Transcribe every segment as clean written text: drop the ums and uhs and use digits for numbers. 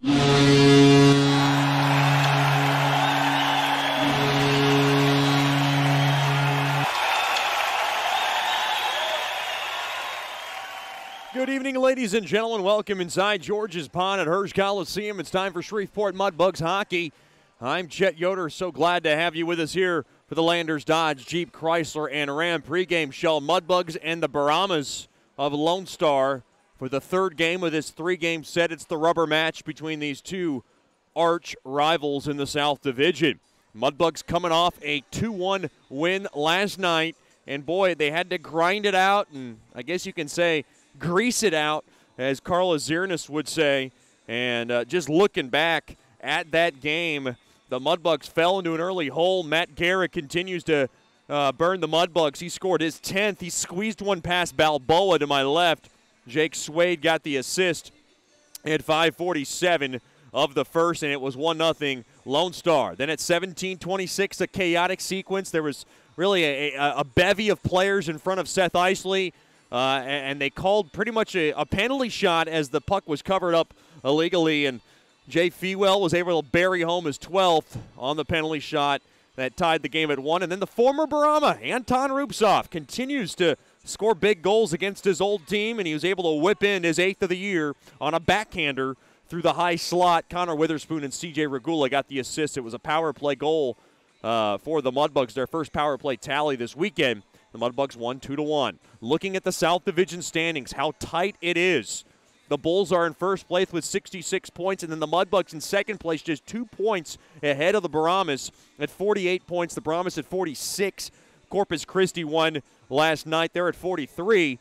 Good evening, ladies and gentlemen. Welcome inside George's Pond at Hirsch Coliseum. It's time for Shreveport Mudbugs hockey. I'm Chet Yoder. So glad to have you with us here for the Landers Dodge, Jeep, Chrysler, and Ram pregame show. Mudbugs and the Brahmas of Lone Star for the third game of this three-game set. It's the rubber match between these two arch rivals in the South Division. Mudbugs coming off a 2-1 win last night, and boy, they had to grind it out, and I guess you can say grease it out, as Carla Ziernis would say. And just looking back at that game, the Mudbugs fell into an early hole. Matt Garrett continues to burn the Mudbugs. He scored his 10th. He squeezed one past Balboa to my left. Jake Swade got the assist at 5:47 of the first, and it was 1-0 Lone Star. Then at 17:26, a chaotic sequence. There was really a bevy of players in front of Seth Isley, and they called pretty much a penalty shot as the puck was covered up illegally, and Jay Fewell was able to bury home his 12th on the penalty shot that tied the game at 1. And then the former Brahma, Anton Rubtsov, continues to score big goals against his old team, and he was able to whip in his 8th of the year on a backhander through the high slot. Connor Witherspoon and C.J. Regula got the assist. It was a power play goal for the Mudbugs, their first power play tally this weekend. The Mudbugs won 2-1. Looking at the South Division standings, how tight it is. The Bulls are in first place with 66 points, and then the Mudbugs in second place, just 2 points ahead of the Brahmas at 48 points. The Brahmas at 46. Corpus Christi won last night. They're at 43.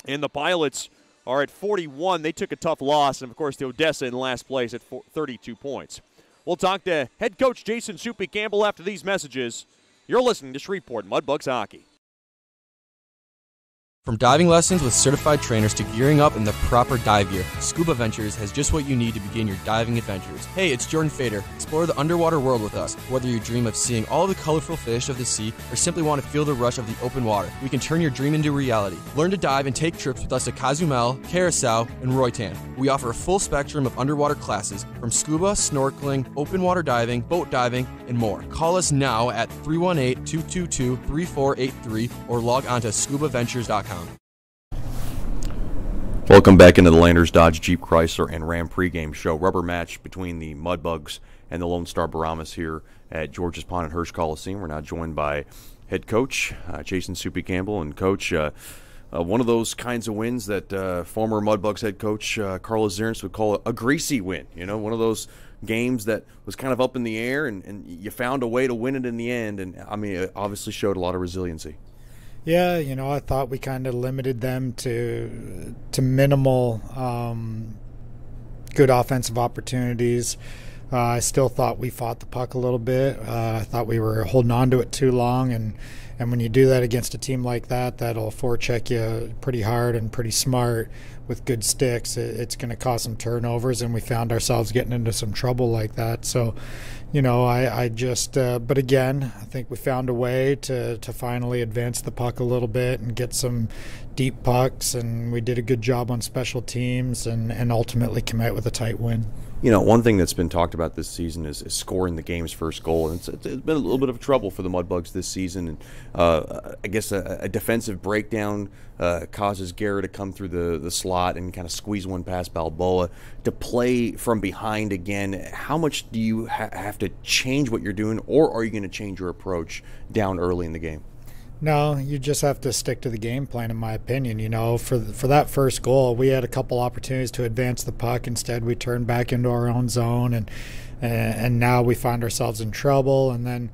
And the Pilots are at 41. They took a tough loss. And, of course, the Odessa in last place at 32 points. We'll talk to head coach Jason Soupy Campbell after these messages. You're listening to Shreveport Mudbugs Hockey. From diving lessons with certified trainers to gearing up in the proper dive gear, Scuba Ventures has just what you need to begin your diving adventures. Hey, it's Jordan Fader. Explore the underwater world with us. Whether you dream of seeing all the colorful fish of the sea or simply want to feel the rush of the open water, we can turn your dream into reality. Learn to dive and take trips with us to Cozumel, Curacao, and Roatan. We offer a full spectrum of underwater classes from scuba, snorkeling, open water diving, boat diving, and more. Call us now at 318-222-3483 or log on to scubaventures.com. Welcome back into the Landers Dodge, Jeep, Chrysler, and Ram pregame show. Rubber match between the Mudbugs and the Lone Star Brahmas here at George's Pond at Hirsch Coliseum. We're now joined by head coach Jason Soupy Campbell. And, Coach, one of those kinds of wins that former Mudbugs head coach Carla Ziernis would call a greasy win. You know, one of those games that was kind of up in the air, and you found a way to win it in the end. And, I mean, it obviously showed a lot of resiliency. Yeah, you know, I thought we kind of limited them to minimal good offensive opportunities. I still thought we fought the puck a little bit. I thought we were holding on to it too long, and when you do that against a team like that, that'll forecheck you pretty hard and pretty smart with good sticks. It's going to cause some turnovers, and we found ourselves getting into some trouble like that. So, you know, I just but again, I think we found a way to finally advance the puck a little bit and get some deep pucks, and we did a good job on special teams and ultimately come out with a tight win. You know, one thing that's been talked about this season is scoring the game's first goal. And it's been a little bit of trouble for the Mudbugs this season. And I guess a defensive breakdown causes Garrett to come through the slot and kind of squeeze one past Balboa. To play from behind again, how much do you have to change what you're doing, or are you going to change your approach down early in the game? No, you just have to stick to the game plan, in my opinion. You know, for that first goal, we had a couple opportunities to advance the puck. Instead, we turned back into our own zone, and now we find ourselves in trouble. And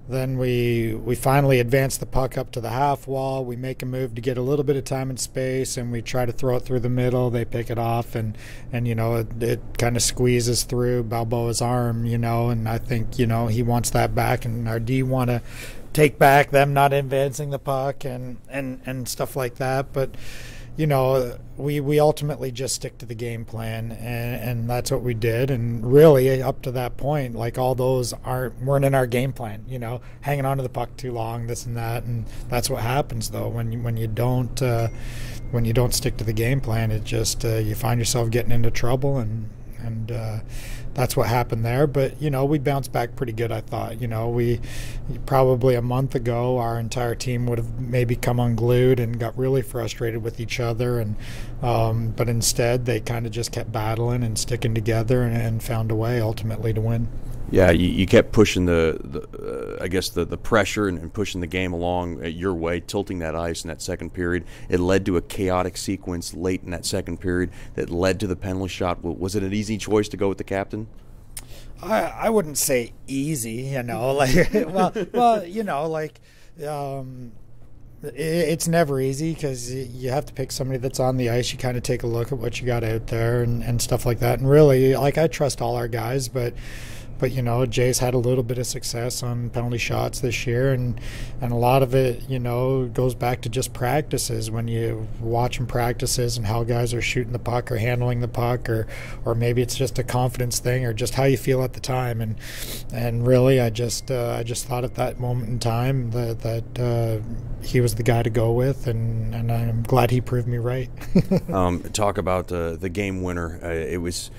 then we finally advance the puck up to the half wall. We make a move to get a little bit of time and space, and we try to throw it through the middle. They pick it off, and you know, it kind of squeezes through Balboa's arm, you know, and I think, you know, he wants that back, and our D want to take back them not advancing the puck and stuff like that. But, you know, we ultimately just stick to the game plan, and that's what we did. And really, up to that point, like, all those weren't in our game plan, you know, hanging on to the puck too long, this and that. And that's what happens, though, when you don't stick to the game plan. It just you find yourself getting into trouble, and and that's what happened there. But we bounced back pretty good, I thought. We probably a month ago our entire team would have maybe come unglued and got really frustrated with each other, and but instead they kind of just kept battling and sticking together and found a way ultimately to win. Yeah, you kept pushing I guess the pressure and pushing the game along your way, tilting that ice in that second period. It led to a chaotic sequence late in that second period that led to the penalty shot. Was it an easy choice to go with the captain? I wouldn't say easy, like it's never easy because you have to pick somebody that's on the ice. You kind of take a look at what you got out there and stuff like that. And really, like, I trust all our guys, but Jay's had a little bit of success on penalty shots this year, and a lot of it, goes back to just practices. When you watch them practices and how guys are shooting the puck or handling the puck, or maybe it's just a confidence thing or just how you feel at the time. And really, I just thought at that moment in time that he was the guy to go with, and I'm glad he proved me right. Talk about the game winner. It was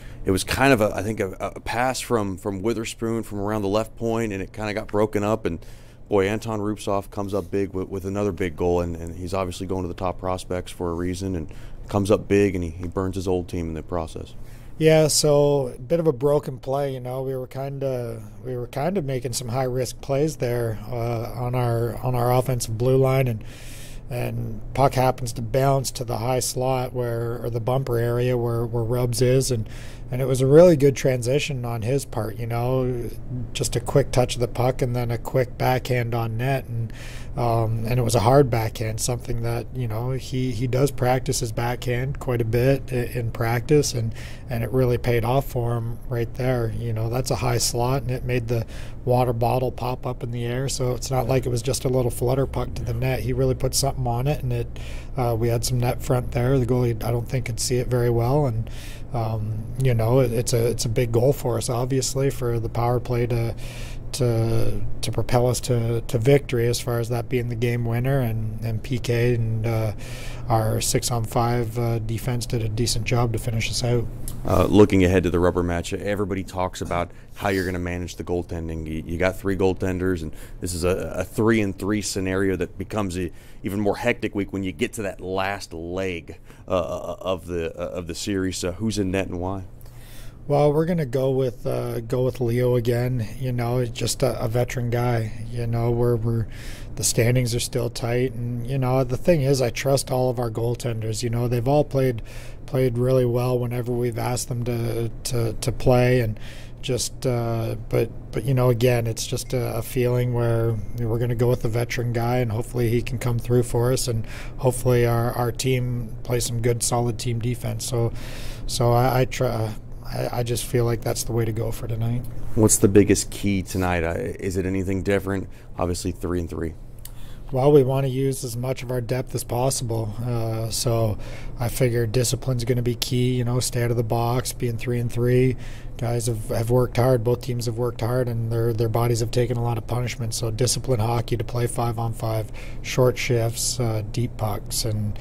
kind of a pass from Witherspoon from around the left point, and it kind of got broken up. And boy, Anton Rupsov comes up big with another big goal, and he's obviously going to the top prospects for a reason, and comes up big, and he burns his old team in the process. Yeah, so a bit of a broken play. We were kind of making some high risk plays there on our offensive blue line, and puck happens to bounce to the high slot or the bumper area where Rubs is, and it was a really good transition on his part, just a quick touch of the puck and then a quick backhand on net, and it was a hard backhand, something that he does practice his backhand quite a bit in practice, and it really paid off for him right there. That's a high slot, and it made the water bottle pop up in the air, so it's not like it was just a little flutter puck to the net. He really put something on it, and we had some net front there. The goalie, I don't think, could see it very well, and it's a big goal for us, obviously, for the power play to propel us to victory, as far as that being the game winner, and PK and our 6-on-5 defense did a decent job to finish us out. Looking ahead to the rubber match, everybody talks about how you're going to manage the goaltending. You got 3 goaltenders, and this is a 3-and-3 scenario that becomes even more hectic week when you get to that last leg of the series. Who's in net and why? Well, we're going to go with Leo again. Just a veteran guy. The standings are still tight, and the thing is, I trust all of our goaltenders. They've all played really well whenever we've asked them to play, and just but again, it's just a feeling where we're going to go with the veteran guy, and hopefully he can come through for us, and hopefully our team plays some good solid team defense. So I just feel like that's the way to go for tonight. What's the biggest key tonight? Is it anything different? Obviously 3-and-3. Well, we want to use as much of our depth as possible. So I figure discipline's going to be key, stay out of the box, being 3-and-3. Guys have worked hard. Both teams have worked hard, and their bodies have taken a lot of punishment. So discipline hockey to play 5-on-5, short shifts, deep pucks, and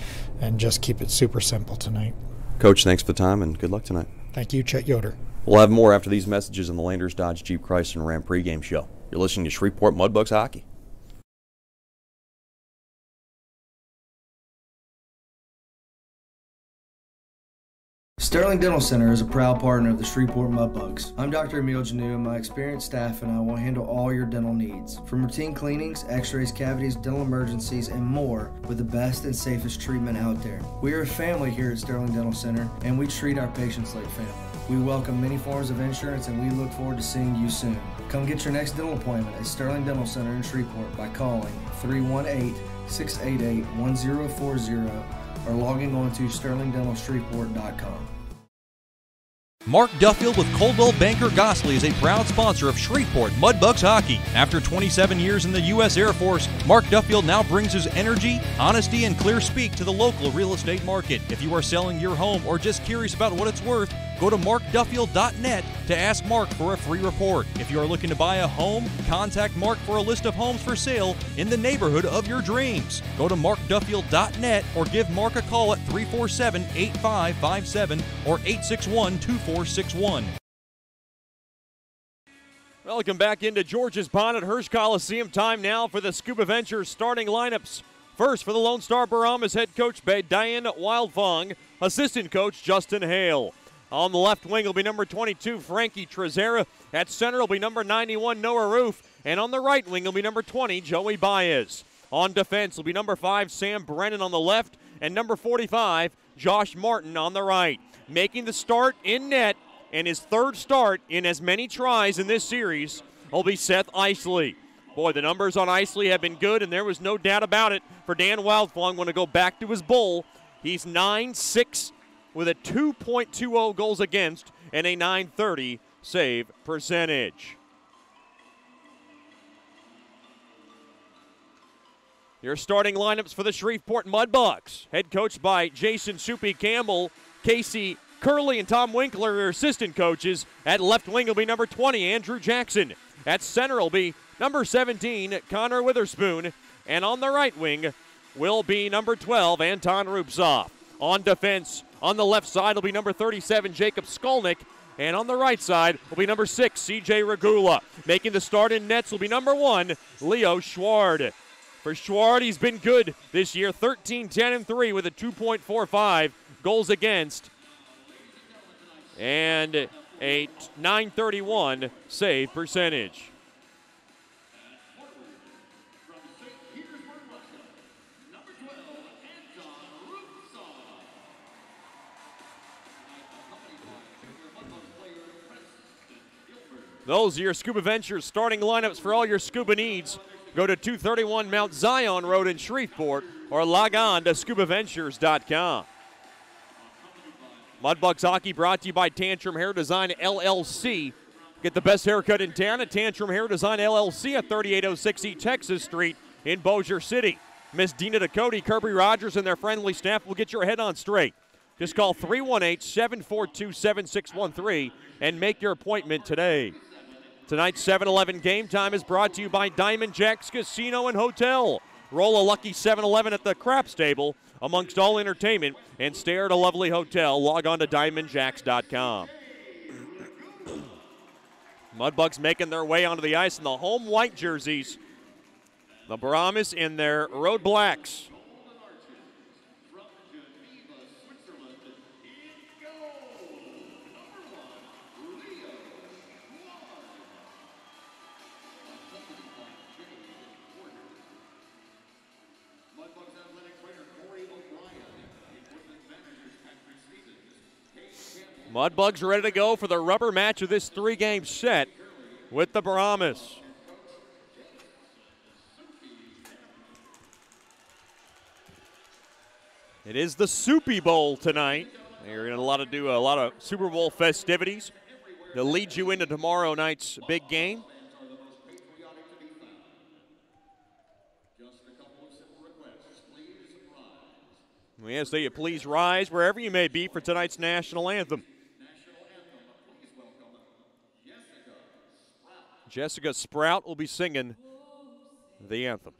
just keep it super simple tonight. Coach, thanks for the time, and good luck tonight. Thank you, Chet Yoder. We'll have more after these messages on the Landers Dodge Jeep Chrysler and Ram pregame show. You're listening to Shreveport Mudbugs Hockey. Sterling Dental Center is a proud partner of the Shreveport Mudbugs. I'm Dr. Emil Janu, and my experienced staff and I will handle all your dental needs. From routine cleanings, x-rays, cavities, dental emergencies, and more, with the best and safest treatment out there. We are a family here at Sterling Dental Center, and we treat our patients like family. We welcome many forms of insurance, and we look forward to seeing you soon. Come get your next dental appointment at Sterling Dental Center in Shreveport by calling 318-688-1040 or logging on to sterlingdentalshreveport.com. Mark Duffield with Coldwell Banker Gosley is a proud sponsor of Shreveport Mudbugs Hockey. After 27 years in the U.S. Air Force, Mark Duffield now brings his energy, honesty, and clear speak to the local real estate market. If you are selling your home or just curious about what it's worth, Go to markduffield.net to ask Mark for a free report. If you are looking to buy a home, contact Mark for a list of homes for sale in the neighborhood of your dreams. Go to markduffield.net or give Mark a call at 347-8557 or 861-2461. Welcome back into George's Pond at Hirsch Coliseum. Time now for the Scuba Ventures starting lineups. First for the Lone Star Brahmas, head coach Diane Wildfong, assistant coach Justin Hale. On the left wing will be number 22, Frankie Trezera. At center will be number 91, Noah Roof. And on the right wing will be number 20, Joey Baez. On defense will be number 5, Sam Brennan on the left. And number 45, Josh Martin on the right. Making the start in net and his third start in as many tries in this series will be Seth Isley. Boy, the numbers on Isley have been good, and there was no doubt about it for Dan Wildfong when to go back to his bull. He's 9-6 with a 2.20 goals against and a .930 save percentage. Your starting lineups for the Shreveport Mudbugs. Head coached by Jason Soupy Campbell, Casey Curley, and Tom Winkler are assistant coaches. At left wing will be number 20, Andrew Jackson. At center will be number 17, Connor Witherspoon. And on the right wing will be number 12, Anton Rupsoff. On defense, on the left side will be number 37, Jacob Skolnick. And on the right side will be number 6, CJ Regula. Making the start in nets will be number 1, Leo Schward. For Schward, he's been good this year, 13-10-3 with a 2.45 goals against and a .931 save percentage. Those are your Scuba Ventures starting lineups for all your scuba needs. Go to 231 Mount Zion Road in Shreveport or log on to scubaventures.com. Mudbugs Hockey brought to you by Tantrum Hair Design LLC. Get the best haircut in town at Tantrum Hair Design LLC at 3806 East Texas Street in Bossier City. Miss Dina Ducote, Kirby Rogers, and their friendly staff will get your head on straight. Just call 318-742-7613 and make your appointment today. Tonight's 7-Eleven game time is brought to you by Diamond Jacks Casino and Hotel. Roll a lucky 7-Eleven at the craps table amongst all entertainment and stay at a lovely hotel. Log on to diamondjacks.com. Mudbugs making their way onto the ice in the home white jerseys. The Brahmas in their road blacks. Mudbugs are ready to go for the rubber match of this three-game set with the Brahmas. It is the Soupy Bowl tonight. They're going to do a lot of Super Bowl festivities to lead you into tomorrow night's big game. We ask that you please rise wherever you may be for tonight's national anthem. Jessica Sprout will be singing the anthem.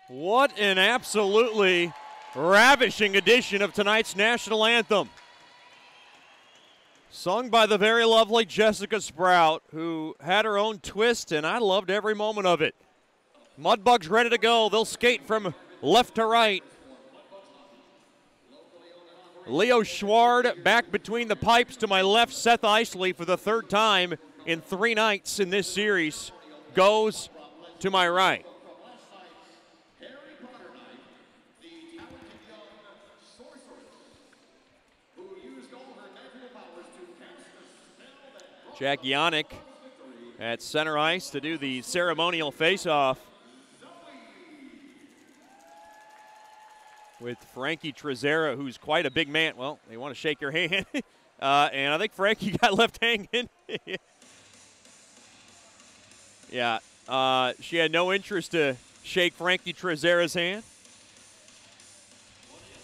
What an absolutely ravishing edition of tonight's national anthem. Sung by the very lovely Jessica Sprout, who had her own twist, and I loved every moment of it. Mudbugs ready to go. They'll skate from left to right. Leo Schward back between the pipes to my left. Seth Isley for the third time in 3 nights in this series goes to my right. Jack Yannick at center ice to do the ceremonial face-off with Frankie Trezera, who's quite a big man. Well, they want to shake your hand, and I think Frankie got left hanging. Yeah, she had no interest to shake Frankie Trezera's hand.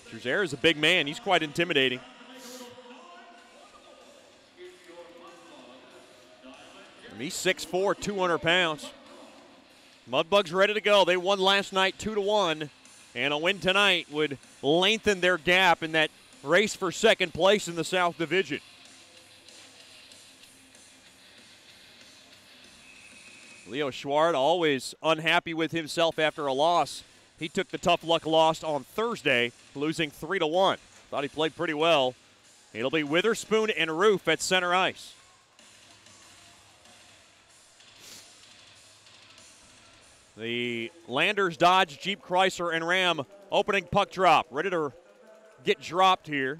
Trezera's a big man. He's quite intimidating. He's 6'4", 200 pounds. Mudbugs ready to go. They won last night 2-1, and a win tonight would lengthen their gap in that race for second place in the South Division. Leo Schward always unhappy with himself after a loss. He took the tough luck loss on Thursday, losing 3-1. Thought he played pretty well. It'll be Witherspoon and Roof at center ice. The Landers, Dodge, Jeep, Chrysler, and Ram opening puck drop. Ready to get dropped here.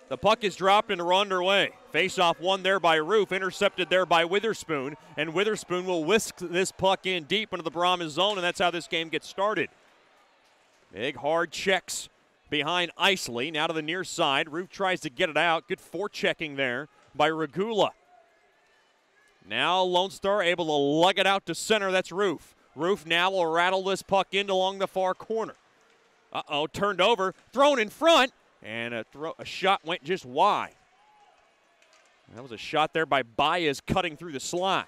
The puck is dropped and we're underway. Face-off won there by Roof, intercepted there by Witherspoon, and Witherspoon will whisk this puck in deep into the Brahmas zone, and that's how this game gets started. Big, hard checks behind Isley. Now to the near side. Roof tries to get it out. Good forechecking there by Regula. Now Lone Star able to lug it out to center. That's Roof. Roof now will rattle this puck in along the far corner. Uh-oh, turned over, thrown in front, and a shot went just wide. That was a shot there by Baez cutting through the slot.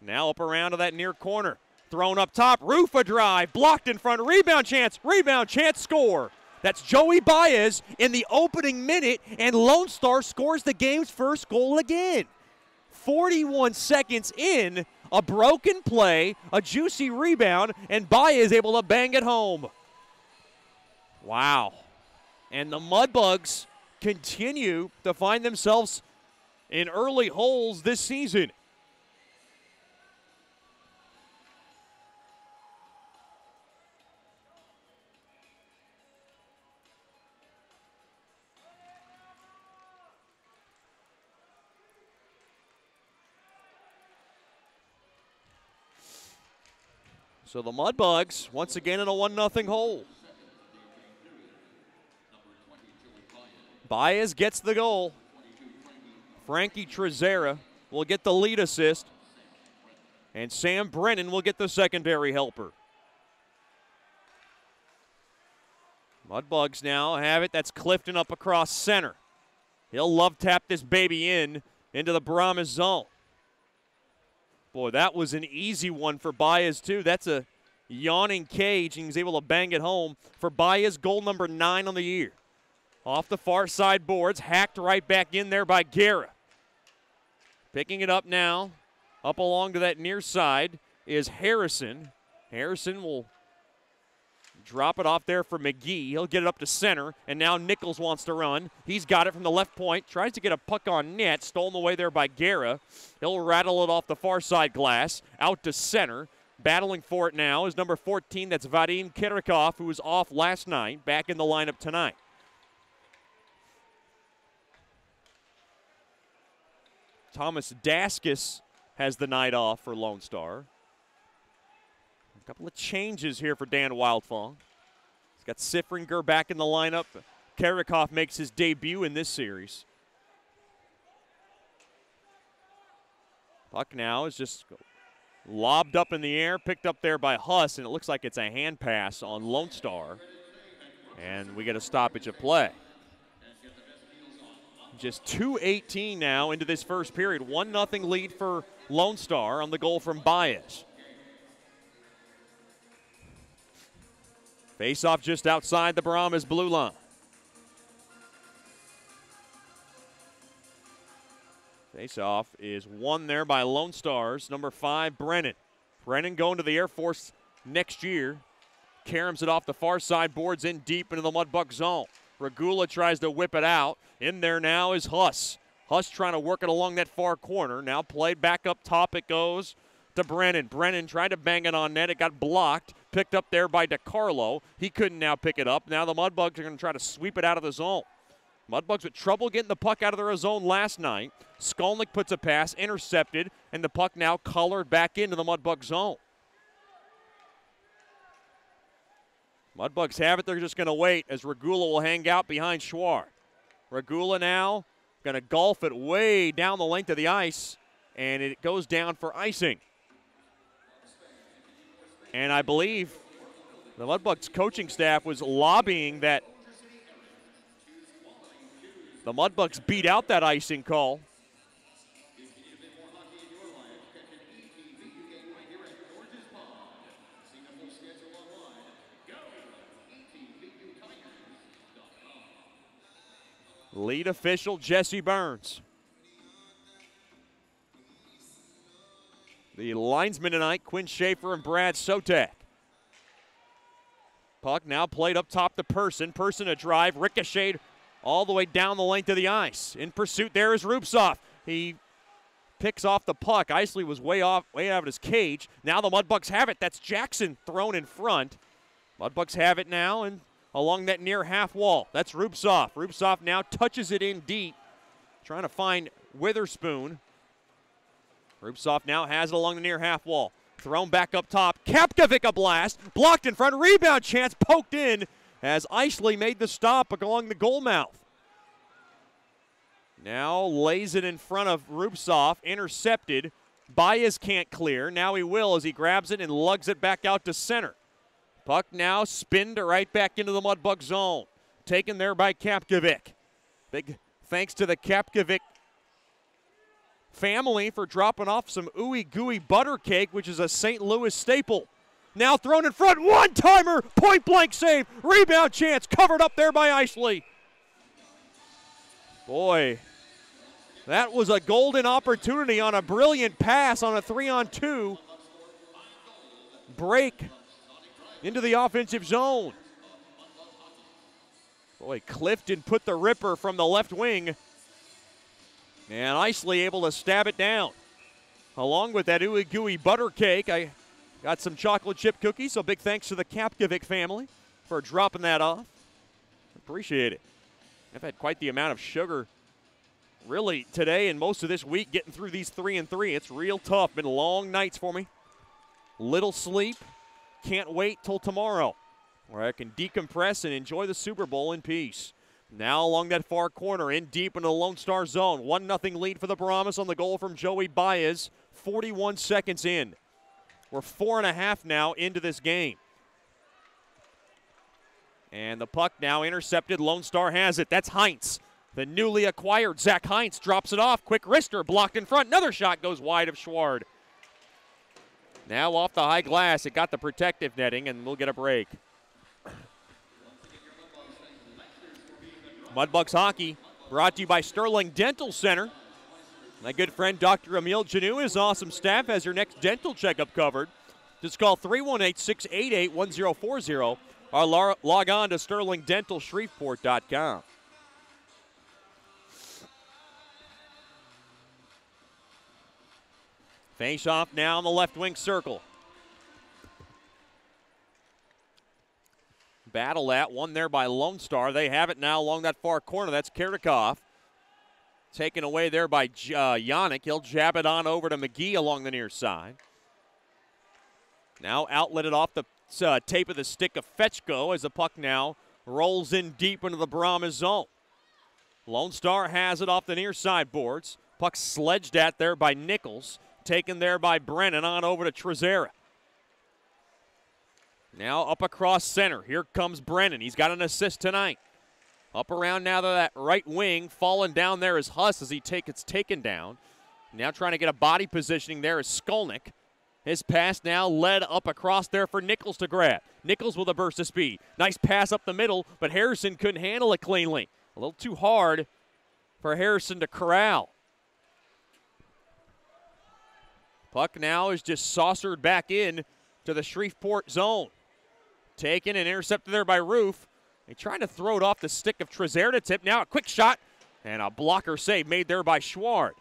Now up around to that near corner. Thrown up top, Roof a drive, blocked in front, rebound chance, score. That's Joey Baez in the opening minute, and Lone Star scores the game's first goal again. 41 seconds in, a broken play, a juicy rebound, and Baez able to bang it home. Wow. And the Mudbugs continue to find themselves in early holes this season. So the Mudbugs, once again in a 1-0 hole. Baez gets the goal. Frankie Trezera will get the lead assist. And Sam Brennan will get the secondary helper. Mudbugs now have it. That's Clifton up across center. He'll love tap this baby into the Brahmas zone. Boy, that was an easy one for Baez, too. That's a yawning cage, and he's able to bang it home for Baez, goal number 9 on the year. Off the far side boards, hacked right back in there by Guerra. Picking it up now, up along to that near side is Harrison. Harrison will drop it off there for McGee. He'll get it up to center, and now Nichols wants to run. He's got it from the left point, tries to get a puck on net, stolen away there by Guerra. He'll rattle it off the far side glass, out to center. Battling for it now is number 14, that's Vadim Kirikov, who was off last night, back in the lineup tonight. Thomas Daskis has the night off for Lone Star. A couple of changes here for Dan Wildfong. He's got Sifringer back in the lineup. Kirikov makes his debut in this series. Puck now is just lobbed up in the air, picked up there by Huss, and it looks like it's a hand pass on Lone Star. And we get a stoppage of play. Just 2:18 now into this first period. 1-0 lead for Lone Star on the goal from Baez. Face off just outside the Brahmas blue line. Face off is won there by Lone Stars, number 5, Brennan. Brennan going to the Air Force next year. Caroms it off the far side, boards in deep into the Mudbug zone. Regula tries to whip it out. In there now is Huss. Huss trying to work it along that far corner. Now played back up top, it goes to Brennan. Brennan tried to bang it on net. It got blocked. Picked up there by DeCarlo. He couldn't now pick it up. Now the Mudbugs are going to try to sweep it out of the zone. Mudbugs with trouble getting the puck out of their zone last night. Skolnick puts a pass, intercepted, and the puck now colored back into the Mudbug zone. Mudbugs have it. They're just going to wait as Regula will hang out behind Schwar. Regula now going to golf it way down the length of the ice, and it goes down for icing. And I believe the Mudbugs coaching staff was lobbying that the Mudbugs beat out that icing call. Lead official Jesse Burns. The linesmen tonight, Quinn Schaefer and Brad Sotak. Puck now played up top to Person. Person a drive, ricocheted all the way down the length of the ice. In pursuit there is Rupsoff. He picks off the puck. Isley was way out of his cage. Now the Mudbugs have it. That's Jackson thrown in front. Mudbugs have it now and along that near half wall. That's Rupsoff. Rupsoff now touches it in deep, trying to find Witherspoon. Rupsoff now has it along the near half wall. Thrown back up top. Kapkovic a blast. Blocked in front. Rebound chance poked in as Isley made the stop along the goal mouth. Now lays it in front of Rupsoff. Intercepted. Baez can't clear. Now he will as he grabs it and lugs it back out to center. Puck now spinned right back into the Mudbug zone. Taken there by Kapkovic. Big thanks to the Kapkovic family for dropping off some ooey gooey butter cake, which is a St. Louis staple. Now thrown in front, one-timer, point-blank save, rebound chance, covered up there by Isley. Boy, that was a golden opportunity on a brilliant pass on a 3-on-2 break into the offensive zone. Boy, Clifton put the ripper from the left wing. And Isley able to stab it down. Along with that ooey gooey butter cake, I got some chocolate chip cookies, so big thanks to the Kapkovic family for dropping that off. Appreciate it. I've had quite the amount of sugar really today and most of this week getting through these 3-and-3. It's real tough. Been long nights for me. Little sleep. Can't wait till tomorrow where I can decompress and enjoy the Super Bowl in peace. Now along that far corner, in deep into the Lone Star zone. 1-0 lead for the Brahmas on the goal from Joey Baez. 41 seconds in. We're 4.5 now into this game. And the puck now intercepted. Lone Star has it. That's Heinz. The newly acquired Zach Heinz drops it off. Quick wrister blocked in front. Another shot goes wide of Schward. Now off the high glass. It got the protective netting, and we'll get a break. Mudbugs hockey brought to you by Sterling Dental Center. My good friend Dr. Emil Janou and his awesome staff has your next dental checkup covered. Just call 318-688-1040 or log on to sterlingdentalshreveport.com. Face off now in the left wing circle. Battle that one there by Lone Star. They have it now along that far corner. That's Karakoff. Taken away there by Yannick. He'll jab it on over to McGee along the near side. Now outletted off the tape of the stick of Fetchko as the puck now rolls in deep into the Brahmas zone. Lone Star has it off the near side boards. Puck sledged at there by Nichols. Taken there by Brennan on over to Trezera. Now up across center. Here comes Brennan. He's got an assist tonight. Up around now to that right wing. Falling down there is Huss as it's taken down. Now trying to get a body positioning there is Skolnick. His pass now led up across there for Nichols to grab. Nichols with a burst of speed. Nice pass up the middle, but Harrison couldn't handle it cleanly. A little too hard for Harrison to corral. Puck now is just saucered back in to the Shreveport zone. Taken and intercepted there by Roof. They tried to throw it off the stick of Trezaire to tip. Now a quick shot and a blocker save made there by Schward.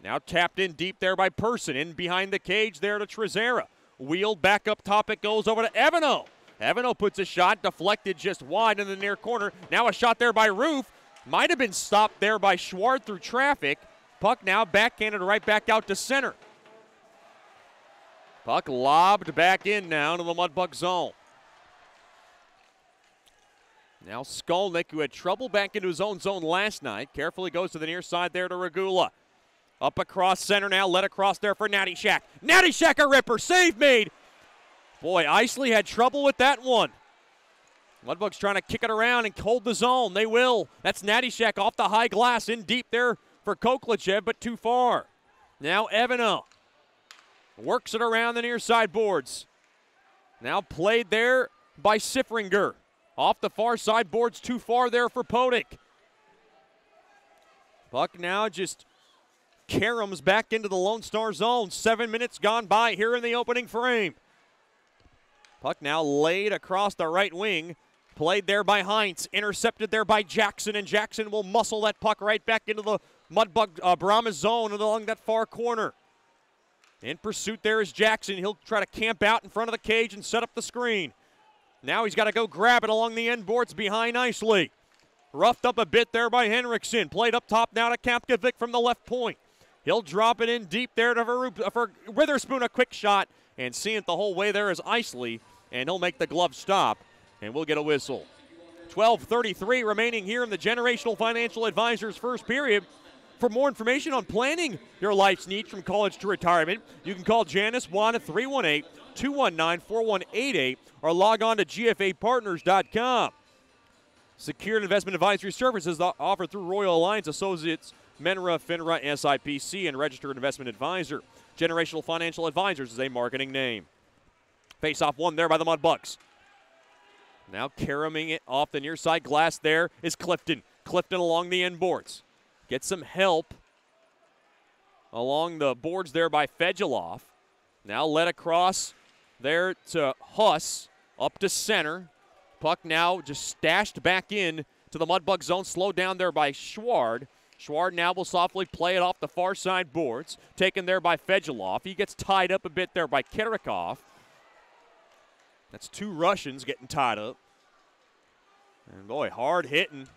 Now tapped in deep there by Person. In behind the cage there to Trezaire. Wheeled back up top, it goes over to Evano. Evano puts a shot, deflected just wide in the near corner. Now a shot there by Roof. Might have been stopped there by Schward through traffic. Puck now backhanded right back out to center. Puck lobbed back in now to the Mudbug zone. Now Skolnick, who had trouble back into his own zone last night, carefully goes to the near side there to Regula. Up across center now, led across there for Natty Shack. Natty Shack a ripper, save made. Boy, Isley had trouble with that one. Mudbugs trying to kick it around and hold the zone. They will. That's Natty Shack off the high glass, in deep there for Koklachev, but too far. Now Evano works it around the near side boards. Now played there by Siffringer. Off the far side boards, too far there for Podick. Puck now just caroms back into the Lone Star zone. 7 minutes gone by here in the opening frame. Puck now laid across the right wing. Played there by Heinz. Intercepted there by Jackson, and Jackson will muscle that puck right back into the Mudbug Brahmas zone and along that far corner. In pursuit there is Jackson. He'll try to camp out in front of the cage and set up the screen. Now he's got to go grab it along the end boards behind Isley. Roughed up a bit there by Henriksen. Played up top now to Kapkovic from the left point. He'll drop it in deep there for Witherspoon, a quick shot. And seeing it the whole way there is Isley. And he'll make the glove stop. And we'll get a whistle. 12:33 remaining here in the Generational Financial Advisors first period. For more information on planning your life's needs from college to retirement, you can call Janice Wan at 318-219-4188 or log on to gfapartners.com. Secured investment advisory services offered through Royal Alliance Associates, Menra, FINRA, SIPC, and registered investment advisor. Generational Financial Advisors is a marketing name. Face-off won there by the Mudbugs. Now caroming it off the near side glass there is Clifton. Clifton along the end boards. Get some help along the boards there by Fedulov. Now led across there to Huss, up to center. Puck now just stashed back in to the Mudbug zone, slowed down there by Schward. Schward now will softly play it off the far side boards, taken there by Fedulov. He gets tied up a bit there by Kirikov. That's two Russians getting tied up. And boy, hard hitting.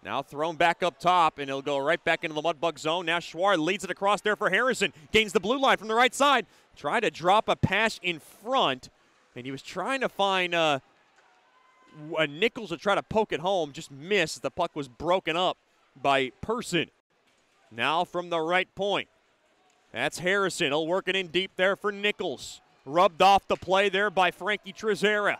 Now thrown back up top, and it'll go right back into the Mudbug zone. Now Schwar leads it across there for Harrison. Gains the blue line from the right side. Tried to drop a pass in front, and he was trying to find a Nichols to try to poke it home. Just missed. The puck was broken up by Person. Now from the right point. That's Harrison. He'll work it in deep there for Nichols. Rubbed off the play there by Frankie Trezaire.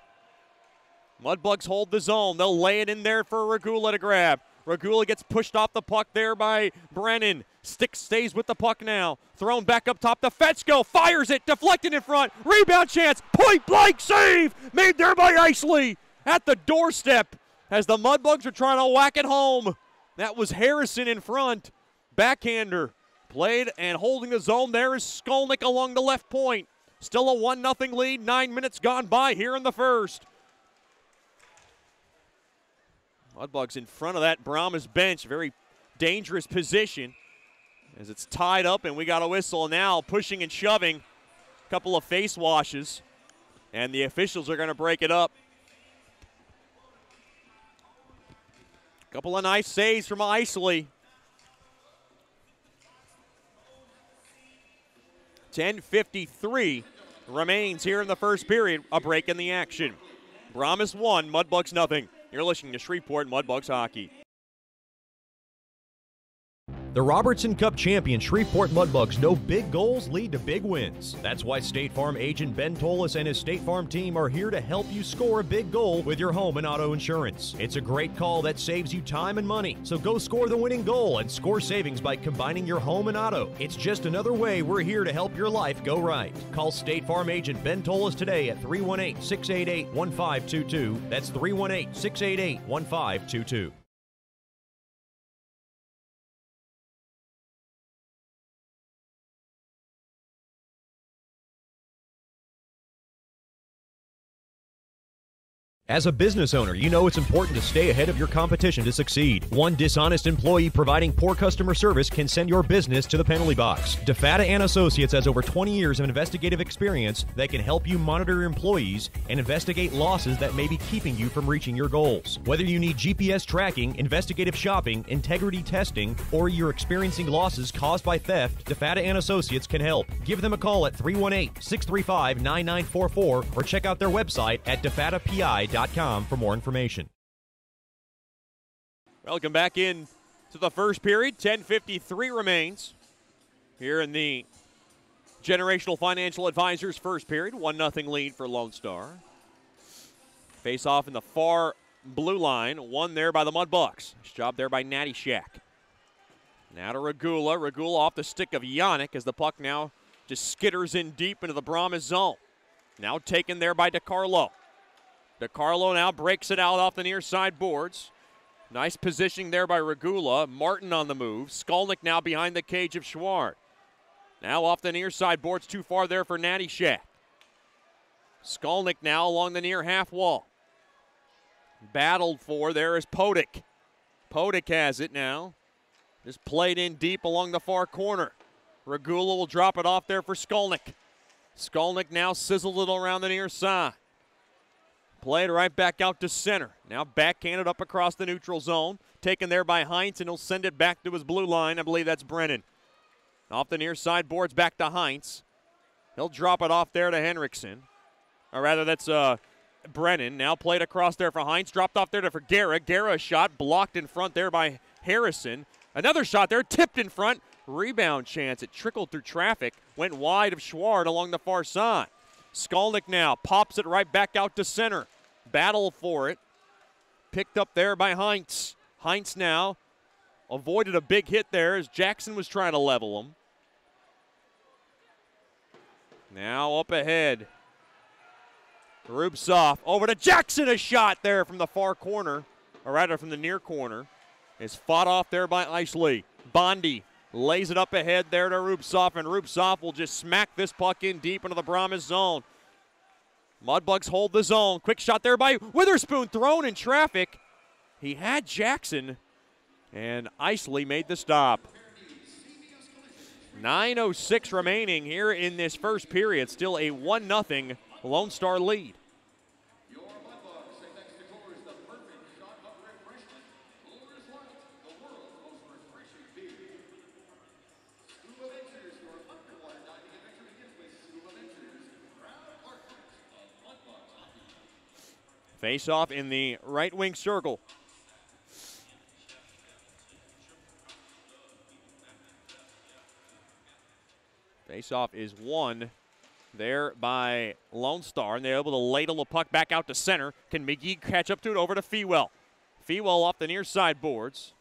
Mudbugs hold the zone. They'll lay it in there for Regula to grab. Regula gets pushed off the puck there by Brennan. Stick stays with the puck now. Thrown back up top to Fetchko. Fires it. Deflected in front. Rebound chance. Point blank save. Made there by Isley. At the doorstep as the Mudbugs are trying to whack it home. That was Harrison in front. Backhander. Played and holding the zone there is Skolnick along the left point. Still a 1-0 lead. 9 minutes gone by here in the first. Mudbugs in front of that Brahmas bench. Very dangerous position as it's tied up, and we got a whistle now. Pushing and shoving. A couple of face washes, and the officials are going to break it up. A couple of nice saves from Isley. 10:53 remains here in the first period. A break in the action. Brahmas 1, Mudbugs nothing. You're listening to Shreveport Mudbugs Hockey. The Robertson Cup champion Shreveport Mudbugs know big goals lead to big wins. That's why State Farm agent Ben Tolis and his State Farm team are here to help you score a big goal with your home and auto insurance. It's a great call that saves you time and money. So go score the winning goal and score savings by combining your home and auto. It's just another way we're here to help your life go right. Call State Farm agent Ben Tolis today at 318-688-1522. That's 318-688-1522. As a business owner, you know it's important to stay ahead of your competition to succeed. One dishonest employee providing poor customer service can send your business to the penalty box. DeFatta & Associates has over 20 years of investigative experience that can help you monitor your employees and investigate losses that may be keeping you from reaching your goals. Whether you need GPS tracking, investigative shopping, integrity testing, or you're experiencing losses caused by theft, DeFatta & Associates can help. Give them a call at 318-635-9944 or check out their website at defattapi.com for more information. Welcome back in to the first period. 10:53 remains here in the Generational Financial Advisors first period. 1-0 lead for Lone Star. Face off in the far blue line. Won there by the Mudbugs. Nice job there by Natty Shack. Now to Regula. Regula off the stick of Yannick as the puck now just skitters in deep into the Brahmas zone. Now taken there by DeCarlo. DeCarlo now breaks it out off the near side boards. Nice positioning there by Regula. Martin on the move. Skolnick now behind the cage of Schward. Now off the near side boards, too far there for Natty Shack. Skolnick now along the near half wall. Battled for, there is Podick. Podick has it now. Just played in deep along the far corner. Regula will drop it off there for Skolnick. Skolnick now sizzled it around the near side. Played right back out to center. Now backhanded up across the neutral zone. Taken there by Heinz, and he'll send it back to his blue line. I believe that's Brennan. Off the near side boards back to Heinz. He'll drop it off there to Henriksen. Or rather, that's Brennan. Now played across there for Heinz. Dropped off there for Guerra. Guerra shot blocked in front there by Harrison. Another shot there, tipped in front. Rebound chance. It trickled through traffic. Went wide of Schward along the far side. Skolnick now pops it right back out to center. Battle for it. Picked up there by Heinz. Heinz now avoided a big hit there as Jackson was trying to level him. Now up ahead. Rubtsov over to Jackson. A shot there from the far corner, or rather from the near corner. Is fought off there by Isley. Bondi lays it up ahead there to Rubtsov, and Rubtsov will just smack this puck in deep into the Brahmas zone. Mudbugs hold the zone. Quick shot there by Witherspoon, thrown in traffic. He had Jackson, and Isley made the stop. 9:06 remaining here in this first period. Still a 1-0 Lone Star lead. Face off in the right wing circle. Face off is won there by Lone Star, and they're able to ladle the puck back out to center. Can McGee catch up to it? Over to Fewell. Fewell off the near side boards.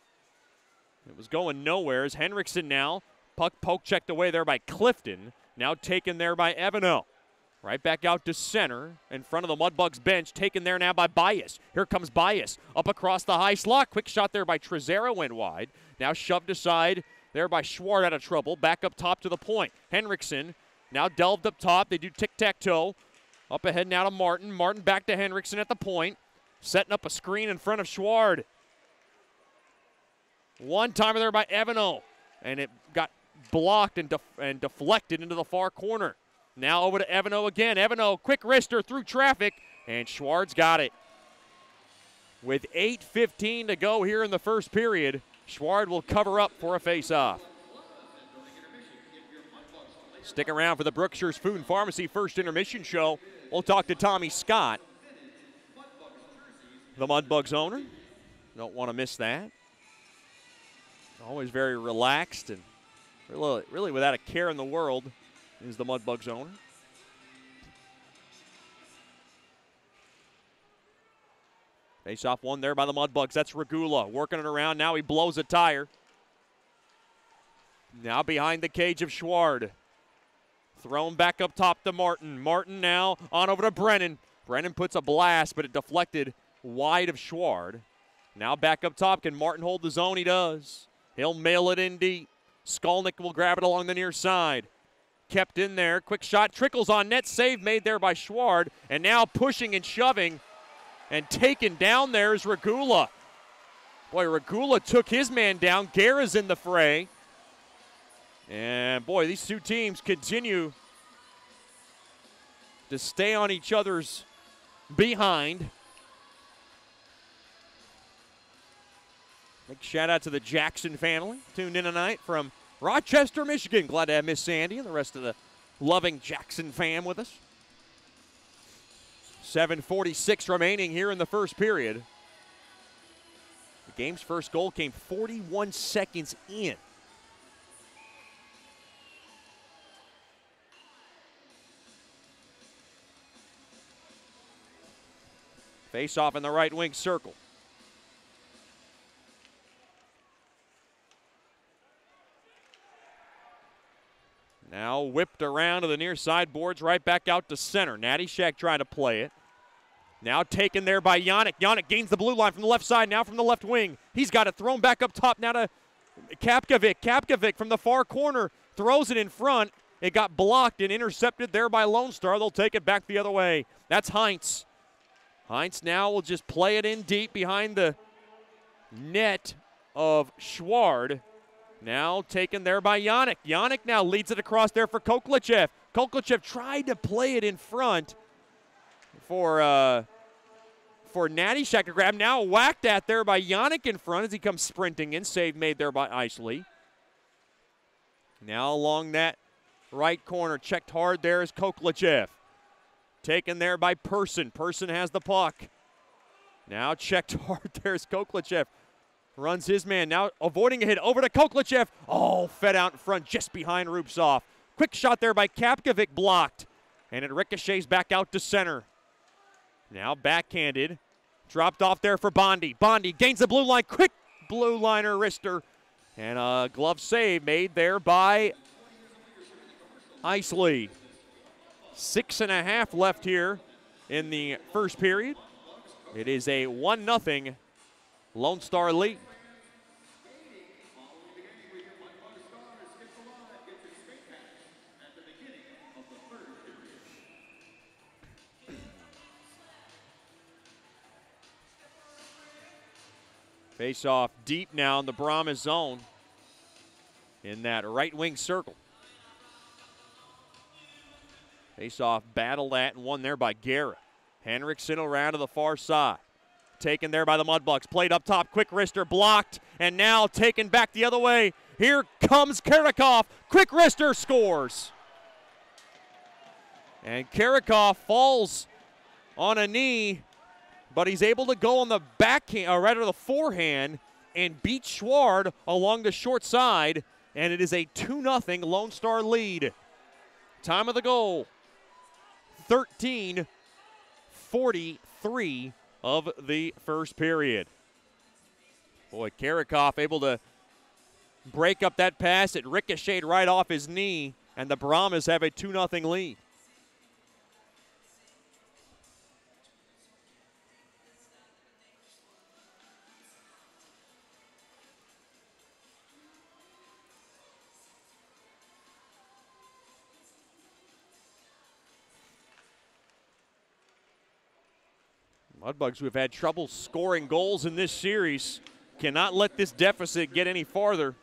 It was going nowhere as Henriksen now. Puck poke checked away there by Clifton. Now taken there by Evano. Right back out to center in front of the Mudbugs bench. Taken there now by Bias. Here comes Bias up across the high slot. Quick shot there by Trezera, went wide. Now shoved aside there by Schwart, out of trouble. Back up top to the point. Henriksen now delved up top. They do tic-tac-toe. Up ahead now to Martin. Martin back to Henriksen at the point. Setting up a screen in front of Schward. One-timer there by Evano. And it got blocked and deflected into the far corner. Now over to Evano again. Evano, quick wrister through traffic, and Schward's got it. With 8:15 to go here in the first period, Schward will cover up for a face-off. Stick around for the Brookshire's Food and Pharmacy First Intermission Show. We'll talk to Tommy Scott, the Mudbugs owner. Don't want to miss that. Always very relaxed and really without a care in the world is the Mudbugs owner. Face off one there by the Mudbugs. That's Regula working it around. Now he blows a tire. Now behind the cage of Schward. Thrown back up top to Martin. Martin now on over to Brennan. Brennan puts a blast, but it deflected wide of Schward. Now back up top. Can Martin hold the zone? He does. He'll mail it in deep. Skolnick will grab it along the near side. Kept in there. Quick shot. Trickles on net. Save made there by Schward. And now pushing and shoving. And taken down there is Regula. Boy, Regula took his man down. Guerra's in the fray. And boy, these two teams continue to stay on each other's behind. Big shout out to the Jackson family tuned in tonight from Rochester, Michigan. Glad to have Miss Sandy and the rest of the loving Jackson fam with us. 7:46 remaining here in the first period. The game's first goal came 41 seconds in. Face off in the right wing circle. Now whipped around to the near side boards, right back out to center. Natty Shack trying to play it. Now taken there by Yannick. Yannick gains the blue line from the left side, now from the left wing. He's got it thrown back up top now to Kapkovic. Kapkovic from the far corner throws it in front. It got blocked and intercepted there by Lone Star. They'll take it back the other way. That's Heinz. Heinz now will just play it in deep behind the net of Schward. Now taken there by Yannick. Yannick now leads it across there for Koklichev. Koklichev tried to play it in front for Natty Shack to grab. Now whacked at there by Yannick in front as he comes sprinting in. Save made there by Isley. Now along that right corner, checked hard there is Koklichev. Taken there by Person. Person has the puck. Now checked hard there is Koklichev. Runs his man, now avoiding a hit over to Koklichev. Oh, fed out in front just behind Rupsov. Quick shot there by Kapkovic, blocked. And it ricochets back out to center. Now backhanded. Dropped off there for Bondi. Bondi gains the blue line. Quick blue liner wrister. And a glove save made there by Isley. 6.5 left here in the first period. It is a 1-0 Lone Star lead. Face off deep now in the Brahmas zone in that right wing circle. Face off battled at and won there by Guerra. Henriksen around to the far side. Taken there by the Mudbugs. Played up top. Quick wrister blocked. And now taken back the other way. Here comes Karakov. Quick wrister scores. And Karakov falls on a knee, but he's able to go on the backhand, or rather the forehand, and beat Schward along the short side. And it is a 2-0 Lone Star lead. Time of the goal, 13:43 of the first period. Boy, Karakov able to break up that pass. It ricocheted right off his knee, and the Brahmas have a 2-0 lead. Mudbugs, who have had trouble scoring goals in this series, cannot let this deficit get any farther.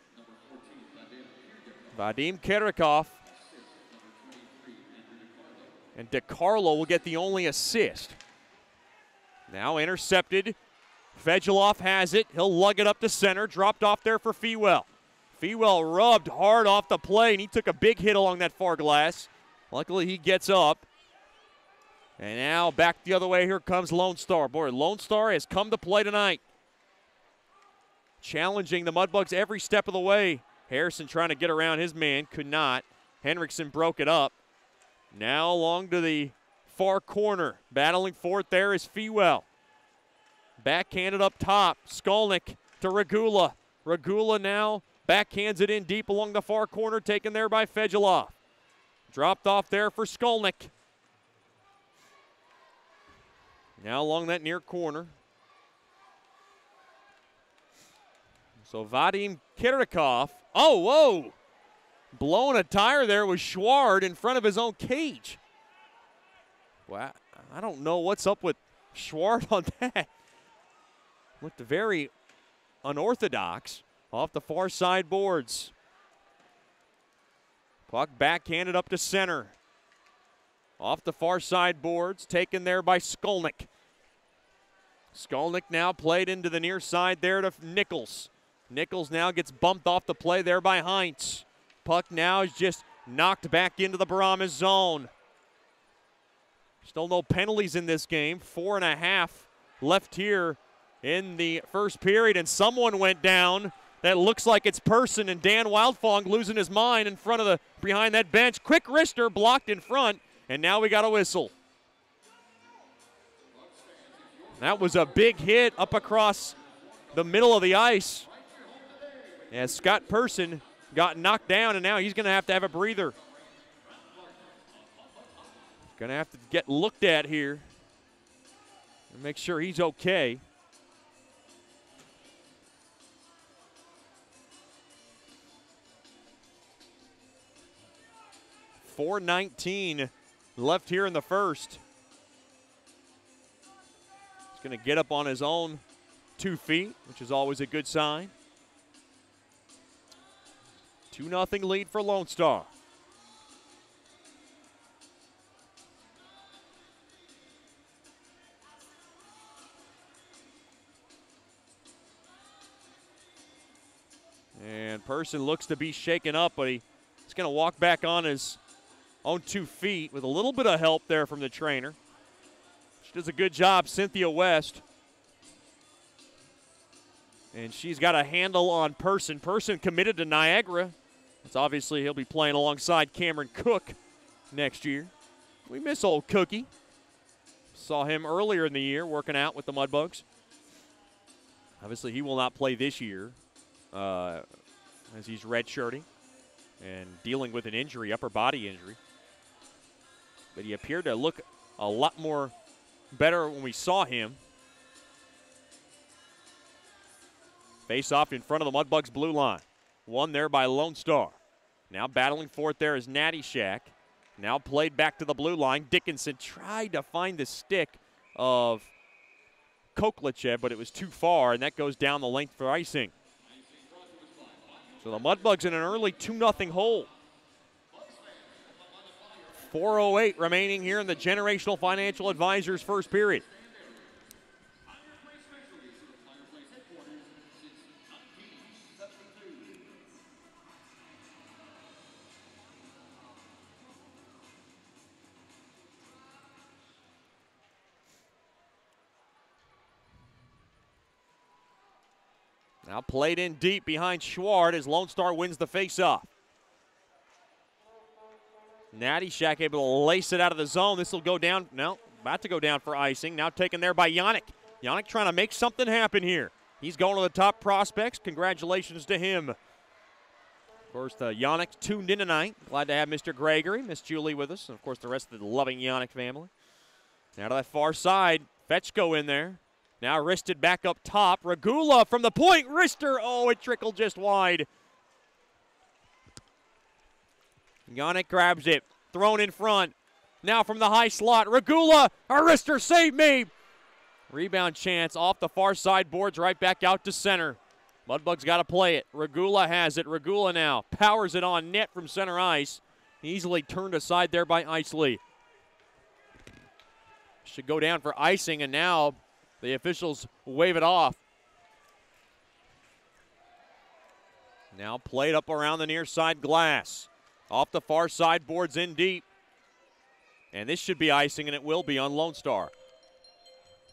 Vadim Karakov and DeCarlo will get the only assist. Now intercepted. Fedulov has it. He'll lug it up to center. Dropped off there for Fewell. Fewell rubbed hard off the play, and he took a big hit along that far glass. Luckily, he gets up. And now back the other way, here comes Lone Star. Boy, Lone Star has come to play tonight. challenging the Mudbugs every step of the way. Harrison trying to get around his man, could not. Henriksen broke it up. Now along to the far corner. Battling for it there is Fewell. Backhanded up top. Skolnick to Regula. Regula now backhands it in deep along the far corner, taken there by Fedulov. Dropped off there for Skolnick. Now along that near corner. So Vadim Kirikov. Oh, whoa! Blowing a tire there was Schward in front of his own cage. Wow, I don't know what's up with Schward on that. Looked very unorthodox off the far side boards. Puck backhanded up to center. Off the far side boards, taken there by Skolnick. Skolnick now played into the near side there to Nichols. Nichols now gets bumped off the play there by Heinz. Puck now is just knocked back into the Brahmas zone. Still no penalties in this game. 4.5 left here in the first period, and someone went down. That looks like it's Person, and Dan Wildfong losing his mind in front of the behind that bench. Quick wrister blocked in front, and now we got a whistle. That was a big hit up across the middle of the ice. As Scott Person got knocked down, and now he's going to have a breather. Going to have to get looked at here and make sure he's okay. .419 left here in the first. He's going to get up on his own 2 feet, which is always a good sign. 2-0 lead for Lone Star. And Person looks to be shaken up, but he's going to walk back on his own 2 feet with a little bit of help there from the trainer. She does a good job, Cynthia West. And she's got a handle on Person. Person committed to Niagara. It's obviously he'll be playing alongside Cameron Cook next year. We miss old Cookie. Saw him earlier in the year working out with the Mudbugs. Obviously he will not play this year as he's redshirting and dealing with an injury, upper body injury. But he appeared to look a lot more better when we saw him. Face off in front of the Mudbugs blue line. Won there by Lone Star. Now battling for it there is Natty Shack. Now played back to the blue line. Dickinson tried to find the stick of Koklichev, but it was too far, and that goes down the length for icing. So the Mudbugs in an early 2-0 hole. 4:08 remaining here in the Generational Financial Advisors first period. Now played in deep behind Schward as Lone Star wins the faceoff. Natty Shack able to lace it out of the zone. This will go down. No, about to go down for icing. Now taken there by Yannick. Yannick trying to make something happen here. He's going to the top prospects. Congratulations to him. Of course, the Yannick tuned in tonight. Glad to have Mr. Gregory, Miss Julie with us, and of course the rest of the loving Yannick family. Now to that far side. Fetchko in there. Now wristed back up top. Regula from the point. Wrister. Oh, it trickled just wide. Yannick grabs it. Thrown in front. Now from the high slot. Regula. Wrister, save me. Rebound chance off the far side boards right back out to center. Mudbugs got to play it. Regula has it. Regula now powers it on net from center ice. Easily turned aside there by Isley. Should go down for icing, and now the officials wave it off. Now played up around the near side glass. Off the far side boards in deep. And this should be icing, and it will be on Lone Star.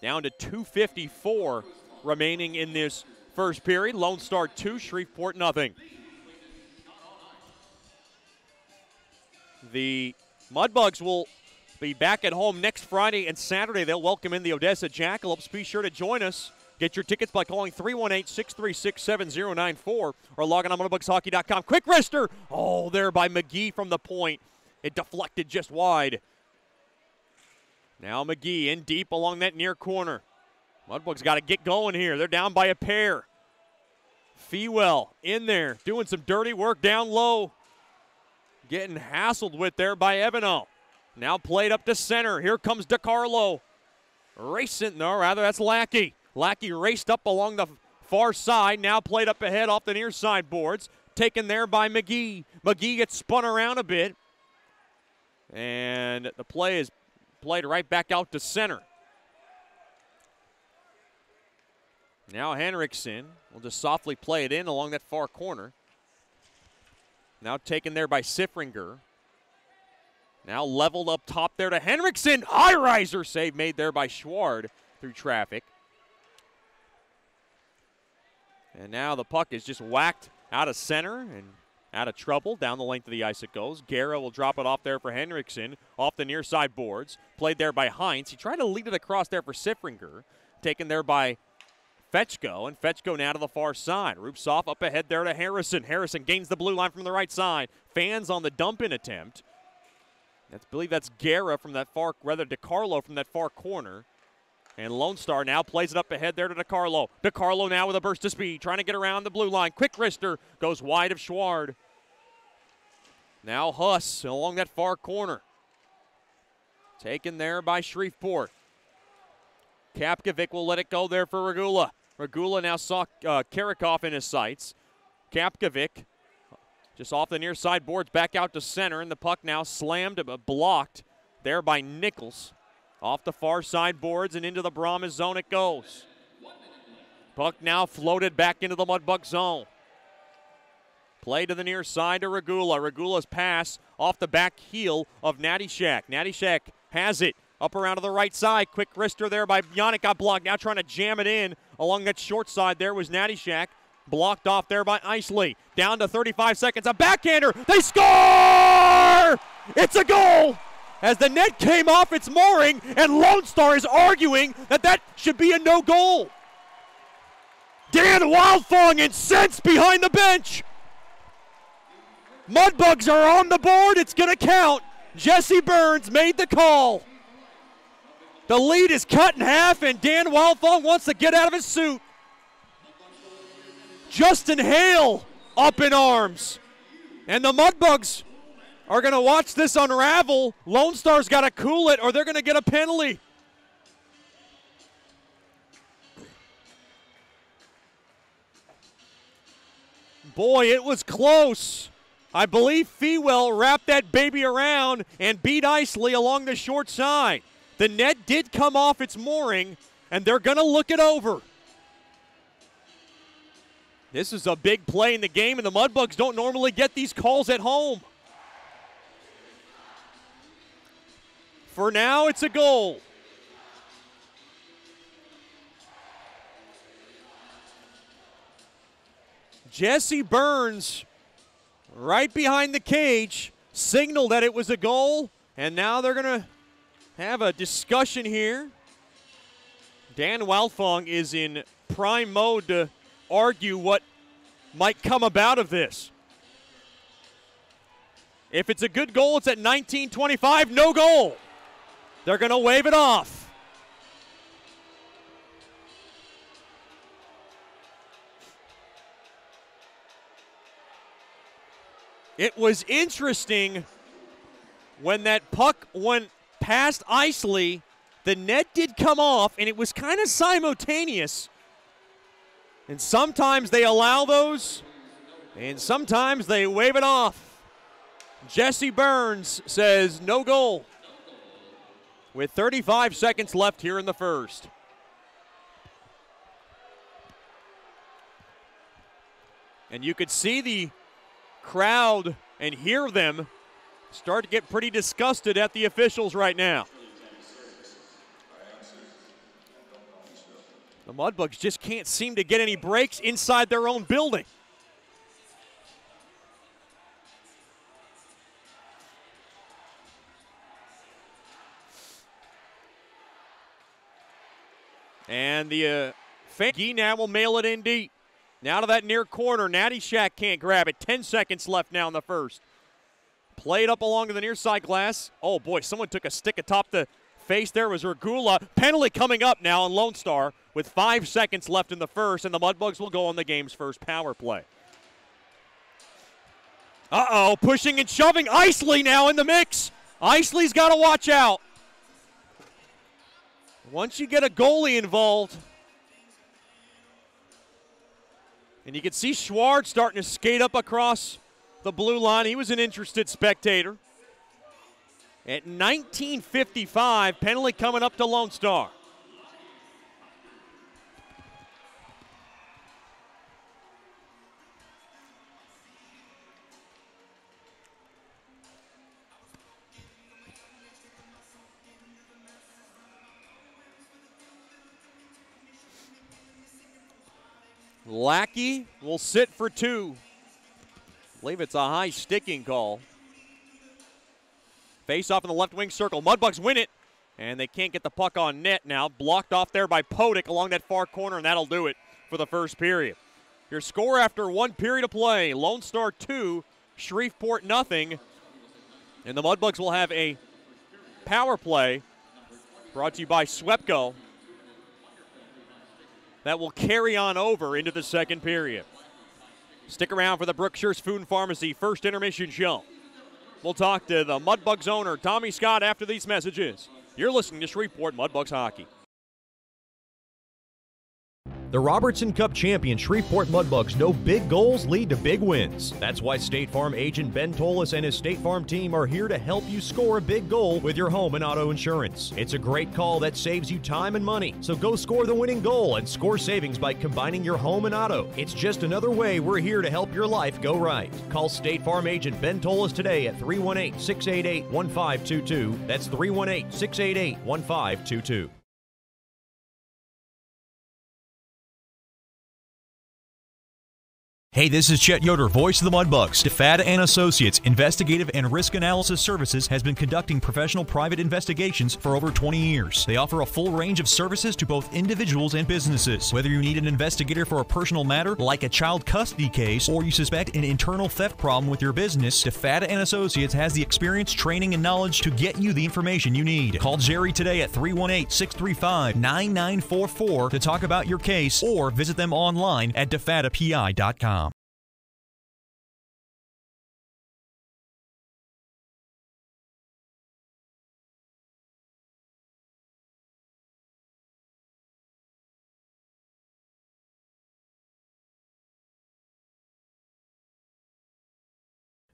Down to 2:54 remaining in this first period. Lone Star 2, Shreveport nothing. The Mudbugs will be back at home next Friday and Saturday. They'll welcome in the Odessa Jackalopes. Be sure to join us. Get your tickets by calling 318-636-7094 or log on to mudbugshockey.com. Quick wrister! Oh, there by McGee from the point. It deflected just wide. Now McGee in deep along that near corner. Mudbugs got to get going here. They're down by a pair. Fewell in there doing some dirty work down low. Getting hassled with there by Evano. Now played up to center. Here comes DiCarlo. Racing, no, rather that's Lackey. Lackey raced up along the far side. Now played up ahead off the near side boards. Taken there by McGee. McGee gets spun around a bit. And the play is played right back out to center. Now Henriksen will just softly play it in along that far corner. Now taken there by Siffringer. Now leveled up top there to Henriksen. High riser save made there by Schward through traffic. And now the puck is just whacked out of center and out of trouble. Down the length of the ice it goes. Guerra will drop it off there for Henriksen. Off the near side boards. Played there by Heinz. He tried to lead it across there for Siffringer. Taken there by Fetchko, and Fetchko now to the far side. Rupsoff up ahead there to Harrison. Harrison gains the blue line from the right side. Fans on the dump-in attempt. I believe that's Guerra from that far, rather DiCarlo from that far corner. And Lone Star now plays it up ahead there to DiCarlo. DiCarlo now with a burst of speed, trying to get around the blue line. Quick wrister goes wide of Schward. Now Huss along that far corner. Taken there by Shreveport. Kapkovic will let it go there for Regula. Regula now saw Karikoff in his sights. Kapkovic just off the near side boards back out to center, and the puck now slammed, blocked there by Nichols. Off the far side boards and into the Brahmas zone it goes. Puck now floated back into the Mudbug zone. Play to the near side to Regula. Regula's pass off the back heel of Nattyshak. Nattyshak has it. Up around to the right side. Quick wrister there by Yannick. Got blocked. Now trying to jam it in. Along that short side there was Nattyshak. Blocked off there by Isley. Down to 35 seconds. A backhander. They score! It's a goal! As the net came off its mooring, and Lone Star is arguing that should be a no goal. Dan Wildfong incensed behind the bench. Mudbugs are on the board. It's going to count. Jesse Burns made the call. The lead is cut in half, and Dan Wildfong wants to get out of his suit. Justin Hale up in arms. And the Mudbugs are going to watch this unravel. Lone Star's got to cool it, or they're going to get a penalty. Boy, it was close. I believe Fewell wrapped that baby around and beat Isley along the short side. The net did come off its mooring, and they're going to look it over. This is a big play in the game, and the Mudbugs don't normally get these calls at home. For now, it's a goal. Jesse Burns, right behind the cage, signaled that it was a goal, and now they're going to have a discussion here. Dan Wildfong is in prime mode to argue what might come about of this. If it's a good goal, it's at 19:25, no goal. They're going to wave it off. It was interesting when that puck went past Isley, the net did come off, and it was kind of simultaneous. And sometimes they allow those, and sometimes they wave it off. Jesse Burns says no goal with 35 seconds left here in the first. And you could see the crowd and hear them start to get pretty disgusted at the officials right now. The Mudbugs just can't seem to get any breaks inside their own building. And the Fanky now will mail it in deep. Now to that near corner. Natty Shack can't grab it. 10 seconds left now in the first. Played up along to the near side glass. Oh, boy, someone took a stick atop the face there. Was Regula. Penalty coming up now on Lone Star with 5 seconds left in the first, and the Mudbugs will go on the game's first power play. Uh-oh, pushing and shoving. Isley now in the mix. Isley's got to watch out. Once you get a goalie involved, and you can see Schwartz starting to skate up across the blue line. He was an interested spectator. At 19:55, penalty coming up to Lone Star. Lackey will sit for 2. I believe it's a high sticking call. Face off in the left wing circle. Mudbugs win it, and they can't get the puck on net now. Blocked off there by Podick along that far corner, and that'll do it for the first period. Your score after 1 period of play, Lone Star 2, Shreveport nothing. And the Mudbugs will have a power play brought to you by Swepco that will carry on over into the second period. Stick around for the Brookshire's Food and Pharmacy first intermission show. We'll talk to the Mudbugs owner, Tommy Scott, after these messages. You're listening to Shreveport Mudbugs Hockey. The Robertson Cup champion Shreveport Mudbugs know big goals lead to big wins. That's why State Farm agent Ben Tolis and his State Farm team are here to help you score a big goal with your home and auto insurance. It's a great call that saves you time and money. So go score the winning goal and score savings by combining your home and auto. It's just another way we're here to help your life go right. Call State Farm agent Ben Tolis today at 318-688-1522. That's 318-688-1522. Hey, this is Chet Yoder, voice of the Mudbugs. DeFada and Associates Investigative and Risk Analysis Services has been conducting professional private investigations for over 20 years. They offer a full range of services to both individuals and businesses. Whether you need an investigator for a personal matter like a child custody case or you suspect an internal theft problem with your business, DeFada and Associates has the experience, training, and knowledge to get you the information you need. Call Jerry today at 318-635-9944 to talk about your case or visit them online at defadapi.com.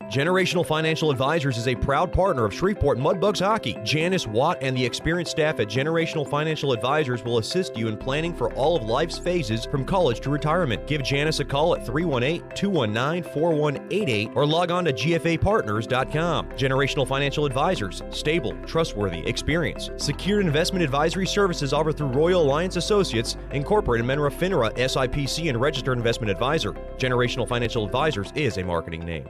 Generational Financial Advisors is a proud partner of Shreveport Mudbugs Hockey. Janice Watt and the experienced staff at Generational Financial Advisors will assist you in planning for all of life's phases from college to retirement. Give Janice a call at 318-219-4188 or log on to gfapartners.com. Generational Financial Advisors, stable, trustworthy, experience. Secured investment advisory services offered through Royal Alliance Associates, Incorporated, Menra FINRA, SIPC, and Registered Investment Advisor. Generational Financial Advisors is a marketing name.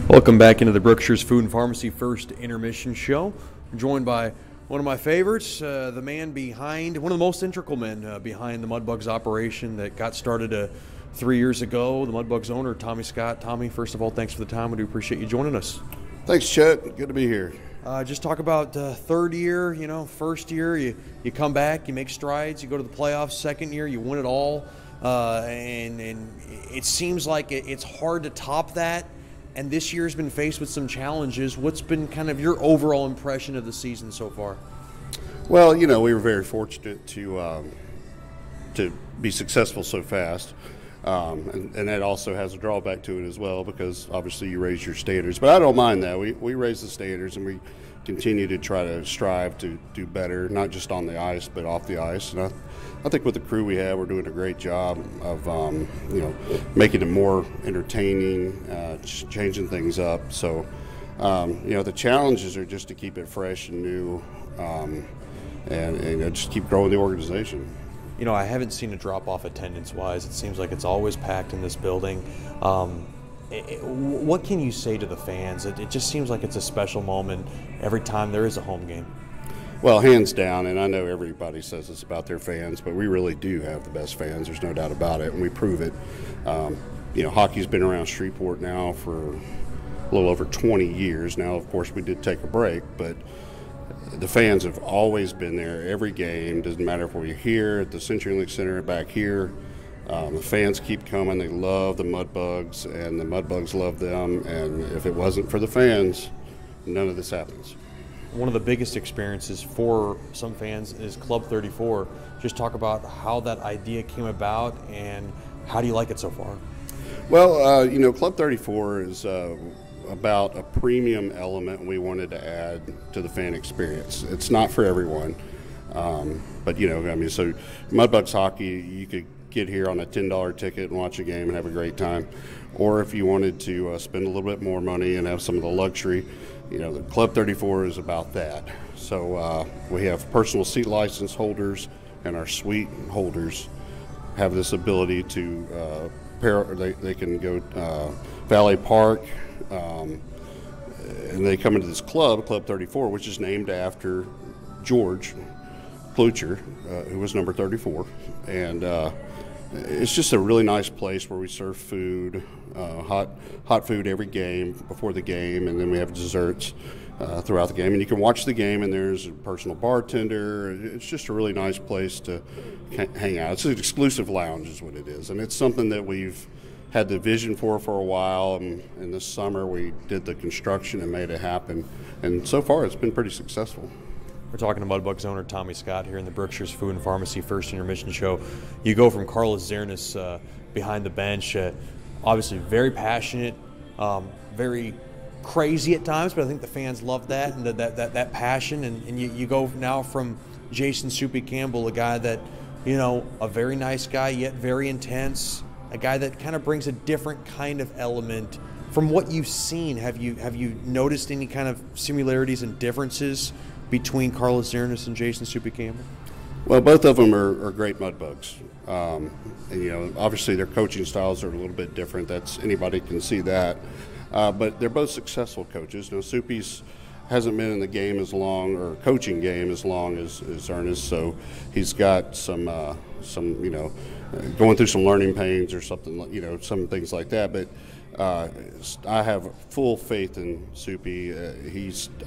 Welcome back into the Brookshire's Food and Pharmacy first intermission show. I'm joined by one of my favorites, the man behind, one of the most integral men behind the Mudbugs operation that got started 3 years ago, the Mudbugs owner, Tommy Scott. Tommy, first of all, thanks for the time. We do appreciate you joining us. Thanks, Chet. Good to be here. Just talk about third year, first year, you come back, you make strides, you go to the playoffs. Second year, you win it all. And it seems like it's hard to top that. And this year's been faced with some challenges. What's been kind of your overall impression of the season so far? Well, we were very fortunate to be successful so fast. And that also has a drawback to it as well, because obviously you raise your standards. But I don't mind that. We raise the standards, and we continue to try to strive to do better, not just on the ice, but off the ice. And I think with the crew we have, we're doing a great job of, making it more entertaining, changing things up. So The challenges are just to keep it fresh and new, and just keep growing the organization. I haven't seen a drop-off attendance-wise. It seems like it's always packed in this building. What can you say to the fans? It just seems like it's a special moment every time there is a home game. Well, hands down, and I know everybody says this about their fans, but we really do have the best fans. There's no doubt about it, and we prove it. Hockey's been around Shreveport now for a little over 20 years. Now, of course, we did take a break, but the fans have always been there every game. Doesn't matter if we're here at the CenturyLink Center or back here. The fans keep coming. They love the Mudbugs, and the Mudbugs love them. And if it wasn't for the fans, none of this happens. One of the biggest experiences for some fans is Club 34. Just talk about how that idea came about and how do you like it so far? Well, Club 34 is about a premium element we wanted to add to the fan experience. It's not for everyone, but so Mudbugs hockey, you could get here on a $10 ticket and watch a game and have a great time, or if you wanted to spend a little bit more money and have some of the luxury, the Club 34 is about that. So we have personal seat license holders, and our suite holders have this ability to they can go Valley Park. And they come into this club, Club 34, which is named after George Klucher, who was number 34. And it's just a really nice place where we serve food, hot food every game, before the game, and then we have desserts throughout the game. And you can watch the game, and there's a personal bartender. It's just a really nice place to hang out. It's an exclusive lounge is what it is, and it's something that we've had the vision for a while, and this summer we did the construction and made it happen, and so far it's been pretty successful. We're talking to Mudbugs owner Tommy Scott here in the Berkshire's Food and Pharmacy First Intermission Show. You go from Carlos Zernis behind the bench, obviously very passionate, very crazy at times, but I think the fans love that and that passion, and you go now from Jason Soupy Campbell, a guy that, a very nice guy yet very intense, a guy that kind of brings a different kind of element. From what you've seen, have you noticed any kind of similarities and differences between Carlos Zernis and Jason Soupy Campbell? Well, both of them are great Mudbugs. And, obviously their coaching styles are a little bit different. Anybody can see that. But they're both successful coaches. Soupy's hasn't been in the game as long, or coaching game as long as Ernest, so he's got some going through some learning pains or something, some things like that. But I have full faith in Soupy.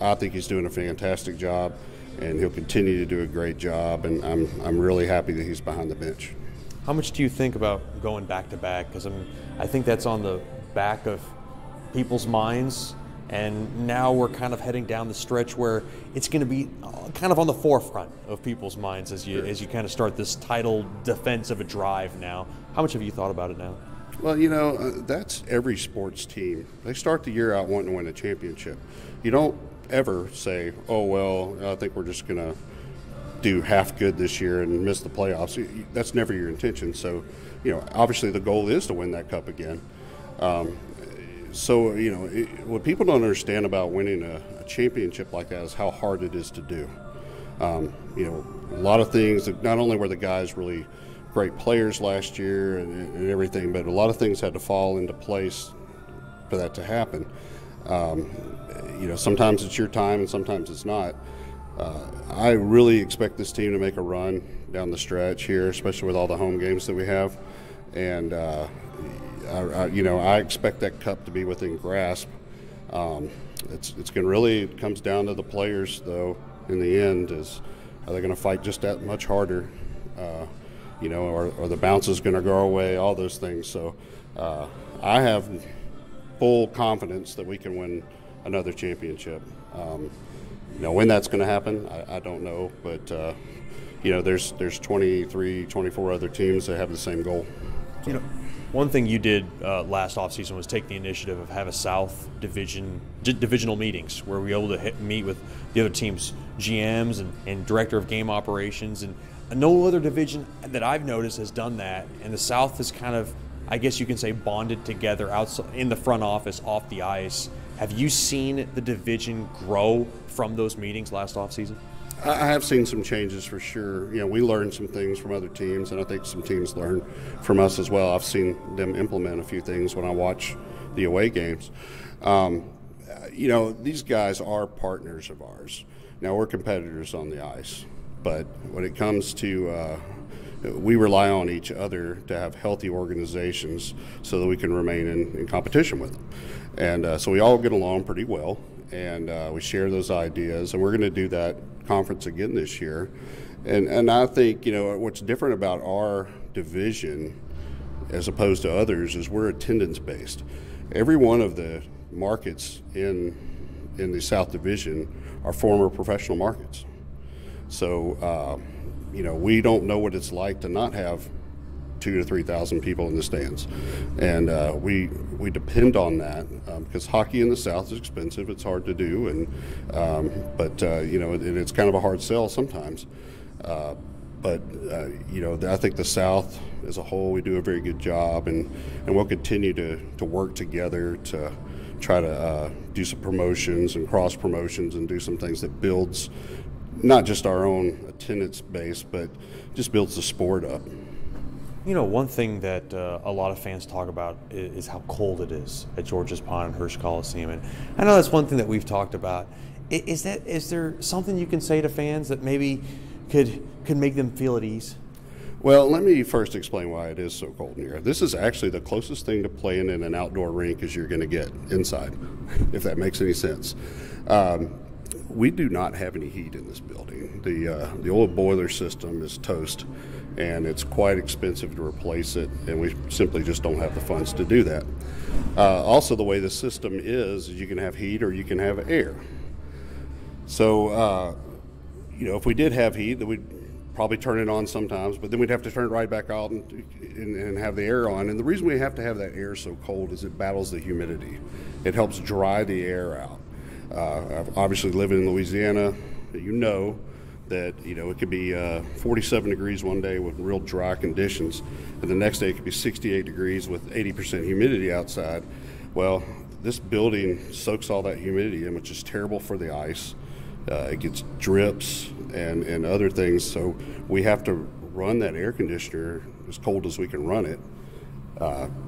I think he's doing a fantastic job, and he'll continue to do a great job. And I'm really happy that he's behind the bench. How much do you think about going back to back? Because I think that's on the back of people's minds. And now we're kind of heading down the stretch where it's going to be kind of on the forefront of people's minds as you kind of start this title defense of a drive now. How much have you thought about it now? Well, that's every sports team. They start the year out wanting to win a championship. You don't ever say, oh, well, I think we're just going to do half good this year and miss the playoffs. That's never your intention. So, obviously the goal is to win that cup again. So, what people don't understand about winning a championship like that is how hard it is to do. A lot of things, not only were the guys really great players last year and everything, but a lot of things had to fall into place for that to happen. Sometimes it's your time and sometimes it's not. I really expect this team to make a run down the stretch here, especially with all the home games that we have. And, I expect that cup to be within grasp. It's going to really comes down to the players, though. In the end, are they going to fight just that much harder? Or the bounce is going to go away? All those things. So, I have full confidence that we can win another championship. When that's going to happen, I don't know, but there's 23, 24 other teams that have the same goal. One thing you did last offseason was take the initiative of have a South divisional meetings where we were able to meet with the other team's GMs and director of game operations, and no other division that I've noticed has done that. And the South is kind of, I guess you can say, bonded together outside in the front office, off the ice. Have you seen the division grow from those meetings last offseason? I have seen some changes for sure. You know, we learned some things from other teams, and I think some teams learn from us as well. I've seen them implement a few things when I watch the away games. You know, these guys are partners of ours. Now, we're competitors on the ice, but when it comes to we rely on each other to have healthy organizations so that we can remain in competition with them. And so we all get along pretty well, and we share those ideas, and we're going to do that conference again this year. And I think, you know, what's different about our division as opposed to others is we're attendance-based. Every one of the markets in the South Division are former professional markets. So, you know, we don't know what it's like to not have 2,000 to 3,000 people in the stands, and we depend on that because hockey in the South is expensive. It's hard to do, and but you know, it's kind of a hard sell sometimes. But you know, I think the South as a whole, we do a very good job, and we'll continue to work together to try to do some promotions and cross promotions and do some things that builds not just our own attendance base, but just builds the sport up. You know, one thing that a lot of fans talk about is how cold it is at George's Pond and Hirsch Coliseum, and I know that's one thing that we've talked about. Is there something you can say to fans that maybe could make them feel at ease? Well, let me first explain why it is so cold in here. This is actually the closest thing to playing in an outdoor rink as you're going to get inside, if that makes any sense. We do not have any heat in this building. The old boiler system is toast, and it's quite expensive to replace it, and we simply just don't have the funds to do that. Also, the way the system is you can have heat or you can have air. So, you know, if we did have heat, then we'd probably turn it on sometimes, but then we'd have to turn it right back out and have the air on. And the reason we have to have that air so cold is it battles the humidity. It helps dry the air out. I've obviously living in Louisiana, you know that, you know, it could be 47 degrees one day with real dry conditions, and the next day it could be 68 degrees with 80% humidity outside. Well, this building soaks all that humidity in, which is terrible for the ice. It gets drips and other things, so we have to run that air conditioner as cold as we can run it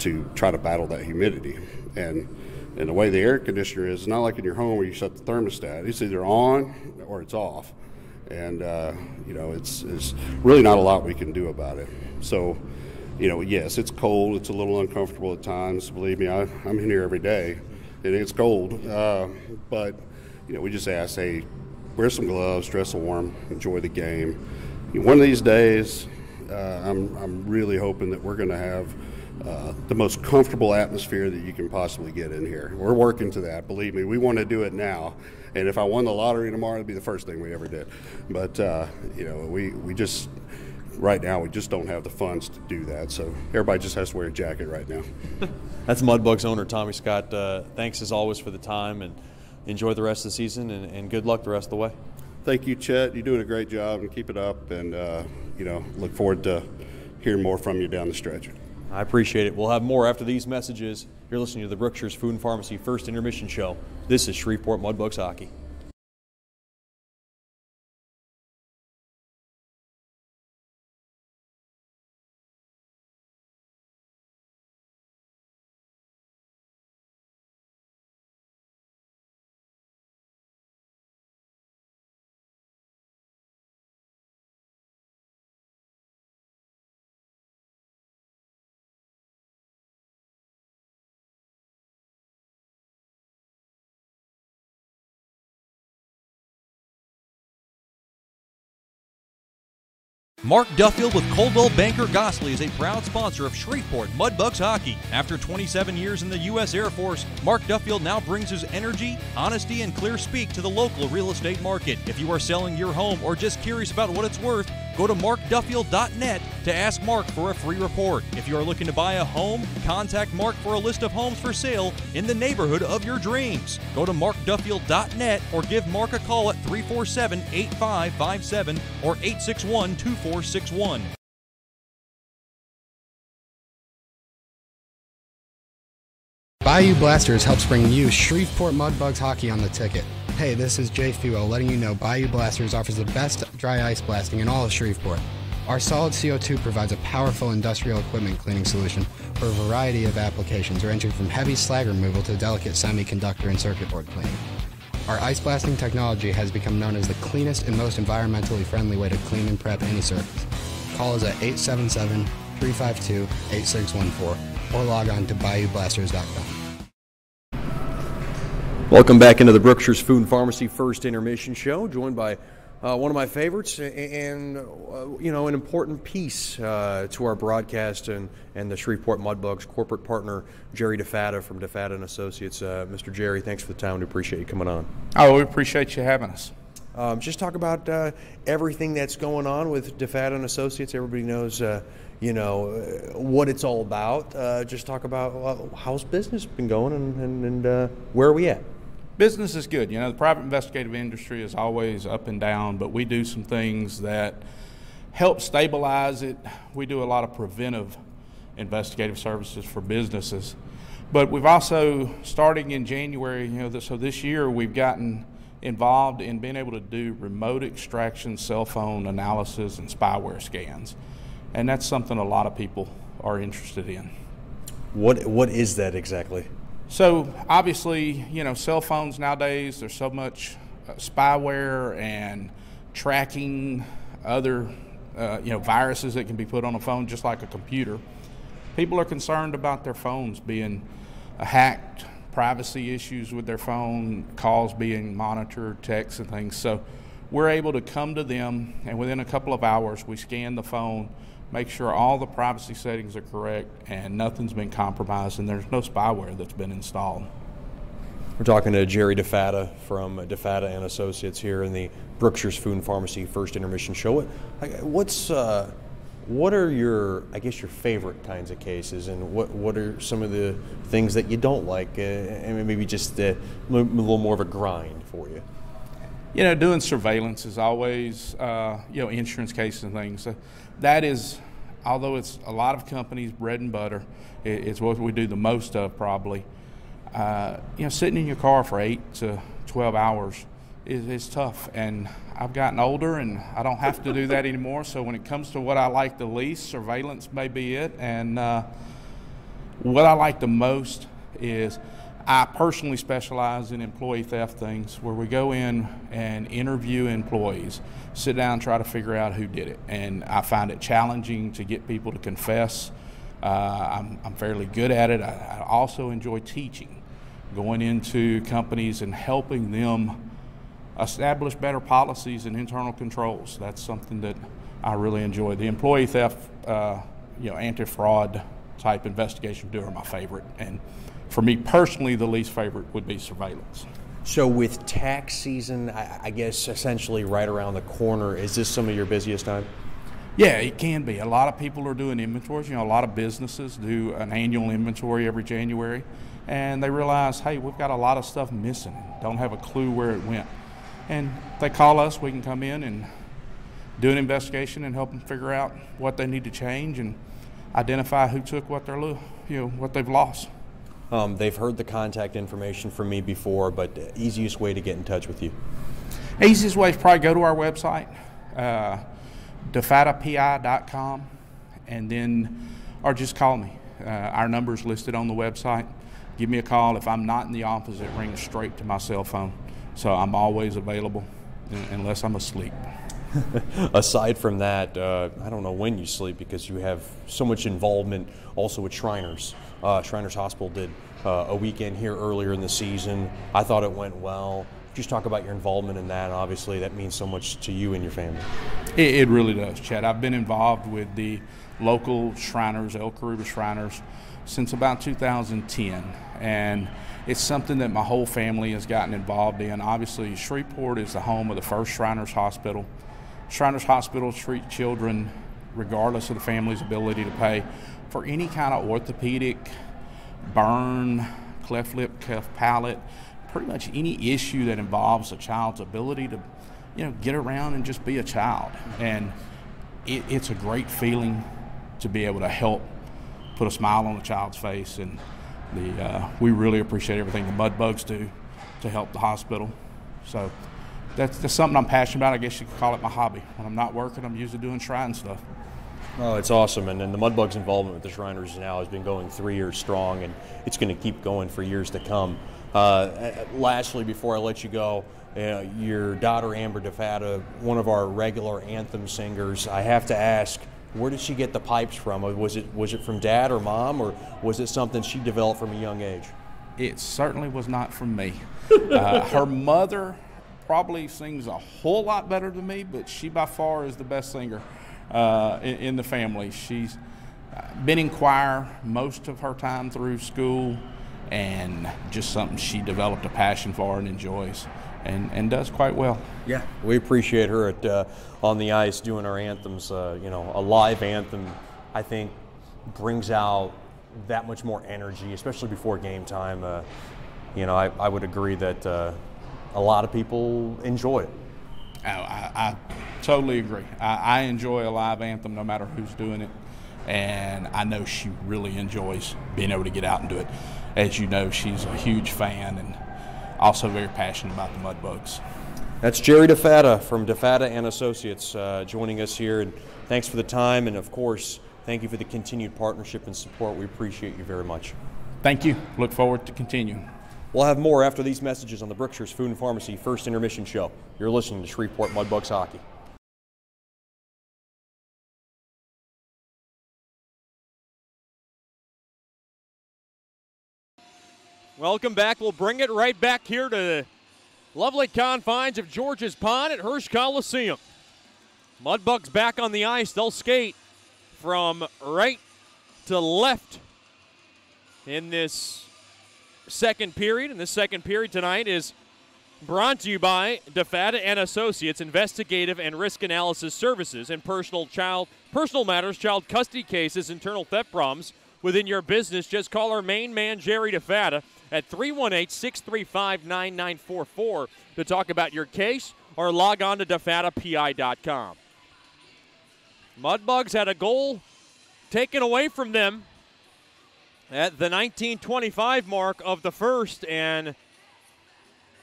to try to battle that humidity. And the way the air conditioner is, not like in your home where you set the thermostat. It's either on or it's off. And, you know, it's really not a lot we can do about it. So, you know, yes, it's cold. It's a little uncomfortable at times. Believe me, I'm in here every day, and it's cold. But, you know, we just ask, hey, wear some gloves, dress warm, enjoy the game. One of these days, I'm really hoping that we're going to have the most comfortable atmosphere that you can possibly get in here. We're working to that. Believe me, we want to do it now. And if I won the lottery tomorrow, it'd be the first thing we ever did. But, you know, we just, right now, we just don't have the funds to do that. So everybody just has to wear a jacket right now. That's Mudbugs owner Tommy Scott. Thanks as always for the time, and enjoy the rest of the season, and good luck the rest of the way. Thank you, Chet. You're doing a great job, and keep it up. And, you know, look forward to hearing more from you down the stretch. I appreciate it. We'll have more after these messages. You're listening to the Brookshire's Food and Pharmacy First Intermission Show. This is Shreveport Mudbugs Hockey. Mark Duffield with Coldwell Banker Gosley is a proud sponsor of Shreveport Mudbugs Hockey. After 27 years in the U.S. Air Force, Mark Duffield now brings his energy, honesty, and clear speak to the local real estate market. If you are selling your home or just curious about what it's worth, go to markduffield.net to ask Mark for a free report. If you are looking to buy a home, contact Mark for a list of homes for sale in the neighborhood of your dreams. Go to markduffield.net or give Mark a call at 347-8557 or 861-2461. Bayou Blasters helps bring you Shreveport Mudbugs hockey on the ticket. Hey, this is Jay Fuo letting you know Bayou Blasters offers the best dry ice blasting in all of Shreveport. Our solid CO2 provides a powerful industrial equipment cleaning solution for a variety of applications ranging from heavy slag removal to delicate semiconductor and circuit board cleaning. Our ice blasting technology has become known as the cleanest and most environmentally friendly way to clean and prep any surface. Call us at 877-352-8614 or log on to bayoublasters.com. Welcome back into the Brookshires Food and Pharmacy First Intermission Show, joined by one of my favorites and an important piece to our broadcast and the Shreveport Mudbugs corporate partner, Jerry DeFatta from DeFatta and Associates. Mr. Jerry, thanks for the time. We appreciate you coming on. Oh, we appreciate you having us. Just talk about everything that's going on with DeFatta and Associates. Everybody knows, what it's all about. Just talk about how's business been going and where are we at? Business is good. The private investigative industry is always up and down, but we do some things that help stabilize it. We do a lot of preventive investigative services for businesses. But we've also, starting in January, so this year we've gotten involved in being able to do remote extraction, cell phone analysis, and spyware scans. And that's something a lot of people are interested in. What is that exactly? So obviously, cell phones nowadays, there's so much spyware and tracking other, viruses that can be put on a phone just like a computer. People are concerned about their phones being hacked, privacy issues with their phone, calls being monitored, texts and things. So we're able to come to them, and within a couple of hours, we scan the phone, make sure all the privacy settings are correct and nothing's been compromised and there's no spyware that's been installed. We're talking to Jerry DeFatta from DeFatta and Associates here in the Brookshires Food and Pharmacy First Intermission Show. What are your favorite kinds of cases, and what are some of the things that you don't like, and maybe just a little more of a grind for you? Doing surveillance is always, insurance cases and things. That is, although it's a lot of companies' bread and butter, it's what we do the most of probably. Sitting in your car for 8 to 12 hours is tough, and I've gotten older and I don't have to do that anymore. So when it comes to what I like the least, surveillance may be it. And what I like the most is I personally specialize in employee theft things, where we go in and interview employees, sit down, try to figure out who did it. And I find it challenging to get people to confess. I'm fairly good at it. I also enjoy teaching, going into companies and helping them establish better policies and internal controls. That's something that I really enjoy. The employee theft, anti-fraud type investigation are my favorite. And for me personally, the least favorite would be surveillance. So with tax season, I guess essentially right around the corner, is this some of your busiest time? Yeah, it can be. A lot of people are doing inventories. A lot of businesses do an annual inventory every January, and they realize, hey, we've got a lot of stuff missing, don't have a clue where it went. And they call us, we can come in and do an investigation and help them figure out what they need to change and identify who took what what they've lost. They've heard the contact information from me before, but the easiest way to get in touch with you? Easiest way is probably go to our website, defattapi.com, and then, or just call me. Our number's listed on the website. Give me a call. If I'm not in the office, it rings straight to my cell phone. So I'm always available unless I'm asleep. Aside from that, I don't know when you sleep because you have so much involvement also with Shriners. Shriners Hospital did a weekend here earlier in the season. I thought it went well. Just talk about your involvement in that. Obviously, that means so much to you and your family. It really does, Chad. I've been involved with the local Shriners, El Caribe Shriners, since about 2010. And it's something that my whole family has gotten involved in. Obviously, Shreveport is the home of the first Shriners Hospital. Shriners Hospital treat children, regardless of the family's ability to pay, for any kind of orthopedic, burn, cleft lip, cleft palate, pretty much any issue that involves a child's ability to, get around and just be a child. And it's a great feeling to be able to help put a smile on a child's face and We really appreciate everything the Mudbugs do to help the hospital. So that's something I'm passionate about. I guess you could call it my hobby. When I'm not working, I'm usually doing shrine stuff. Oh, it's awesome. And the Mudbugs' involvement with the Shriners now has been going 3 years strong, and it's going to keep going for years to come. Lastly, before I let you go, your daughter, Amber DeFatta, one of our regular anthem singers, I have to ask, where did she get the pipes from? Was it from Dad or Mom, or was it something she developed from a young age? It certainly was not from me. Her mother probably sings a whole lot better than me, but she by far is the best singer in the family. She's been in choir most of her time through school, and just something she developed a passion for and enjoys, and does quite well. Yeah, we appreciate her on the ice doing our anthems. A live anthem, I think, brings out that much more energy, especially before game time. I would agree that a lot of people enjoy it. I totally agree. I enjoy a live anthem no matter who's doing it, and I know she really enjoys being able to get out and do it. As you know, she's a huge fan and also very passionate about the Mudbugs. That's Jerry DeFatta from DeFatta and Associates joining us here, and thanks for the time, and of course, thank you for the continued partnership and support. We appreciate you very much. Thank you. Look forward to continuing. We'll have more after these messages on the Brookshire's Food and Pharmacy First Intermission Show. You're listening to Shreveport Mudbugs Hockey. Welcome back. We'll bring it right back here to the lovely confines of George's Pond at Hirsch Coliseum. Mudbugs back on the ice. They'll skate from right to left in this second period. And this second period tonight is brought to you by DeFatta and Associates, investigative and risk analysis services and personal matters, child custody cases, internal theft problems within your business. Just call our main man, Jerry DeFatta, at 318-635-9944 to talk about your case, or log on to DeFattaPI.com. Mudbugs had a goal taken away from them at the 19:25 mark of the first, and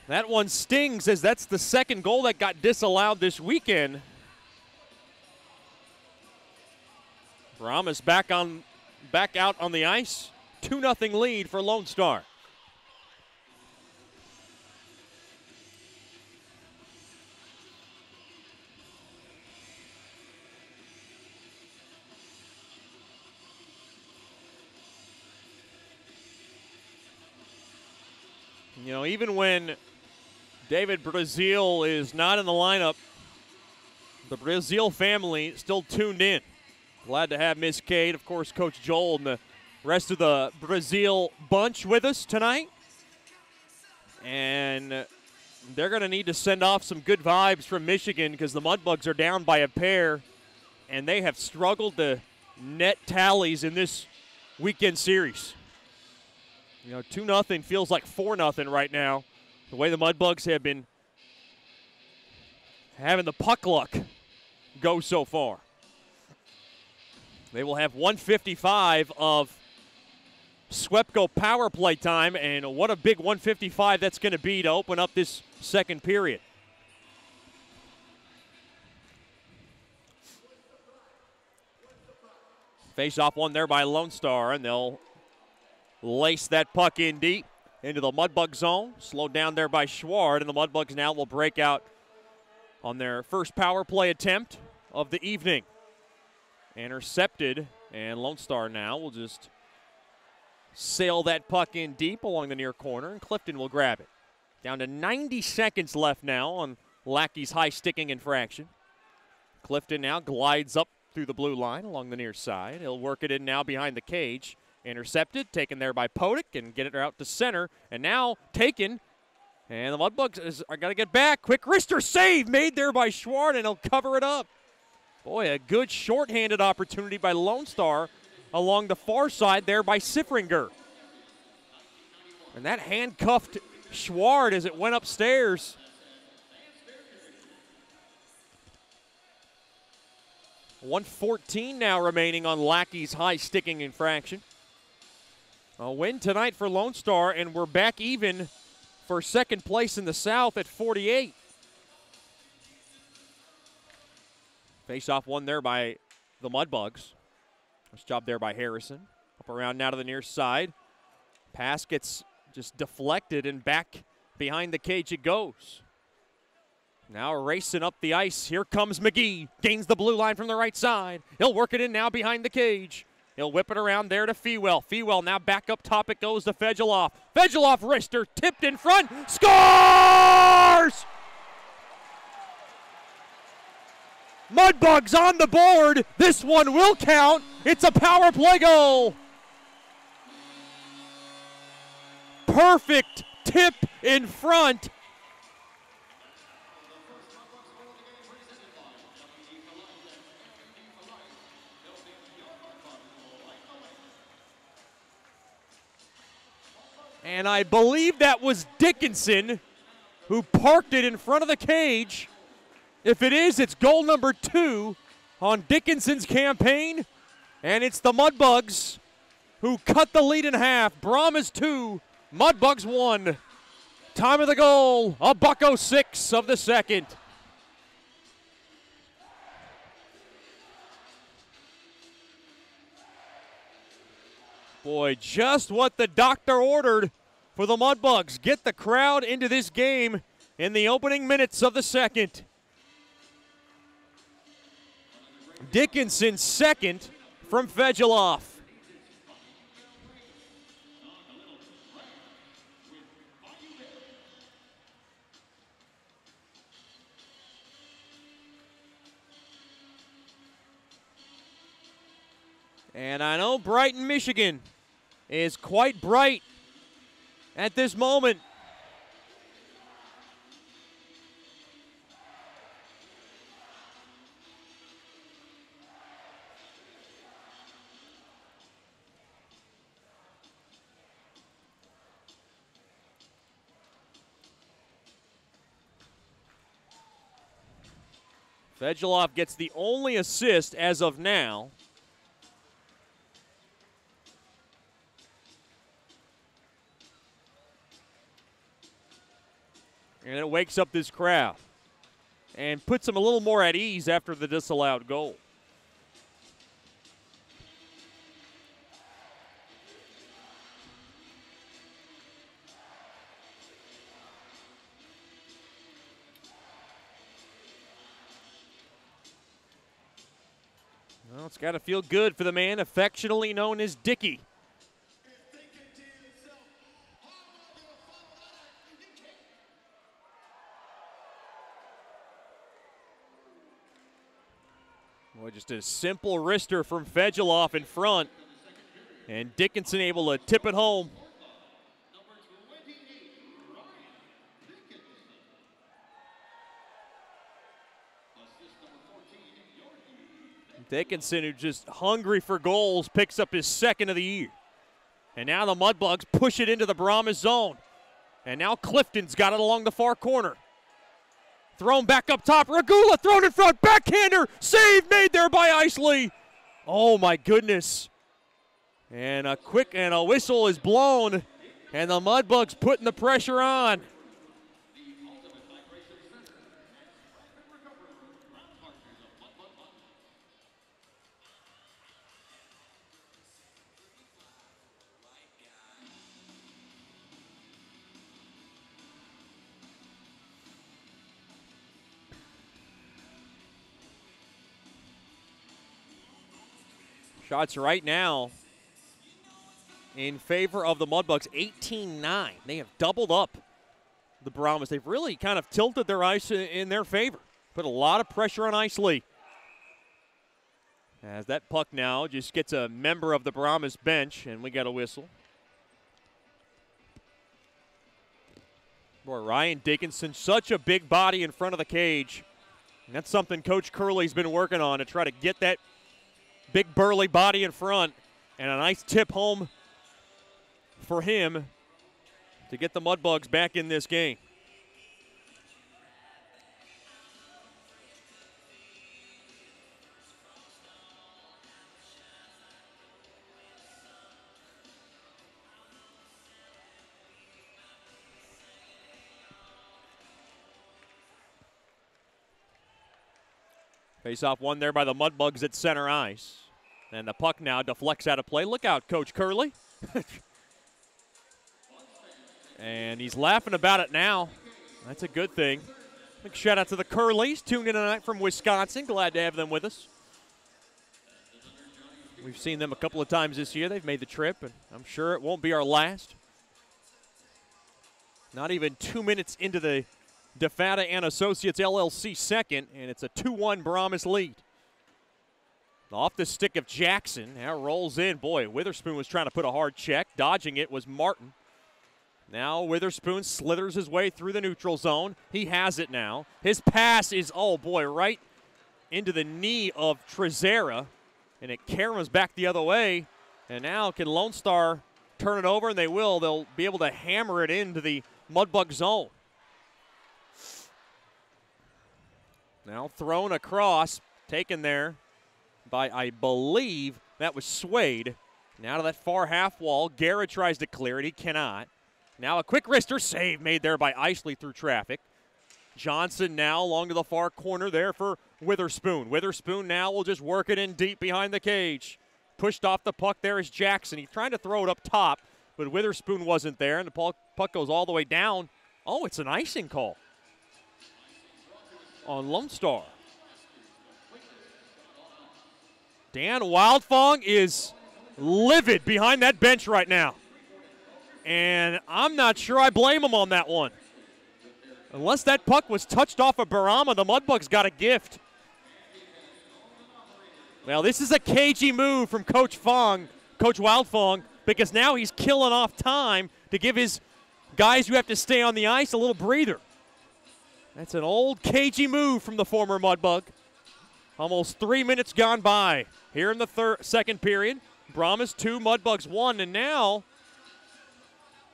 that one stings, as that's the second goal that got disallowed this weekend. Brahmas back out on the ice. 2-0 lead for Lone Star. Even when David Brazil is not in the lineup, the Brazil family still tuned in. Glad to have Miss Kate, of course, Coach Joel, and the rest of the Brazil bunch with us tonight. And they're going to need to send off some good vibes from Michigan, because the Mudbugs are down by a pair, and they have struggled to net tallies in this weekend series. 2-0 feels like 4-0 right now, the way the Mudbugs have been having the puck luck go so far. They will have 1:55 of SWEPCO power play time, and what a big 1:55 that's going to be to open up this second period. Face-off one there by Lone Star, and they'll lace that puck in deep into the Mudbug zone. Slowed down there by Schward, and the Mudbugs now will break out on their first power play attempt of the evening. Intercepted, and Lone Star now will just sail that puck in deep along the near corner, and Clifton will grab it. Down to 90 seconds left now on Lackey's high sticking infraction. Clifton now glides up through the blue line along the near side. He'll work it in now behind the cage. Intercepted, taken there by Podick, and get it out to center. And now taken, and the Mudbugs are going to get back. Quick wrister save made there by Schwart, and he'll cover it up. Boy, a good shorthanded opportunity by Lone Star along the far side there by Siffringer. And that handcuffed Schwart as it went upstairs. .114 now remaining on Lackey's high sticking infraction. A win tonight for Lone Star, and we're back even for second place in the South at 48. Face-off won there by the Mudbugs. Nice job there by Harrison. Up around now to the near side. Pass gets just deflected, and back behind the cage it goes. Now racing up the ice. Here comes McGee. Gains the blue line from the right side. He'll work it in now behind the cage. He'll whip it around there to Fewell. Fewell now back up top. It goes to Fegeloff. Fegeloff wrister tipped in front. Scores! Mudbugs on the board. This one will count. It's a power play goal. Perfect tip in front. And I believe that was Dickinson who parked it in front of the cage. If it is, it's goal number 2 on Dickinson's campaign. And it's the Mudbugs who cut the lead in half. Brahmas 2, Mudbugs 1. Time of the goal, $1:06 of the second. Boy, just what the doctor ordered for the Mudbugs. Get the crowd into this game in the opening minutes of the second. Dickinson second from Fegeloff. And I know Brighton, Michigan is quite bright at this moment. Fegeloff gets the only assist as of now. And it wakes up this crowd and puts them a little more at ease after the disallowed goal. Well, it's got to feel good for the man affectionately known as Dickie. Boy, just a simple wrister from Fegeloff in front. And Dickinson able to tip it home. Dickinson, who's just hungry for goals, picks up his second of the year. And now the Mudbugs push it into the Brahmas zone. And now Clifton's got it along the far corner. Thrown back up top. Regula thrown in front. Backhander. Save made there by Isley. Oh, my goodness. And a whistle is blown. And the Mudbugs putting the pressure on. Shots right now in favor of the Mudbugs, 18-9. They have doubled up the Brahmas. They've really kind of tilted their ice in their favor. Put a lot of pressure on Isley. As that puck now just gets a member of the Brahmas bench, and we got a whistle. Boy, Ryan Dickinson, such a big body in front of the cage. And that's something Coach Curley's been working on, to try to get that big burly body in front, and a nice tip home for him to get the Mudbugs back in this game. Face-off won there by the Mudbugs at center ice. And the puck now deflects out of play. Look out, Coach Curley. And he's laughing about it now. That's a good thing. Big shout out to the Curleys, tuned in tonight from Wisconsin. Glad to have them with us. We've seen them a couple of times this year. They've made the trip, and I'm sure it won't be our last. Not even 2 minutes into the DeFata and Associates LLC second, and it's a 2-1 Brahmas lead. Off the stick of Jackson, now rolls in. Boy, Witherspoon was trying to put a hard check. Dodging it was Martin. Now Witherspoon slithers his way through the neutral zone. He has it now. His pass is, oh boy, right into the knee of Trezera, and it caroms back the other way. And now can Lone Star turn it over? And they will. They'll be able to hammer it into the Mudbug zone. Now thrown across, taken there by, I believe, that was Swade. Now to that far half wall. Garrett tries to clear it. He cannot. Now a quick wrister save made there by Isley through traffic. Johnson now along to the far corner there for Witherspoon. Witherspoon now will just work it in deep behind the cage. Pushed off the puck there is Jackson. He's trying to throw it up top, but Witherspoon wasn't there, and the puck goes all the way down. Oh, it's an icing call on Lone Star. Dan Wildfong is livid behind that bench right now. And I'm not sure I blame him on that one. Unless that puck was touched off of Brahmas, the Mudbugs got a gift. Well, this is a cagey move from Coach Wildfong, because now he's killing off time to give his guys who have to stay on the ice a little breather. That's an old cagey move from the former Mudbug. Almost 3 minutes gone by here in the second period. Brahmas 2, Mudbugs 1, and now,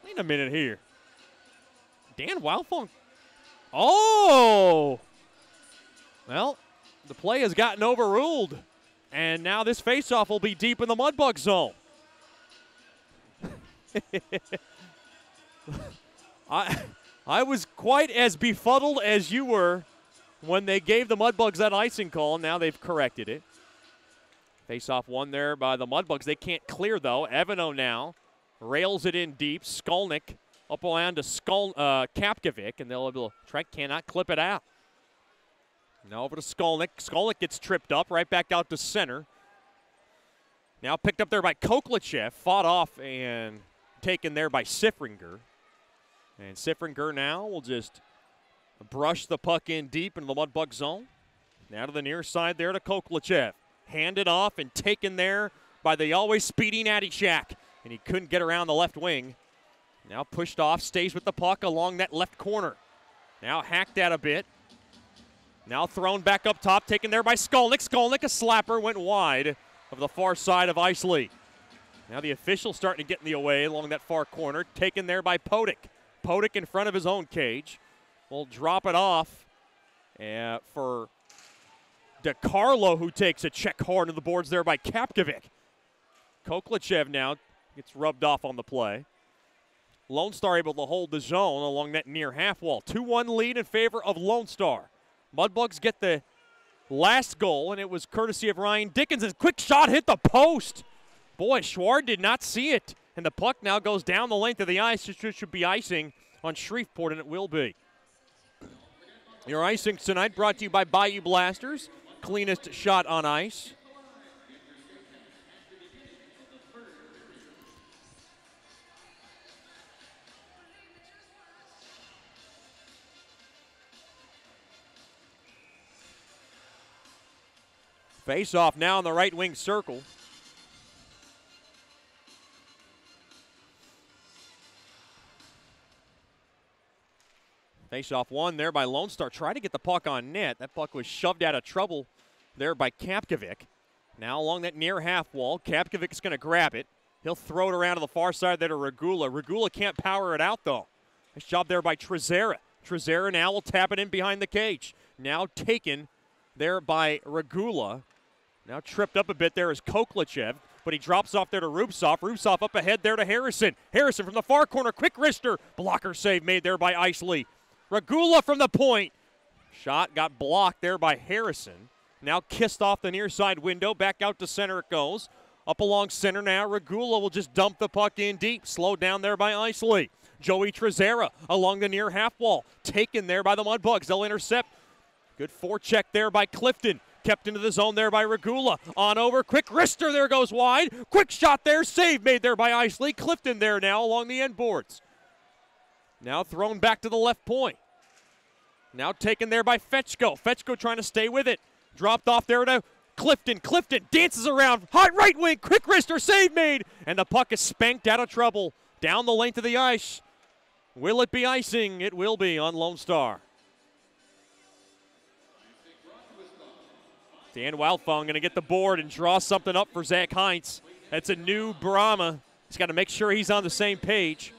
wait a minute here. Dan Wildfong. Oh! Well, the play has gotten overruled, and now this faceoff will be deep in the Mudbug zone. I was quite as befuddled as you were when they gave the Mudbugs that icing call. Now they've corrected it. Face-off won there by the Mudbugs. They can't clear, though. Evano now rails it in deep. Skolnick up around to Kapkovic, and they'll be able to try, cannot clip it out. Now over to Skolnick. Skolnick gets tripped up, right back out to center. Now picked up there by Koklachev, fought off and taken there by Sifringer. And Sifringer now will just brush the puck in deep into the Mudbug zone. Now to the near side there to Koklachev. Handed off and taken there by the always speedy Natty Shack. And he couldn't get around the left wing. Now pushed off, stays with the puck along that left corner. Now hacked at a bit. Now thrown back up top, taken there by Skolnick. Skolnick, a slapper, went wide of the far side of Isley. Now the official starting to get in the away along that far corner, taken there by Podick. Podick in front of his own cage. Will drop it off for DeCarlo, who takes a check hard to the boards there by Kapkovic. Koklachev now gets rubbed off on the play. Lone Star able to hold the zone along that near half wall. 2-1 lead in favor of Lone Star. Mudbugs get the last goal, and it was courtesy of Ryan Dickinson. Quick shot hit the post. Boy, Schward did not see it. And the puck now goes down the length of the ice. It should be icing on Shreveport, and it will be. Your icing tonight brought to you by Bayou Blasters. Cleanest shot on ice. Face off now in the right wing circle. Face off one there by Lone Star. Tried to get the puck on net. That puck was shoved out of trouble there by Kapkovic. Now along that near half wall, Kapkovic is going to grab it. He'll throw it around to the far side there to Regula. Regula can't power it out, though. Nice job there by Trezera. Trezera now will tap it in behind the cage. Now taken there by Regula. Now tripped up a bit there is Koklachev, but he drops off there to Rubtsov. Rubtsov up ahead there to Harrison. Harrison from the far corner, quick wrister. Blocker save made there by Isley. Regula from the point. Shot got blocked there by Harrison. Now kissed off the near side window. Back out to center it goes. Up along center now. Regula will just dump the puck in deep. Slowed down there by Isley. Joey Trezera along the near half wall. Taken there by the Mudbugs. They'll intercept. Good forecheck there by Clifton. Kept into the zone there by Regula. On over. Quick wrister there goes wide. Quick shot there. Save made there by Isley. Clifton there now along the end boards. Now thrown back to the left point. Now taken there by Fetchko. Fetchko trying to stay with it. Dropped off there to Clifton. Clifton dances around. Hot right wing. Quick wrister. Save made. And the puck is spanked out of trouble. Down the length of the ice. Will it be icing? It will be on Lone Star. Dan Wildfong going to get the board and draw something up for Zach Heinz. That's a new Brahma. He's got to make sure he's on the same page.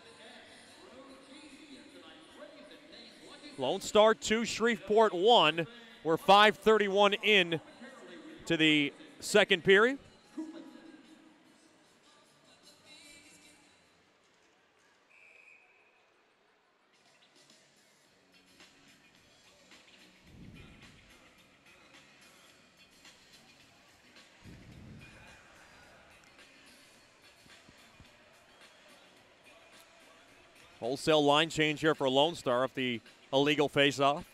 Lone Star 2, Shreveport 1. We're 5:31 in to the second period. Wholesale line change here for Lone Star off the illegal faceoff.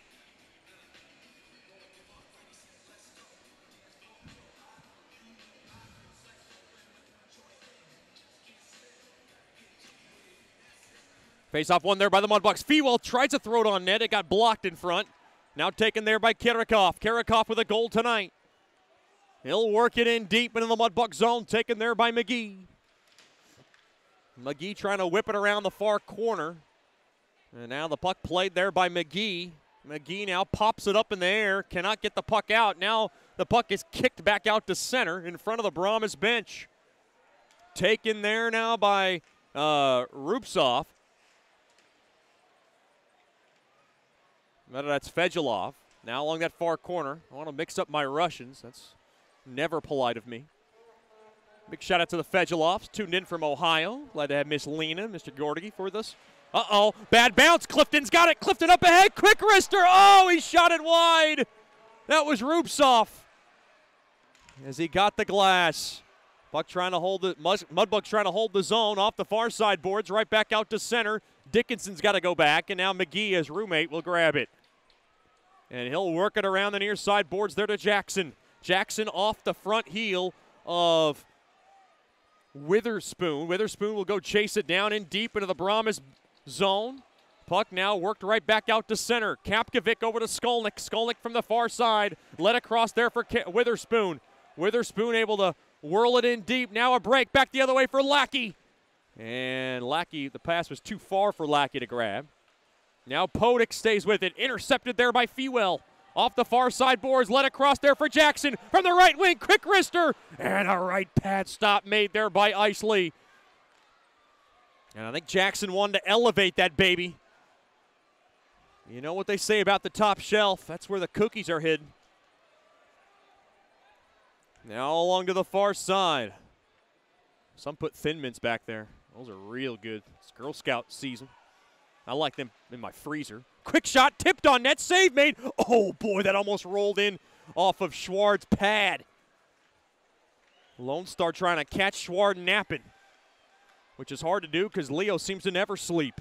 Face-off one there by the Mudbugs. Fewell tries to throw it on net. It got blocked in front. Now taken there by Kirikoff. Kirikoff with a goal tonight. He'll work it in deep into the Mudbug zone. Taken there by McGee. McGee trying to whip it around the far corner. And now the puck played there by McGee. McGee now pops it up in the air. Cannot get the puck out. Now the puck is kicked back out to center in front of the Brahmas bench. Taken there now by Rupsov. That's Fedulov. Now along that far corner. I want to mix up my Russians. That's never polite of me. Big shout out to the Fedulovs, tuned in from Ohio. Glad to have Miss Lena, Mr. Gordy for this. Uh-oh, bad bounce. Clifton's got it. Clifton up ahead. Quick wrister. Oh, he shot it wide. That was Rupsov as he got the glass. Buck trying to hold the Mudbugs trying to hold the zone off the far side boards, right back out to center. Dickinson's got to go back, and now McGee, his roommate, will grab it. And he'll work it around the near side boards there to Jackson. Jackson off the front heel of Witherspoon. Witherspoon will go chase it down in deep into the Brahmas zone. Puck now worked right back out to center. Kapkovic over to Skolnick. Skolnick from the far side. Led across there for Witherspoon. Witherspoon able to whirl it in deep. Now a break back the other way for Lackey. And Lackey, the pass was too far for Lackey to grab. Now Podick stays with it. Intercepted there by Fewell. Off the far side boards, led across there for Jackson. From the right wing, quick wrister. And a right pad stop made there by Isley. And I think Jackson wanted to elevate that baby. You know what they say about the top shelf. That's where the cookies are hidden. Now along to the far side. Some put Thin Mints back there. Those are real good. It's Girl Scout season. I like them in my freezer. Quick shot, tipped on net, save made. Oh boy, that almost rolled in off of Schward's pad. Lone Star trying to catch Schward napping, which is hard to do because Leo seems to never sleep.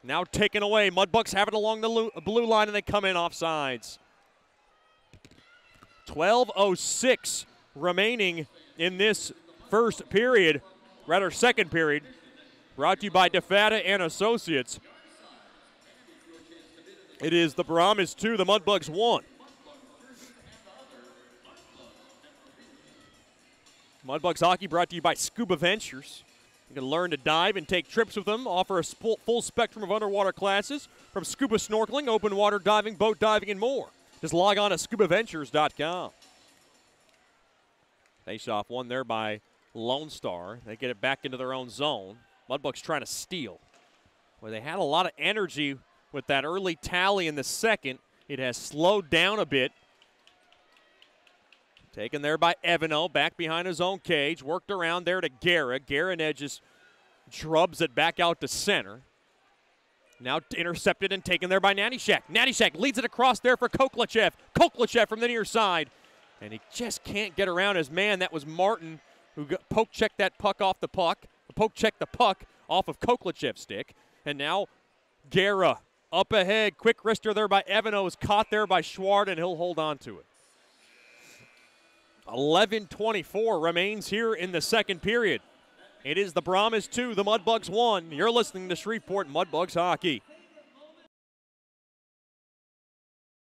Now taken away. Mudbugs have it along the blue line, and they come in off sides. 12:06 remaining in this first period, rather second period. Brought to you by DeFata and Associates. It is the Brahmas 2, the Mudbugs 1. Mudbugs hockey brought to you by Scuba Ventures. You can learn to dive and take trips with them. Offer a full spectrum of underwater classes from scuba snorkeling, open water diving, boat diving, and more. Just log on to scubaventures.com. Face-off one there by Lone Star. They get it back into their own zone. Mudbugs trying to steal. Well, they had a lot of energy with that early tally in the second. It has slowed down a bit. Taken there by Evano, back behind his own cage. Worked around there to Guerra. Guerra edges, drubs it back out to center. Now intercepted and taken there by Nanishek. Nanishek leads it across there for Koklachev. Koklachev from the near side. And he just can't get around his man. That was Martin who poke-checked that puck off the puck. Poke-checked the puck off of Koklachev's stick. And now Guerra up ahead. Quick wrister there by Evano is caught there by Schwart, and he'll hold on to it. 11:24 remains here in the second period. It is the Brahmas 2, the Mudbugs 1. You're listening to Shreveport Mudbugs Hockey.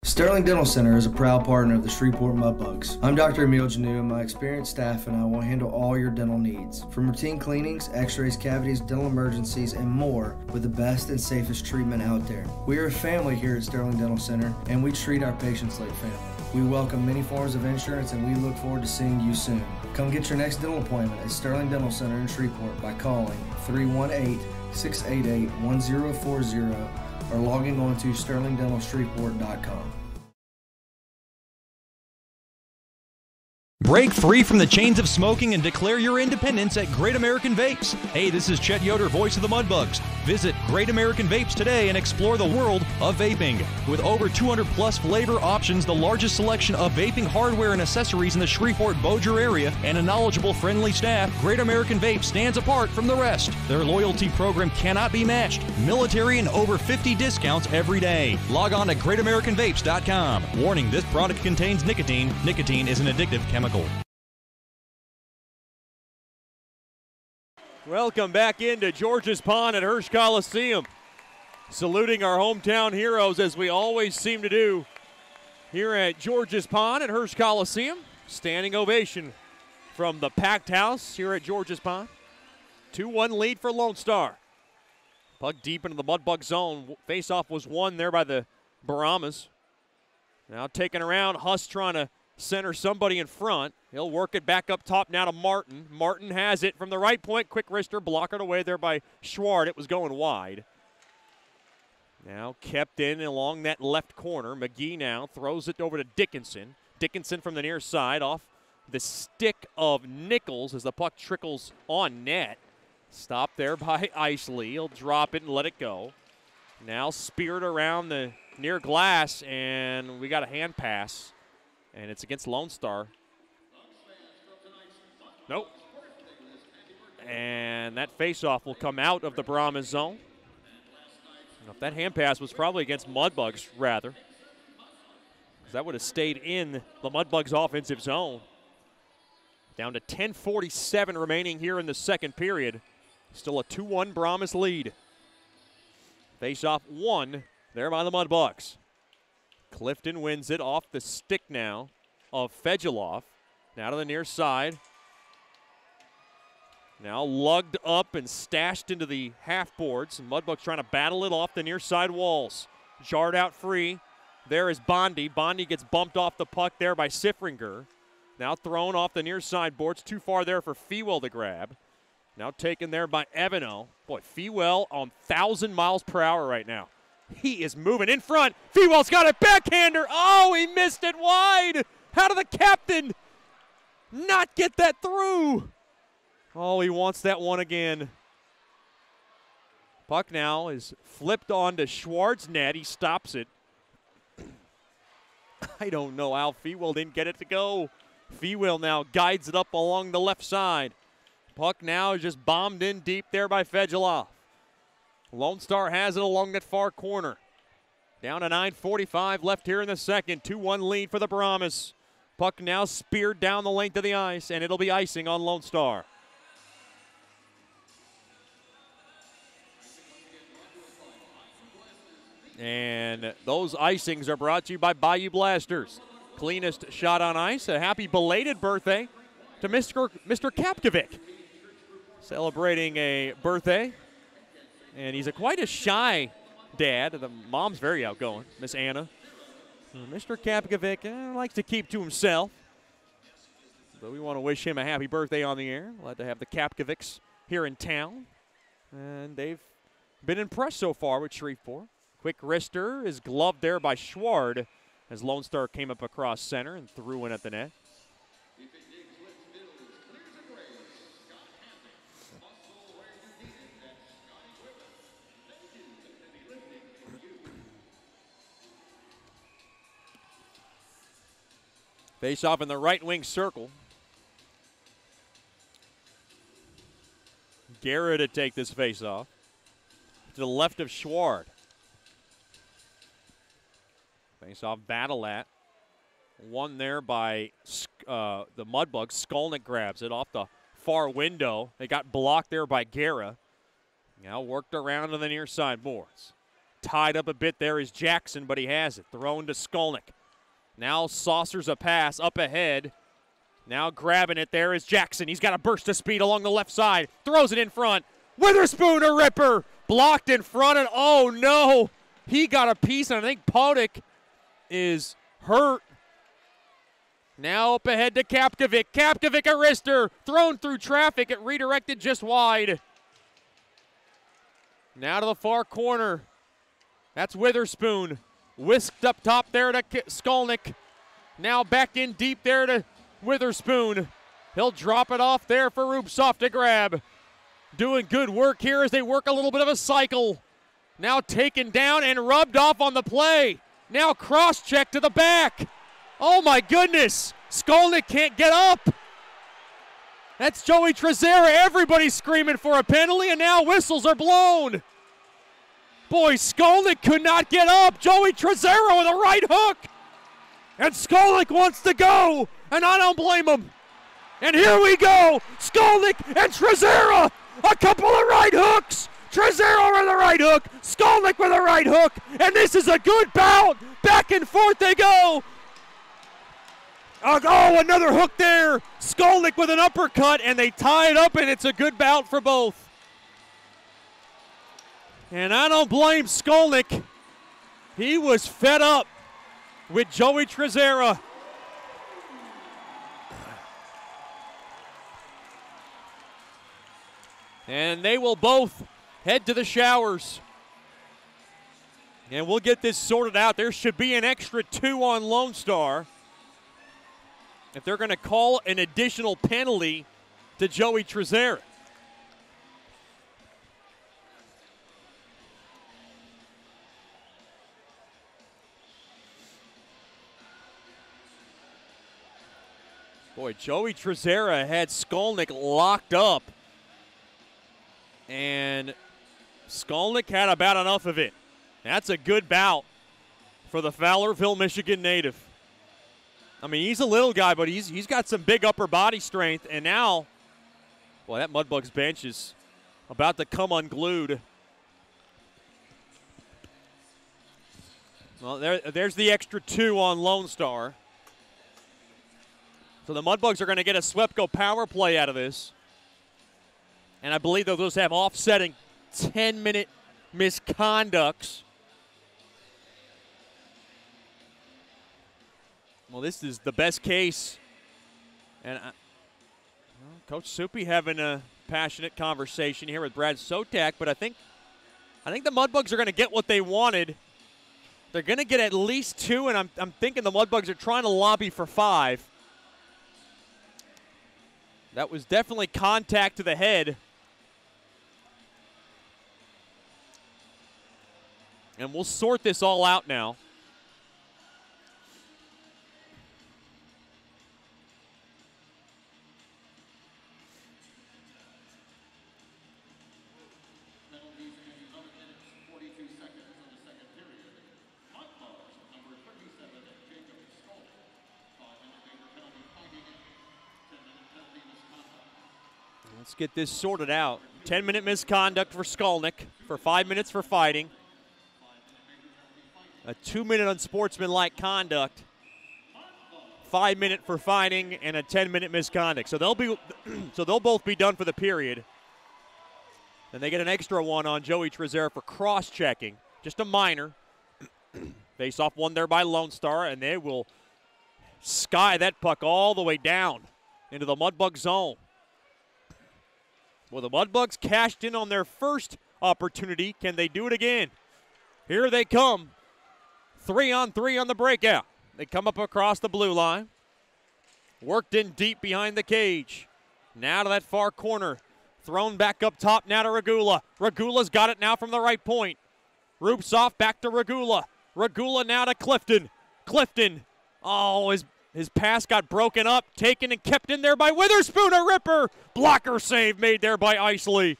Sterling Dental Center is a proud partner of the Shreveport Mudbugs. I'm Dr. Emil Janu, and my experienced staff and I will handle all your dental needs. From routine cleanings, x-rays, cavities, dental emergencies, and more with the best and safest treatment out there. We are a family here at Sterling Dental Center, and we treat our patients like family. We welcome many forms of insurance, and we look forward to seeing you soon. Come get your next dental appointment at Sterling Dental Center in Shreveport by calling 318-688-1040 or logging on to sterlingdentalshreveport.com. Break free from the chains of smoking and declare your independence at Great American Vapes. Hey, this is Chet Yoder, voice of the Mudbugs. Visit Great American Vapes today and explore the world of vaping. With over 200 plus flavor options, the largest selection of vaping hardware and accessories in the Shreveport-Bossier area, and a knowledgeable, friendly staff, Great American Vapes stands apart from the rest. Their loyalty program cannot be matched. Military and over 50 discounts every day. Log on to greatamericanvapes.com. Warning, this product contains nicotine. Nicotine is an addictive chemical. Welcome back into George's Pond at Hirsch Coliseum. Saluting our hometown heroes as we always seem to do here at George's Pond at Hirsch Coliseum. Standing ovation from the packed house here at George's Pond. 2-1 lead for Lone Star. Puck deep into the Mudbug zone. Faceoff was won there by the Brahmas. Now taken around, Huss trying to center somebody in front. He'll work it back up top now to Martin. Martin has it from the right point. Quick wrister, blocked away there by Schwart. It was going wide. Now kept in along that left corner. McGee now throws it over to Dickinson. Dickinson from the near side off the stick of Nichols as the puck trickles on net. Stopped there by Isley. He'll drop it and let it go. Now speared around the near glass, and we got a hand pass. And it's against Lone Star. Nope. And that faceoff will come out of the Brahmas zone. If that hand pass was probably against Mudbugs, rather. Because that would have stayed in the Mudbugs offensive zone. Down to 10:47 remaining here in the second period. Still a 2-1 Brahmas lead. Faceoff won there by the Mudbugs. Clifton wins it off the stick now of Fedulov. Now to the near side. Now lugged up and stashed into the half boards. And Mudbugs trying to battle it off the near side walls. Jarred out free. There is Bondi. Bondi gets bumped off the puck there by Siffringer. Now thrown off the near side boards. Too far there for Fewell to grab. Now taken there by Evano. Boy, Fewell on 1,000 miles per hour right now. He is moving in front. Fewell's got a backhander. Oh, he missed it wide. How did the captain not get that through? Oh, he wants that one again. Puck now is flipped onto Schwartz' net. He stops it. I don't know how Fewell didn't get it to go. Fewell now guides it up along the left side. Puck now is just bombed in deep there by Fedulov. Lone Star has it along that far corner. Down to 9:45 left here in the second. 2-1 lead for the Brahmas. Puck now speared down the length of the ice, and it'll be icing on Lone Star. And those icings are brought to you by Bayou Blasters. Cleanest shot on ice. A happy belated birthday to Mr. Kapkovic. Celebrating a birthday. And he's quite a shy dad. The mom's very outgoing, Miss Anna. Mr. Kapkovic likes to keep to himself. But we want to wish him a happy birthday on the air. Glad to have the Kapkovics here in town. And they've been impressed so far with Shreveport. Quick wrister is gloved there by Schward as Lone Star came up across center and threw in at the net. Face off in the right wing circle. Guerra to take this face off. To the left of Schward. Face off battle at. Won there by the Mudbugs. Skolnick grabs it off the far window. They got blocked there by Guerra. Now worked around to the near side boards. Tied up a bit there is Jackson, but he has it. Thrown to Skolnick. Now saucers a pass up ahead. Now grabbing it there is Jackson. He's got a burst of speed along the left side. Throws it in front. Witherspoon, a ripper. Blocked in front, and oh no. He got a piece, and I think Podick is hurt. Now up ahead to Kapkovic. Kapkovic, a wrister. Thrown through traffic. It redirected just wide. Now to the far corner. That's Witherspoon. Whisked up top there to Skolnick. Now back in deep there to Witherspoon. He'll drop it off there for Rubtsov to grab. Doing good work here as they work a little bit of a cycle. Now taken down and rubbed off on the play. Now cross-check to the back. Oh my goodness. Skolnick can't get up. That's Joey Trezera. Everybody's screaming for a penalty, and now whistles are blown. Boy, Skolnick could not get up. Joey Trezera with a right hook. And Skolnick wants to go, and I don't blame him. And here we go. Skolnick and Trezera. A couple of right hooks. Trezera with a right hook. Skolnick with a right hook. And this is a good bout. Back and forth they go. Oh, another hook there. Skolnick with an uppercut, and they tie it up, and it's a good bout for both. And I don't blame Skolnick. He was fed up with Joey Trezera. And they will both head to the showers. And we'll get this sorted out. There should be an extra 2 on Lone Star if they're going to call an additional penalty to Joey Trezera. Boy, Joey Trezera had Skolnick locked up, and Skolnick had about enough of it. That's a good bout for the Fowlerville, Michigan native. I mean, he's a little guy, but he's got some big upper body strength, and now, boy, that Mudbugs bench is about to come unglued. Well, there's the extra 2 on Lone Star. So the Mudbugs are going to get a SWEPCO power play out of this. And I believe those have offsetting 10-minute misconducts. Well, this is the best case. And Coach Soupy having a passionate conversation here with Brad Sotak, but I think the Mudbugs are going to get what they wanted. They're going to get at least 2, and I'm thinking the Mudbugs are trying to lobby for 5. That was definitely contact to the head. And we'll sort this all out now. Let's get this sorted out. 10-minute misconduct for Skolnick, for 5 minutes for fighting. A 2-minute unsportsmanlike conduct. 5-minute for fighting and a 10-minute misconduct. So they'll both be done for the period. And they get an extra 1 on Joey Trezera for cross-checking. Just a minor. Face-off won there by Lone Star, and they will sky that puck all the way down into the Mudbug zone. Well, the Mudbugs cashed in on their first opportunity. Can they do it again? Here they come. 3-on-3 on the breakout. They come up across the blue line. Worked in deep behind the cage. Now to that far corner. Thrown back up top now to Regula. Regula's got it now from the right point. Rubtsov back to Regula. Regula now to Clifton. Clifton, His pass got broken up, taken and kept in there by Witherspoon, a ripper. Blocker save made there by Isley.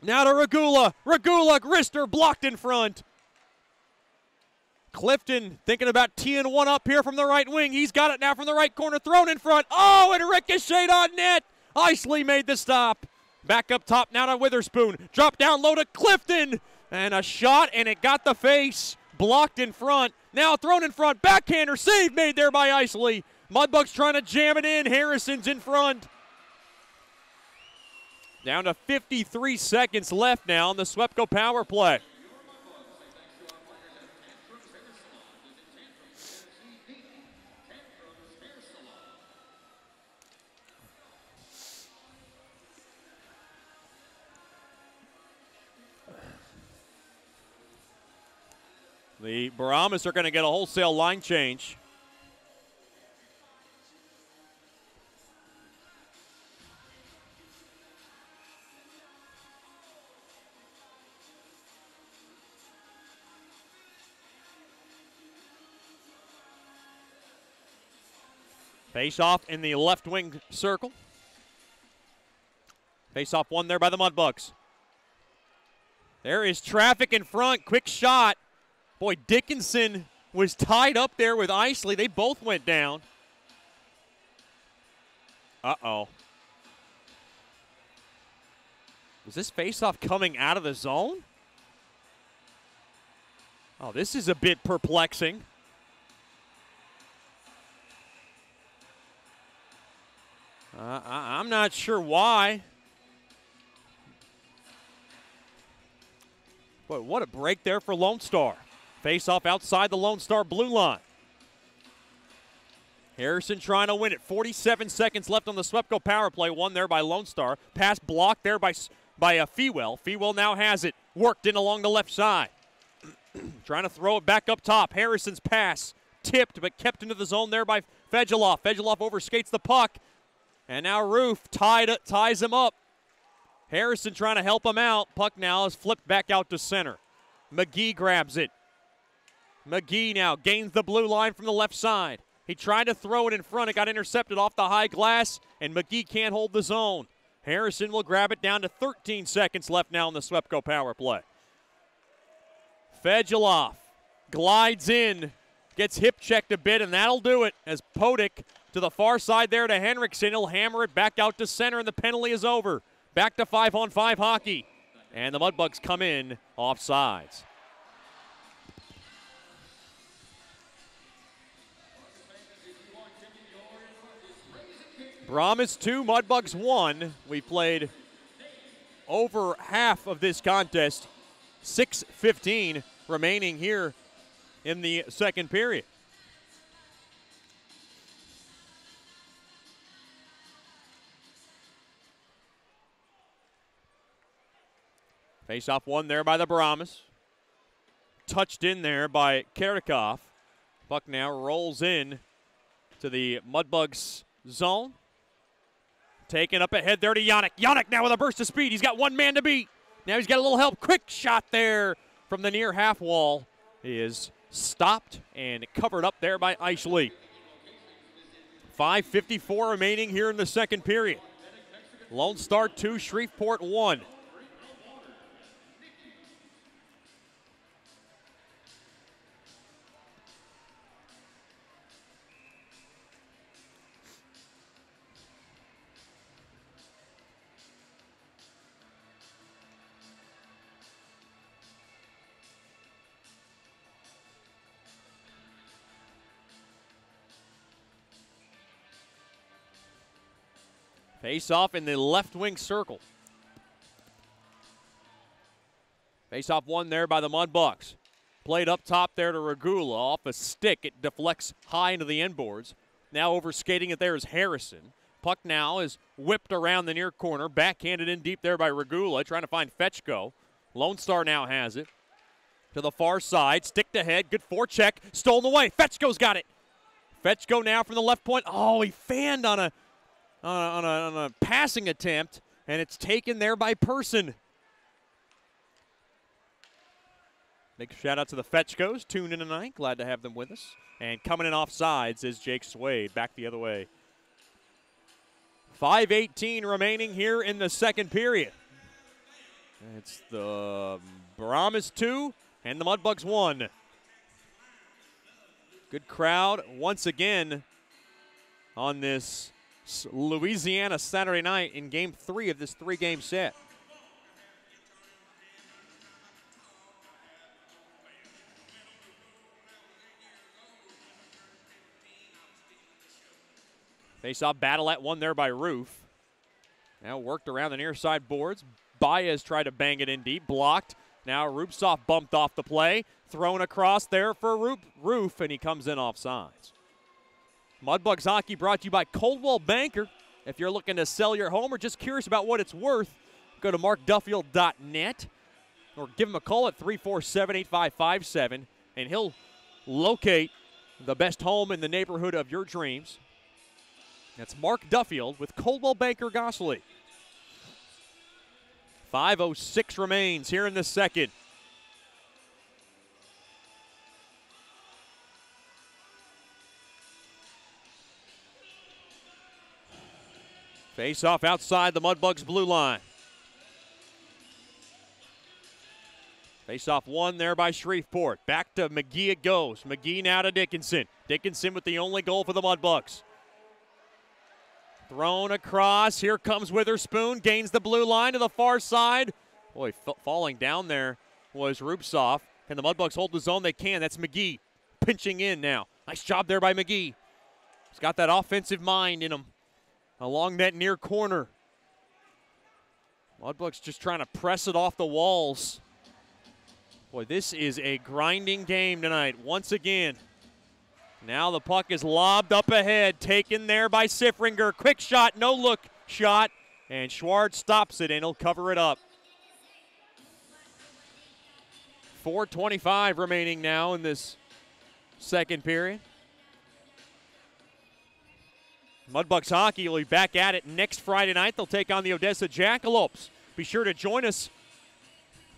Now to Regula. Regula, Grister blocked in front. Clifton thinking about teeing one up here from the right wing. He's got it now from the right corner, thrown in front. Oh, and ricocheted on net. Isley made the stop. Back up top now to Witherspoon. Drop down low to Clifton. And a shot, and it got the face. Blocked in front. Now thrown in front. Backhander save made there by Isley. Mudbugs trying to jam it in. Harrison's in front. Down to 53 seconds left now on the Swepco power play. The Brahmas are going to get a wholesale line change. Face off in the left wing circle. Face off one there by the Mudbugs. There is traffic in front. Quick shot. Boy, Dickinson was tied up there with Isley. They both went down. Uh-oh. Was this faceoff coming out of the zone? Oh, this is a bit perplexing. I'm not sure why. But what a break there for Lone Star. Face off outside the Lone Star blue line. Harrison trying to win it. 47 seconds left on the Swepco power play. One there by Lone Star. Pass blocked there by Fewell. Fewell now has it. Worked in along the left side. Trying to throw it back up top. Harrison's pass tipped but kept into the zone there by Fegeloff. Fegeloff overskates the puck. And now Roof ties him up. Harrison trying to help him out. Puck now is flipped back out to center. McGee grabs it. McGee now gains the blue line from the left side. He tried to throw it in front. It got intercepted off the high glass, and McGee can't hold the zone. Harrison will grab it down to 13 seconds left now in the Swepco power play. Fegeloff glides in, gets hip checked a bit, and that'll do it as Podick to the far side there to Henriksen. He'll hammer it back out to center, and the penalty is over. Back to 5-on-5 hockey. And the Mudbugs come in offsides. Brahmas 2, Mudbugs 1. We played over half of this contest. 6:15 remaining here in the second period. Face-off one there by the Brahmas. Touched in there by Karakov. Puck now rolls in to the Mudbugs zone. Taken up ahead there to Yannick. Yannick now with a burst of speed. He's got one man to beat. Now he's got a little help. Quick shot there from the near half wall. He is stopped and covered up there by Isley. 5:54 remaining here in the second period. Lone Star 2, Shreveport 1. Face off in the left wing circle. Face off one there by the Mudbugs. Played up top there to Regula. Off a stick, it deflects high into the end boards. Now overskating it there is Harrison. Puck now is whipped around the near corner. Backhanded in deep there by Regula, trying to find Fetchko. Lone Star now has it. To the far side, stick to head, good forecheck, stolen away. Fetchko's got it. Fetchko now from the left point. Oh, he fanned on a passing attempt, and it's taken there by Person. Big shout out to the Fetchkos tuned in tonight. Glad to have them with us. And coming in off sides is Jake Swade, back the other way. 5:18 remaining here in the second period. It's the Brahmas 2 and the Mudbugs 1. Good crowd once again on this Louisiana Saturday night in Game 3 of this 3-game set. Face-off battle at one there by Roof. Now worked around the near side boards. Baez tried to bang it in deep, blocked. Now Rupsoff bumped off the play, thrown across there for Roof, and he comes in offsides. Mudbugs hockey brought to you by Coldwell Banker. If you're looking to sell your home or just curious about what it's worth, go to markduffield.net or give him a call at 347-8557, and he'll locate the best home in the neighborhood of your dreams. That's Mark Duffield with Coldwell Banker Gosley. 5:06 remains here in the second. Face off outside the Mudbugs blue line. Face off one there by Shreveport. Back to McGee it goes. McGee now to Dickinson. Dickinson with the only goal for the Mudbugs. Thrown across. Here comes Witherspoon. Gains the blue line to the far side. Boy, falling down there was Rupsoff. Can the Mudbugs hold the zone? They can. That's McGee pinching in now. Nice job there by McGee. He's got that offensive mind in him along that near corner. Mudbugs just trying to press it off the walls. Boy, this is a grinding game tonight once again. Now the puck is lobbed up ahead, taken there by Siffringer. Quick shot, no look shot, and Schwartz stops it and he'll cover it up. 4:25 remaining now in this second period. Mudbugs hockey will be back at it next Friday night. They'll take on the Odessa Jackalopes. Be sure to join us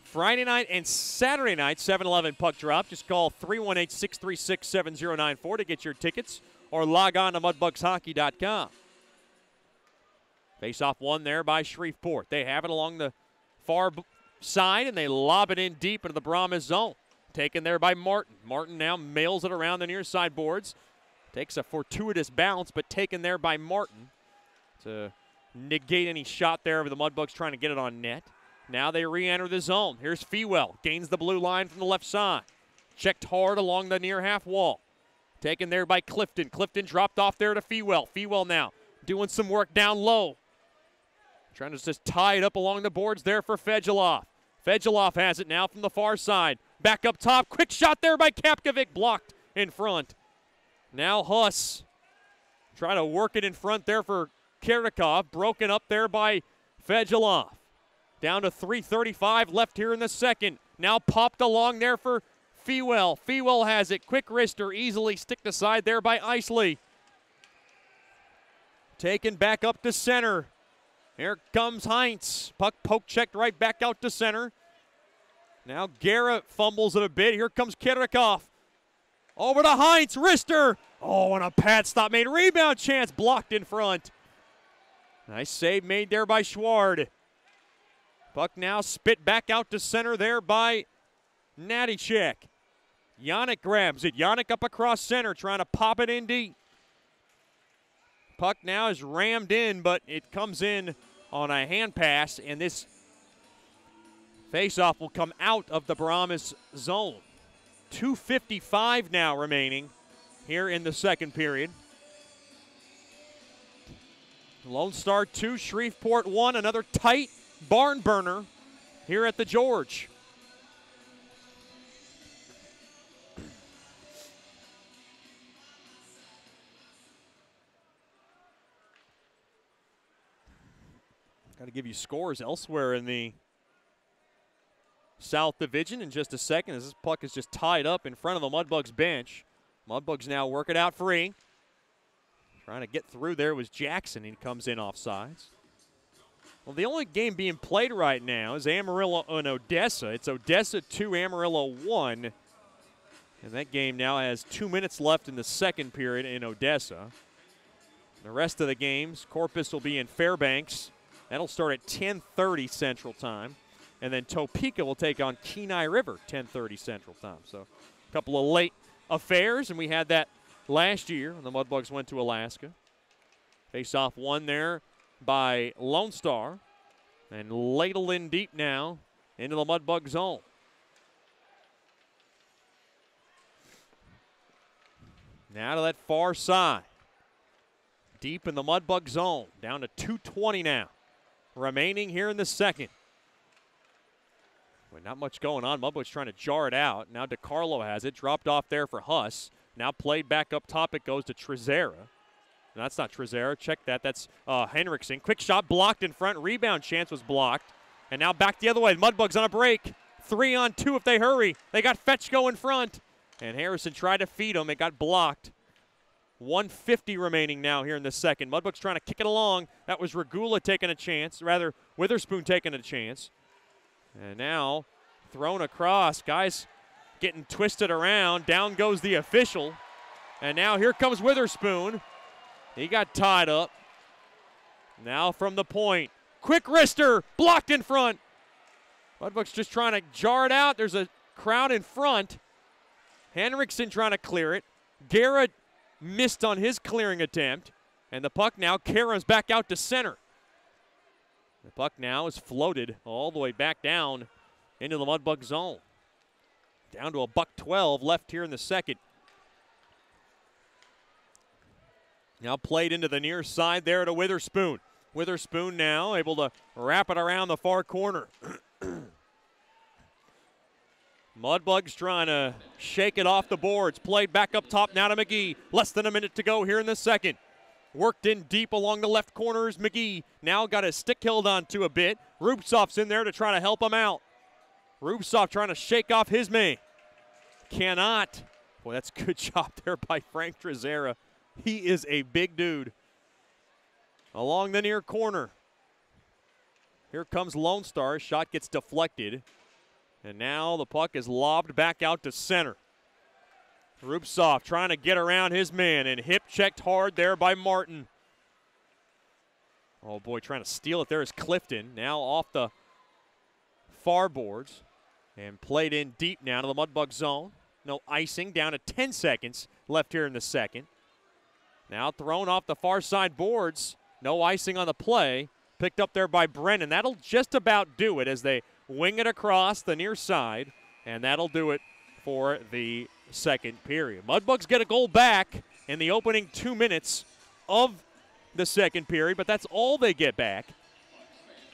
Friday night and Saturday night, 7-Eleven puck drop. Just call 318-636-7094 to get your tickets or log on to mudbugshockey.com. Face off one there by Shreveport. They have it along the far side, and they lob it in deep into the Brahmas zone. Taken there by Martin. Martin now mails it around the near side boards. Takes a fortuitous bounce, but taken there by Martin to negate any shot there of the Mudbugs trying to get it on net. Now they re-enter the zone. Here's Fewell. Gains the blue line from the left side. Checked hard along the near half wall. Taken there by Clifton. Clifton dropped off there to Fewell. Fewell now doing some work down low. Trying to just tie it up along the boards there for Fedulov. Fedulov has it now from the far side. Back up top. Quick shot there by Kapkovic. Blocked in front. Now Huss. Trying to work it in front there for Kirikov. Broken up there by Fedulov. Down to 3:35 left here in the second. Now popped along there for Fewell. Fewell has it. Quick wrister, easily sticked aside there by Isley. Taken back up to center. Here comes Heinz. Puck poke checked right back out to center. Now Garrett fumbles it a bit. Here comes Kirikov. Over to Heinz. Wrister. Oh, and a pad stop made. Rebound chance blocked in front. Nice save made there by Schward. Puck now spit back out to center there by Nattychek. Yannick grabs it. Yannick up across center trying to pop it in deep. Puck now is rammed in, but it comes in on a hand pass, and this faceoff will come out of the Brahmas zone. 2:55 now remaining here in the second period. Lone Star 2, Shreveport 1, another tight barn burner here at the George. Got to give you scores elsewhere in the South Division in just a second as this puck is just tied up in front of the Mudbugs bench. Mudbugs now work it out free. Trying to get through there was Jackson. He comes in offsides. Well, the only game being played right now is Amarillo and Odessa. It's Odessa 2, Amarillo 1. And that game now has 2 minutes left in the second period in Odessa. The rest of the games, Corpus will be in Fairbanks. That'll start at 10:30 Central Time. And then Topeka will take on Kenai River, 10:30 Central Time. So a couple of late affairs, and we had that last year when the Mudbugs went to Alaska. Face-off won there by Lone Star. And ladled in deep now into the Mudbug zone. Now to that far side. Deep in the Mudbug zone. Down to 2:20 now. Remaining here in the second. Well, not much going on. Mudbugs trying to jar it out. Now DeCarlo has it. Dropped off there for Huss. Now played back up top. It goes to Trezera. No, that's not Trezera. Check that. That's Henriksen. Quick shot blocked in front. Rebound chance was blocked. And now back the other way. Mudbugs on a break. 3-on-2 if they hurry. They got Fetchko in front. And Harrison tried to feed him. It got blocked. 1:50 remaining now here in the second. Mudbugs trying to kick it along. That was Regula taking a chance. Rather, Witherspoon taking a chance. And now thrown across. Guys getting twisted around. Down goes the official. And now here comes Witherspoon. He got tied up. Now from the point. Quick wrister. Blocked in front. Mudbugs just trying to jar it out. There's a crowd in front. Henriksen trying to clear it. Garrett missed on his clearing attempt. And the puck now caroms back out to center. The puck now is floated all the way back down into the Mudbug zone. Down to $1:12 left here in the second. Now played into the near side there to Witherspoon. Witherspoon now able to wrap it around the far corner. Mudbugs trying to shake it off the boards. Played back up top now to McGee. Less than a minute to go here in the second. Worked in deep along the left corner is McGee. Now got his stick held onto a bit. Rubtsov's in there to try to help him out. Rubtsov trying to shake off his man. Cannot. Boy, that's a good job there by Frank Trezera. He is a big dude. Along the near corner. Here comes Lone Star. Shot gets deflected. And now the puck is lobbed back out to center. Rubtsov trying to get around his man and hip checked hard there by Martin. Oh boy, trying to steal it there is Clifton. Now off the far boards and played in deep now to the Mudbug zone. No icing, down to 10 seconds left here in the second. Now thrown off the far side boards. No icing on the play. Picked up there by Brennan. That'll just about do it as they wing it across the near side. And that'll do it for the second period. Mudbugs get a goal back in the opening 2 minutes of the second period, but that's all they get back.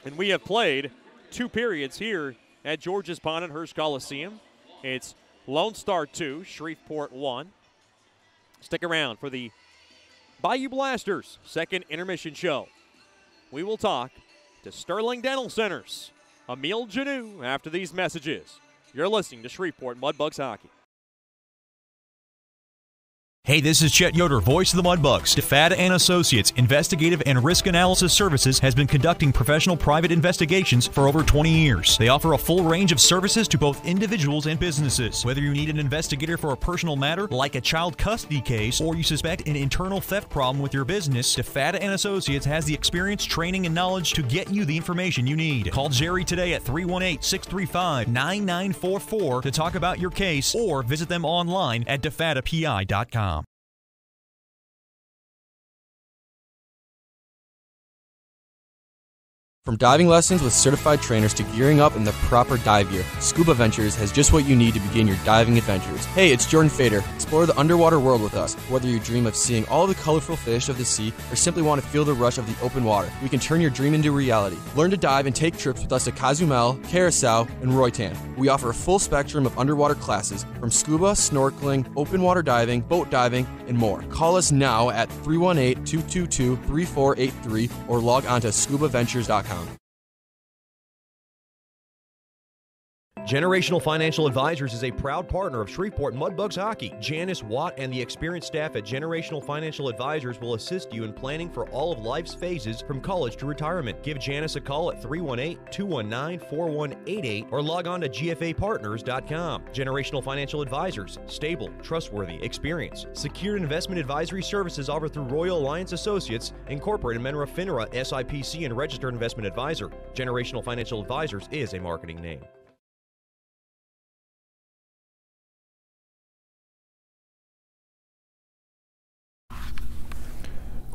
And we have played 2 periods here at George's Pond at Hirsch Coliseum. It's Lone Star 2, Shreveport 1. Stick around for the Bayou Blasters second intermission show. We will talk to Sterling Dental Center's Emile Janu after these messages. You're listening to Shreveport Mudbugs Hockey. Hey, this is Chet Yoder, voice of the Mudbugs. DeFada & Associates Investigative and Risk Analysis Services has been conducting professional private investigations for over 20 years. They offer a full range of services to both individuals and businesses. Whether you need an investigator for a personal matter like a child custody case or you suspect an internal theft problem with your business, DeFada & Associates has the experience, training, and knowledge to get you the information you need. Call Jerry today at 318-635-9944 to talk about your case or visit them online at defadapi.com. From diving lessons with certified trainers to gearing up in the proper dive gear, Scuba Ventures has just what you need to begin your diving adventures. Hey, it's Jordan Fader. Explore the underwater world with us. Whether you dream of seeing all the colorful fish of the sea or simply want to feel the rush of the open water, we can turn your dream into reality. Learn to dive and take trips with us to Cozumel, Curacao, and Roatan. We offer a full spectrum of underwater classes from scuba, snorkeling, open water diving, boat diving, and more. Call us now at 318-222-3483 or log on to scubaventures.com. Generational Financial Advisors is a proud partner of Shreveport Mudbugs Hockey. Janice Watt and the experienced staff at Generational Financial Advisors will assist you in planning for all of life's phases from college to retirement. Give Janice a call at 318-219-4188 or log on to gfapartners.com. Generational Financial Advisors, stable, trustworthy, experienced. Secured investment advisory services offered through Royal Alliance Associates, Incorporated, member of FINRA, SIPC, and registered investment advisor. Generational Financial Advisors is a marketing name.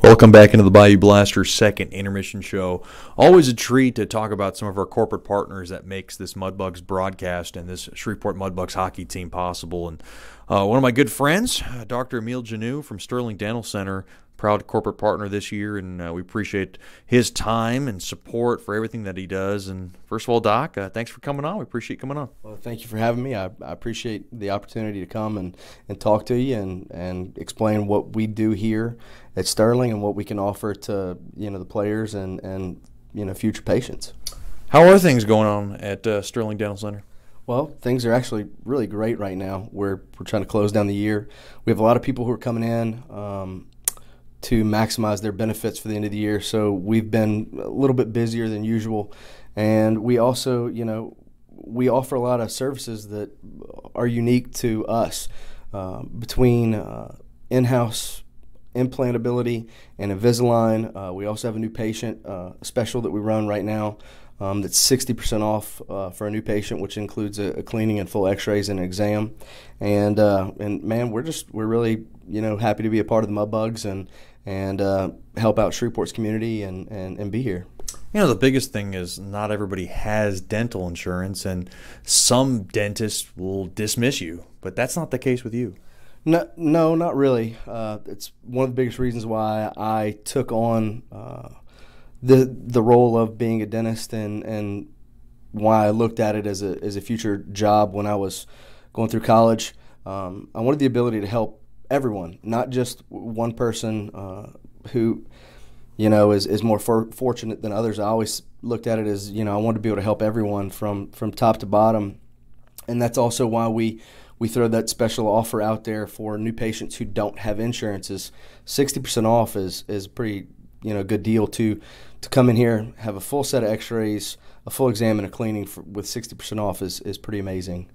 Welcome back into the Bayou Blasters' second intermission show. Always a treat to talk about some of our corporate partners that makes this Mudbugs broadcast and this Shreveport Mudbugs hockey team possible. And one of my good friends, Dr. Emile Janou from Sterling Dental Center, proud corporate partner this year, and we appreciate his time and support for everything that he does. And first of all, Doc, thanks for coming on. We appreciate you coming on. Well, thank you for having me. I appreciate the opportunity to come and talk to you and explain what we do here at Sterling and what we can offer to the players and future patients. How are things going on at Sterling Dental Center? Well, things are actually really great right now. We're trying to close down the year. We have a lot of people who are coming in to maximize their benefits for the end of the year. So we've been a little bit busier than usual. And we also, we offer a lot of services that are unique to us between in-house implantability and Invisalign. We also have a new patient special that we run right now that's 60% off for a new patient, which includes a cleaning and full x-rays and an exam. And man, we're really, happy to be a part of the Mudbugs and help out Shreveport's community and be here. The biggest thing is not everybody has dental insurance, and some dentists will dismiss you, but that's not the case with you. No, not really. It's one of the biggest reasons why I took on the role of being a dentist and why I looked at it as a future job when I was going through college. I wanted the ability to help everyone, not just one person who, is more fortunate than others. I always looked at it as, I wanted to be able to help everyone from top to bottom. And that's also why we throw that special offer out there for new patients who don't have insurances. 60% off is pretty, good deal to come in here, have a full set of x-rays, a full exam, and a cleaning with 60% off is pretty amazing.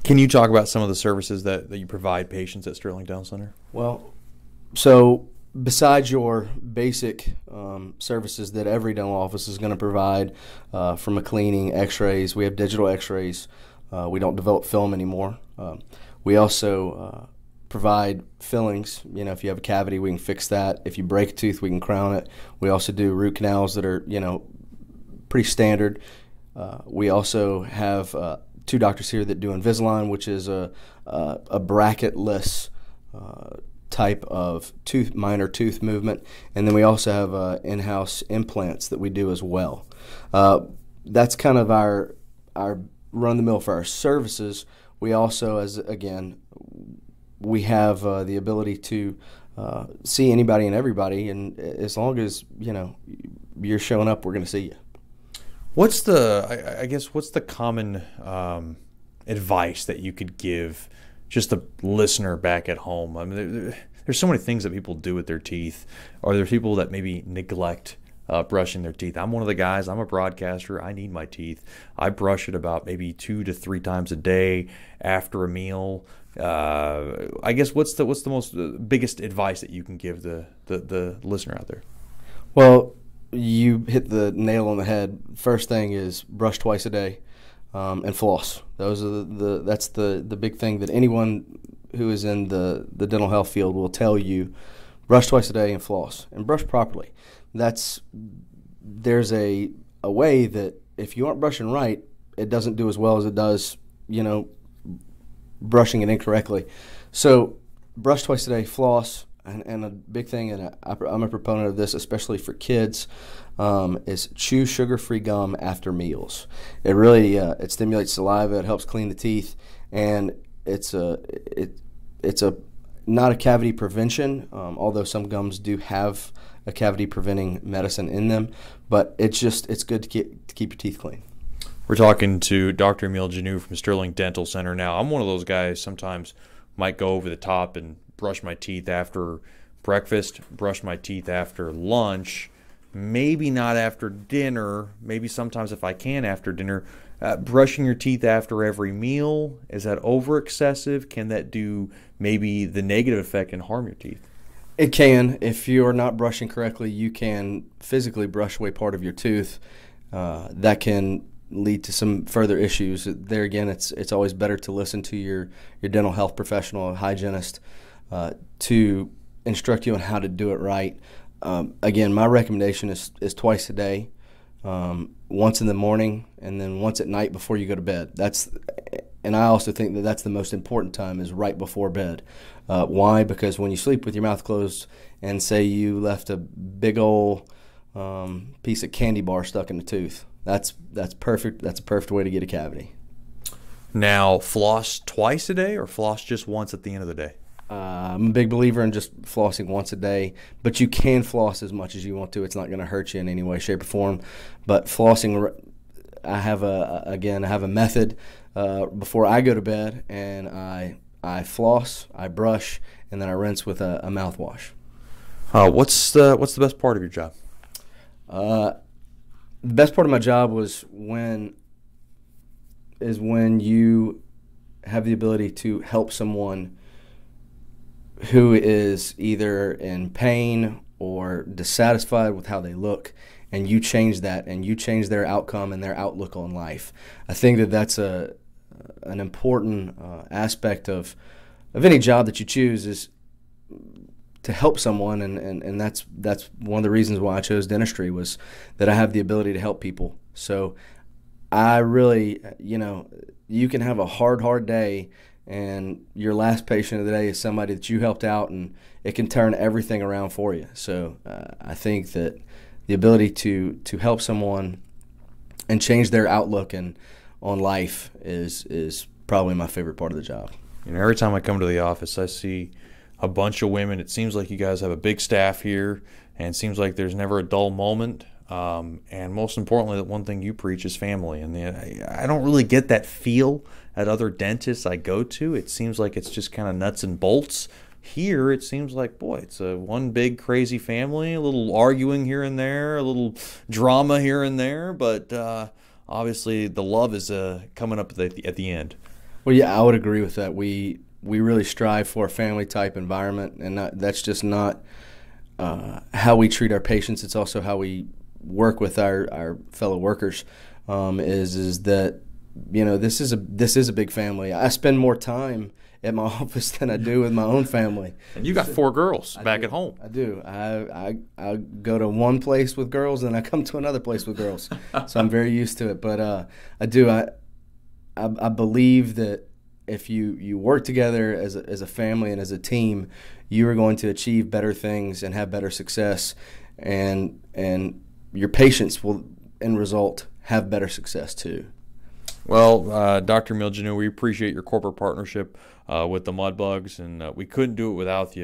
Can you talk about some of the services that you provide patients at Sterling Dental Center? Well, so besides your basic services that every dental office is going to provide, from a cleaning, x-rays, we have digital x-rays. We don't develop film anymore. We also provide fillings. If you have a cavity, we can fix that. If you break a tooth, we can crown it. We also do root canals that are, pretty standard. We also have two doctors here that do Invisalign, which is a bracketless type of minor tooth movement, and then we also have in-house implants that we do as well. That's kind of our run-the-mill for our services. We also, we have the ability to see anybody and everybody, and as long as you're showing up, we're going to see you. What's the common advice that you could give just the listener back at home? I mean, there's so many things that people do with their teeth, or there's people that maybe neglect brushing their teeth. I'm one of the guys. I'm a broadcaster. I need my teeth. I brush it about maybe 2 to 3 times a day after a meal. I guess what's the biggest advice that you can give the listener out there? Well, you hit the nail on the head. First thing is brush twice a day, and floss. Those are that's the big thing that anyone who is in the dental health field will tell you. Brush twice a day and floss, and brush properly. There's a way that if you aren't brushing right, it doesn't do as well as it does, brushing it incorrectly. So brush twice a day, floss. And a big thing, and I'm a proponent of this, especially for kids, is chew sugar-free gum after meals. It really it stimulates saliva. It helps clean the teeth, and it's not a cavity prevention. Although some gums do have a cavity preventing medicine in them, but it's good to keep your teeth clean. We're talking to Dr. Emil Janou from Sterling Dental Center. Now, I'm one of those guys sometimes might go over the top and brush my teeth after breakfast, brush my teeth after lunch, maybe not after dinner, maybe sometimes if I can after dinner. Brushing your teeth after every meal, is that over excessive? Can that do maybe the negative effect and harm your teeth? It can. If you're not brushing correctly, you can physically brush away part of your tooth. That can lead to some further issues. There again, it's always better to listen to your dental health professional, hygienist, to instruct you on how to do it right. Again, my recommendation is twice a day, once in the morning and then once at night before you go to bed. And I also think that that's the most important time, is right before bed. Why? Because when you sleep with your mouth closed and say you left a big old piece of candy bar stuck in the tooth, that's perfect. That's a perfect way to get a cavity. Now, floss twice a day or floss just once at the end of the day? I'm a big believer in just flossing once a day, but you can floss as much as you want to. It's not going to hurt you in any way, shape, or form. But flossing, I have a method before I go to bed, and I floss, I brush, and then I rinse with a mouthwash. What's the best part of your job? The best part of my job was when you have the ability to help someone who is either in pain or dissatisfied with how they look, and you change that, and you change their outcome and their outlook on life. I think that that's an important aspect of any job that you choose, is to help someone, and that's one of the reasons why I chose dentistry, was that I have the ability to help people. So I really, you can have a hard day, and your last patient of the day is somebody that you helped out, and it can turn everything around for you. So I think that the ability to help someone and change their outlook on life is probably my favorite part of the job. Every time I come to the office, I see a bunch of women. It seems like you guys have a big staff here, and it seems like there's never a dull moment. And most importantly, the one thing you preach is family. And I don't really get that feel at other dentists I go to. It seems like it's just kind of nuts and bolts. Here, it seems like, boy, it's a one big crazy family, a little arguing here and there, a little drama here and there, but obviously the love is coming up at the end. Well, yeah, I would agree with that. We really strive for a family-type environment, and that's just not how we treat our patients. It's also how we work with our fellow workers. Is that this is a big family. I spend more time at my office than I do with my own family. And you got 4 girls back at home. I do. I go to one place with girls, and I come to another place with girls. So I'm very used to it. But I do. I believe that if you work together as a family and as a team, you are going to achieve better things and have better success, and your patients will, in result, have better success too. Well, Dr. Emil Janou, we appreciate your corporate partnership with the Mudbugs, and we couldn't do it without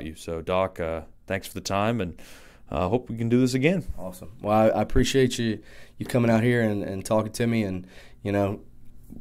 you. So, Doc, thanks for the time, and hope we can do this again. Awesome. Well, I appreciate you coming out here and talking to me, and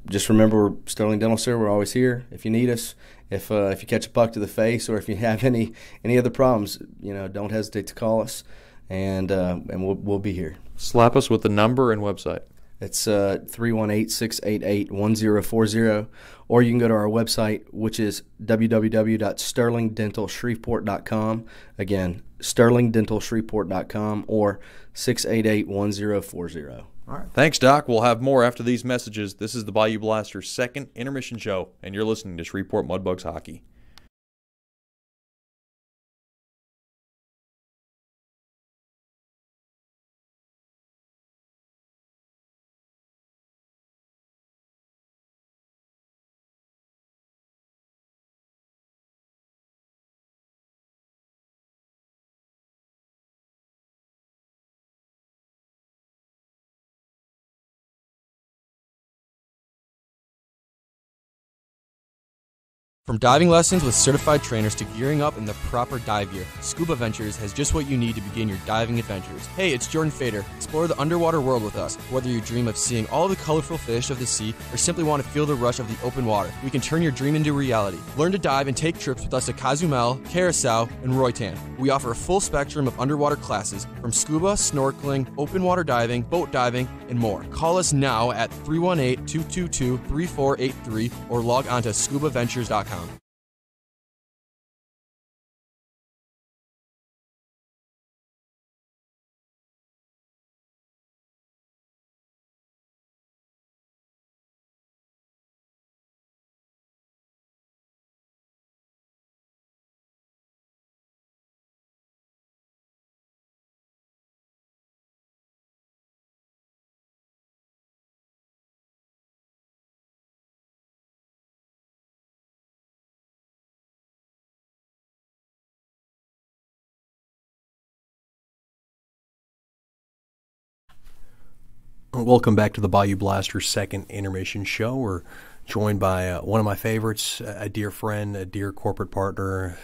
just remember, Sterling Dental Center, we're always here if you need us. If you catch a puck to the face, or if you have any other problems, don't hesitate to call us, and we'll be here. Slap us with the number and website. It's 318-688-1040, or you can go to our website, which is www.sterlingdentalshreveport.com. Again, sterlingdentalshreveport.com, or 688-1040. All right. Thanks, Doc. We'll have more after these messages. This is the Bayou Blasters' second intermission show, and you're listening to Shreveport Mudbugs Hockey. From diving lessons with certified trainers to gearing up in the proper dive gear, Scuba Ventures has just what you need to begin your diving adventures. Hey, it's Jordan Fader. Explore the underwater world with us. Whether you dream of seeing all the colorful fish of the sea or simply want to feel the rush of the open water, we can turn your dream into reality. Learn to dive and take trips with us to Cozumel, Curacao, and Roatan. We offer a full spectrum of underwater classes from scuba, snorkeling, open water diving, boat diving, and more. Call us now at 318-222-3483 or log on to scubaventures.com. Welcome back to the Bayou Blasters second intermission show. We're joined by one of my favorites, a dear friend, a dear corporate partner,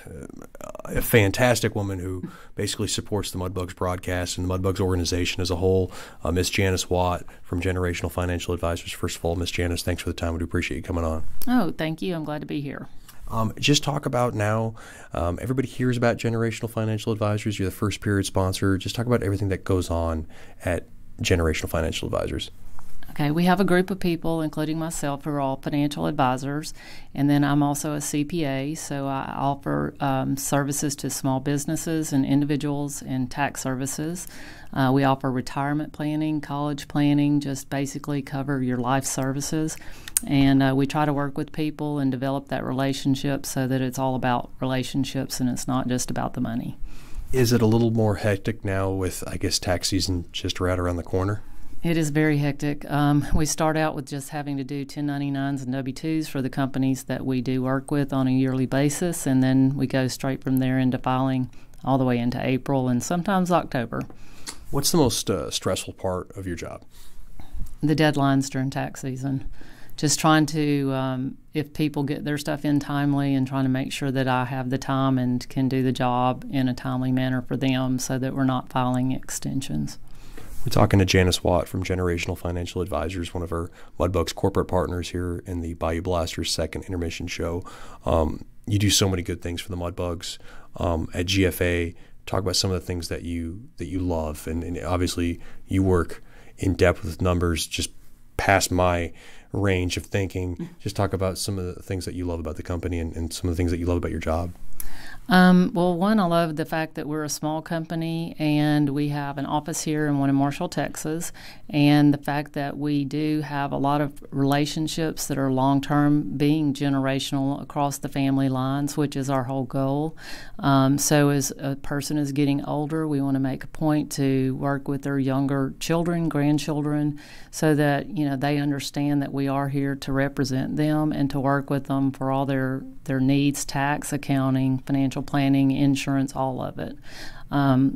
a fantastic woman who basically supports the Mudbugs broadcast and the Mudbugs organization as a whole, Miss Janice Watt from Generational Financial Advisors. First of all, Miss Janice, thanks for the time. We do appreciate you coming on. Oh, thank you. I'm glad to be here. Just talk about now, everybody hears about Generational Financial Advisors. You're the first period sponsor. Just talk about everything that goes on at Generational Financial Advisors. Okay, we have a group of people, including myself, who are all financial advisors, and then I'm also a CPA, so I offer services to small businesses and individuals and tax services. We offer retirement planning, college planning, just basically cover your life services, and we try to work with people and develop that relationship so that it's all about relationships and it's not just about the money. Is it a little more hectic now with, I guess, tax season just right around the corner? It is very hectic. We start out with just having to do 1099s and W-2s for the companies that we do work with on a yearly basis, and then we go straight from there into filing all the way into April and sometimes October. What's the most stressful part of your job? The deadlines during tax season. Just trying to, if people get their stuff in timely, and trying to make sure that I have the time and can do the job in a timely manner for them so that we're not filing extensions. We're talking to Janice Watt from Generational Financial Advisors, one of our Mudbugs corporate partners here in the Bayou Blasters second intermission show. You do so many good things for the Mudbugs at GFA. Talk about some of the things that you love, and obviously you work in depth with numbers just past my range of thinking. Just talk about some of the things that you love about the company and some of the things that you love about your job. Well, one, I love the fact that we're a small company and we have an office here and one in Marshall, Texas, and the fact that we do have a lot of relationships that are long-term, being generational across the family lines, which is our whole goal. So as a person is getting older, we want to make a point to work with their younger children, grandchildren, so that, you know, they understand that we are here to represent them and to work with them for all their needs, tax, accounting, financial planning, insurance, all of it.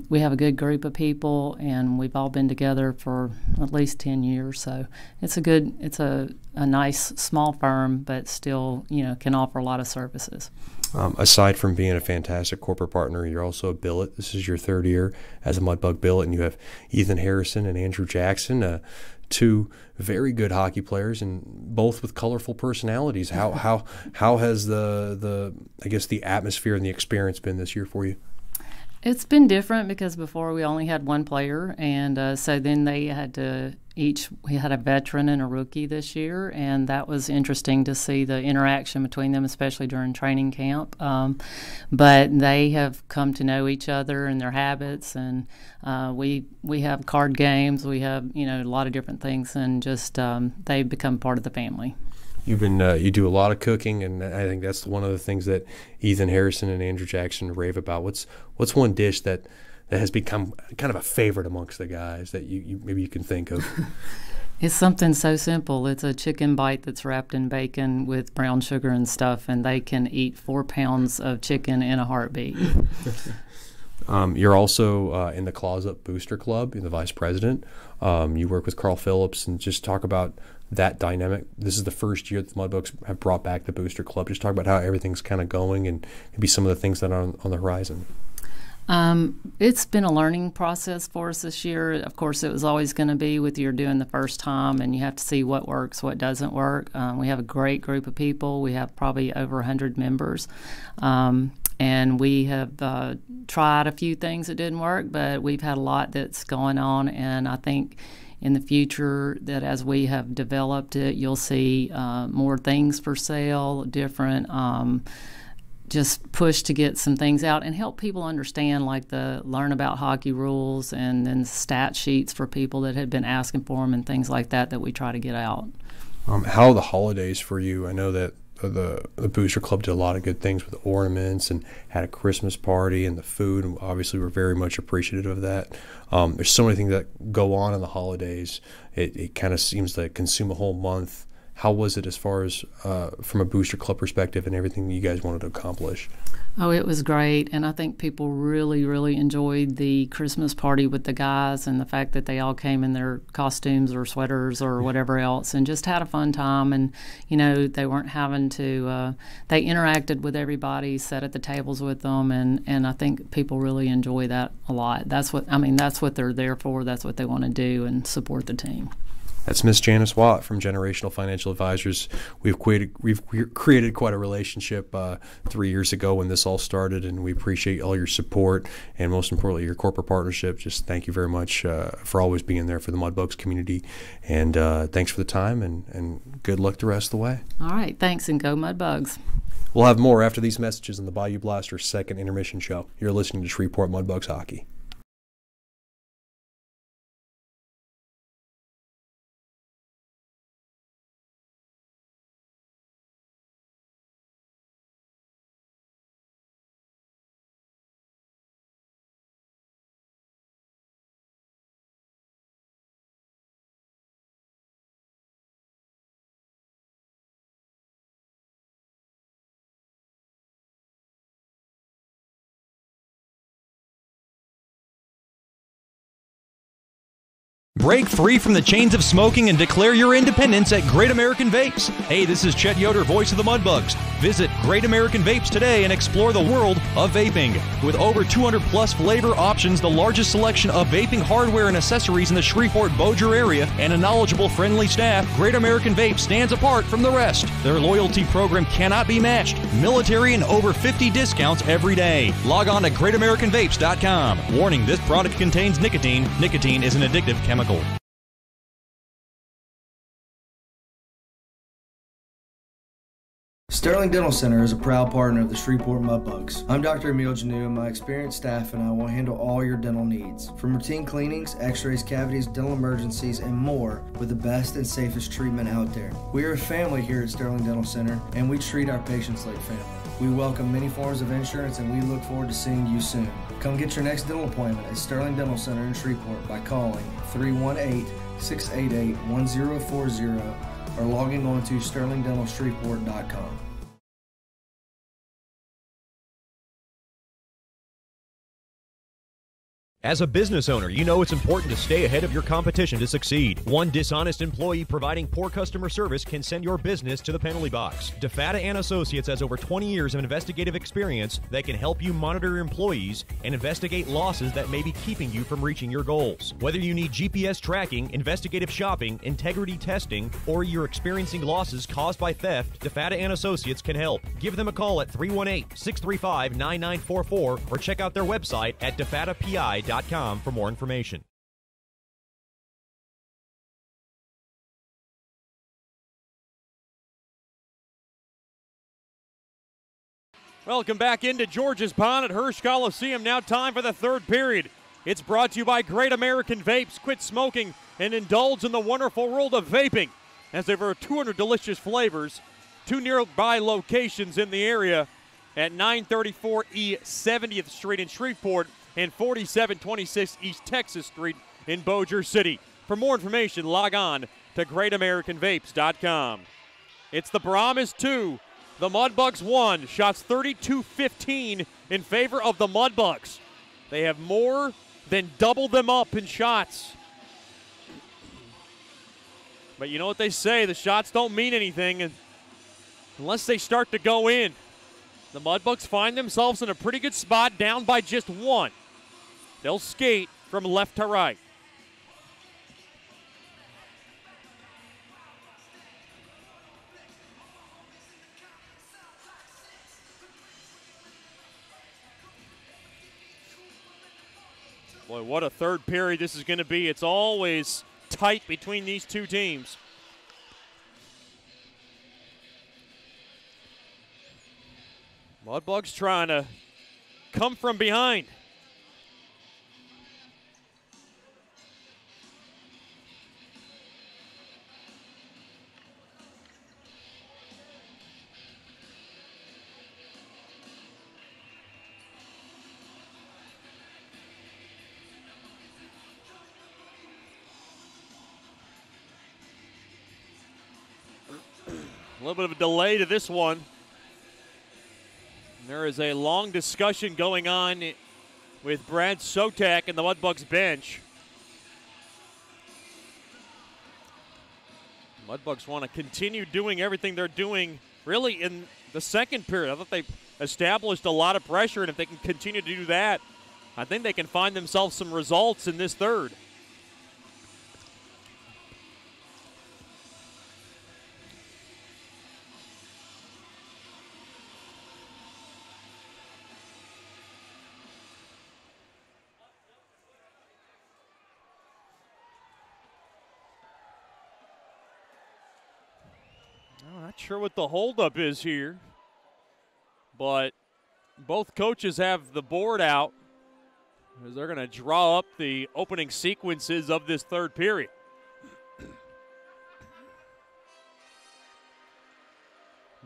We have a good group of people, and we've all been together for at least 10 years. So it's a nice small firm, but still, you know, can offer a lot of services. Aside from being a fantastic corporate partner, you're also a billet. This is your third year as a Mudbug billet, and you have Ethan Harrison and Andrew Jackson, two very good hockey players, and both with colorful personalities. How has the I guess the atmosphere and the experience been this year for you? It's been different because before we only had one player, and so then they had to we had a veteran and a rookie this year, and that was interesting to see the interaction between them, especially during training camp. But they have come to know each other and their habits, and we have card games, we have, you know, a lot of different things, and just they've become part of the family. You do a lot of cooking, and I think that's one of the things that Ethan Harrison and Andrew Jackson rave about. What's one dish that has become kind of a favorite amongst the guys that you maybe you can think of? It's something so simple. It's a chicken bite that's wrapped in bacon with brown sugar and stuff, and they can eat 4 pounds of chicken in a heartbeat. You're also in the Claws Up Booster Club. You're the vice president. You work with Carl Phillips, and just talk about that dynamic. This is the first year that the Mudbugs have brought back the Booster Club. Just talk about how everything's kind of going and maybe some of the things that are on the horizon. It's been a learning process for us this year. Of course, it was always going to be with you're doing the first time, and you have to see what works, what doesn't work. We have a great group of people. We have probably over 100 members. And we have tried a few things that didn't work, but we've had a lot that's going on. And I think in the future that as we have developed it, you'll see more things for sale, different just push to get some things out and help people understand, like learn about hockey rules and then stat sheets for people that had been asking for them and things like that we try to get out. How are the holidays for you? I know that the Booster Club did a lot of good things with ornaments and had a Christmas party and the food, and obviously we're very much appreciative of that. There's so many things that go on in the holidays. It kind of seems to consume a whole month. How was it as far as from a Booster Club perspective and everything you guys wanted to accomplish? Oh, it was great, and I think people really, really enjoyed the Christmas party with the guys and the fact that they all came in their costumes or sweaters or whatever else and just had a fun time. And, you know, they weren't having to they interacted with everybody, sat at the tables with them, and I think people really enjoy that a lot. That's what they're there for. That's what they want to do and support the team. That's Miss Janice Watt from Generational Financial Advisors. We've created quite a relationship 3 years ago when this all started, and we appreciate all your support and most importantly your corporate partnership. Just thank you very much for always being there for the Mudbugs community, and thanks for the time, and good luck the rest of the way. All right, thanks, and go Mudbugs. We'll have more after these messages on the Bayou Blasters second intermission show. You're listening to Shreveport Mudbugs Hockey. Break free from the chains of smoking and declare your independence at Great American Vapes. Hey, this is Chet Yoder, voice of the Mudbugs. Visit Great American Vapes today and explore the world of vaping. With over 200 plus flavor options, the largest selection of vaping hardware and accessories in the Shreveport-Bossier area, and a knowledgeable, friendly staff, Great American Vapes stands apart from the rest. Their loyalty program cannot be matched. Military and over 50 discounts every day. Log on to GreatAmericanVapes.com. Warning, this product contains nicotine. Nicotine is an addictive chemical. Sterling Dental Center is a proud partner of the Shreveport Mudbugs. I'm Dr. Emil Janu, and my experienced staff and I will handle all your dental needs. From routine cleanings, x-rays, cavities, dental emergencies, and more with the best and safest treatment out there. We are a family here at Sterling Dental Center, and we treat our patients like family. We welcome many forms of insurance, and we look forward to seeing you soon. Come get your next dental appointment at Sterling Dental Center in Shreveport by calling 318-688-1040 or logging on to sterlingdentalshreveport.com. As a business owner, you know it's important to stay ahead of your competition to succeed. One dishonest employee providing poor customer service can send your business to the penalty box. DeFatta & Associates has over 20 years of investigative experience that can help you monitor your employees and investigate losses that may be keeping you from reaching your goals. Whether you need GPS tracking, investigative shopping, integrity testing, or you're experiencing losses caused by theft, DeFatta & Associates can help. Give them a call at 318-635-9944 or check out their website at defattapi.com for more information. Welcome back into George's Pond at Hirsch Coliseum. Now time for the third period. It's brought to you by Great American Vapes. Quit smoking and indulge in the wonderful world of vaping. As there are 200 delicious flavors, 2 nearby locations in the area at 934 E 70th Street in Shreveport and 4726 East Texas Street in Bossier City. For more information, log on to GreatAmericanVapes.com. It's the Brahmas 2, the Mudbugs 1. Shots 32-15 in favor of the Mudbugs. They have more than double them up in shots. But you know what they say, the shots don't mean anything unless they start to go in. The Mudbugs find themselves in a pretty good spot, down by just one. They'll skate from left to right. Boy, what a third period this is going to be. It's always tight between these two teams. Mudbugs trying to come from behind. A little bit of a delay to this one. There is a long discussion going on with Brad Sotak and the Mudbugs bench. Mudbugs want to continue doing everything they're doing really in the second period. I thought they established a lot of pressure, and if they can continue to do that, I think they can find themselves some results in this third. Not sure what the holdup is here, but both coaches have the board out as they're going to draw up the opening sequences of this third period.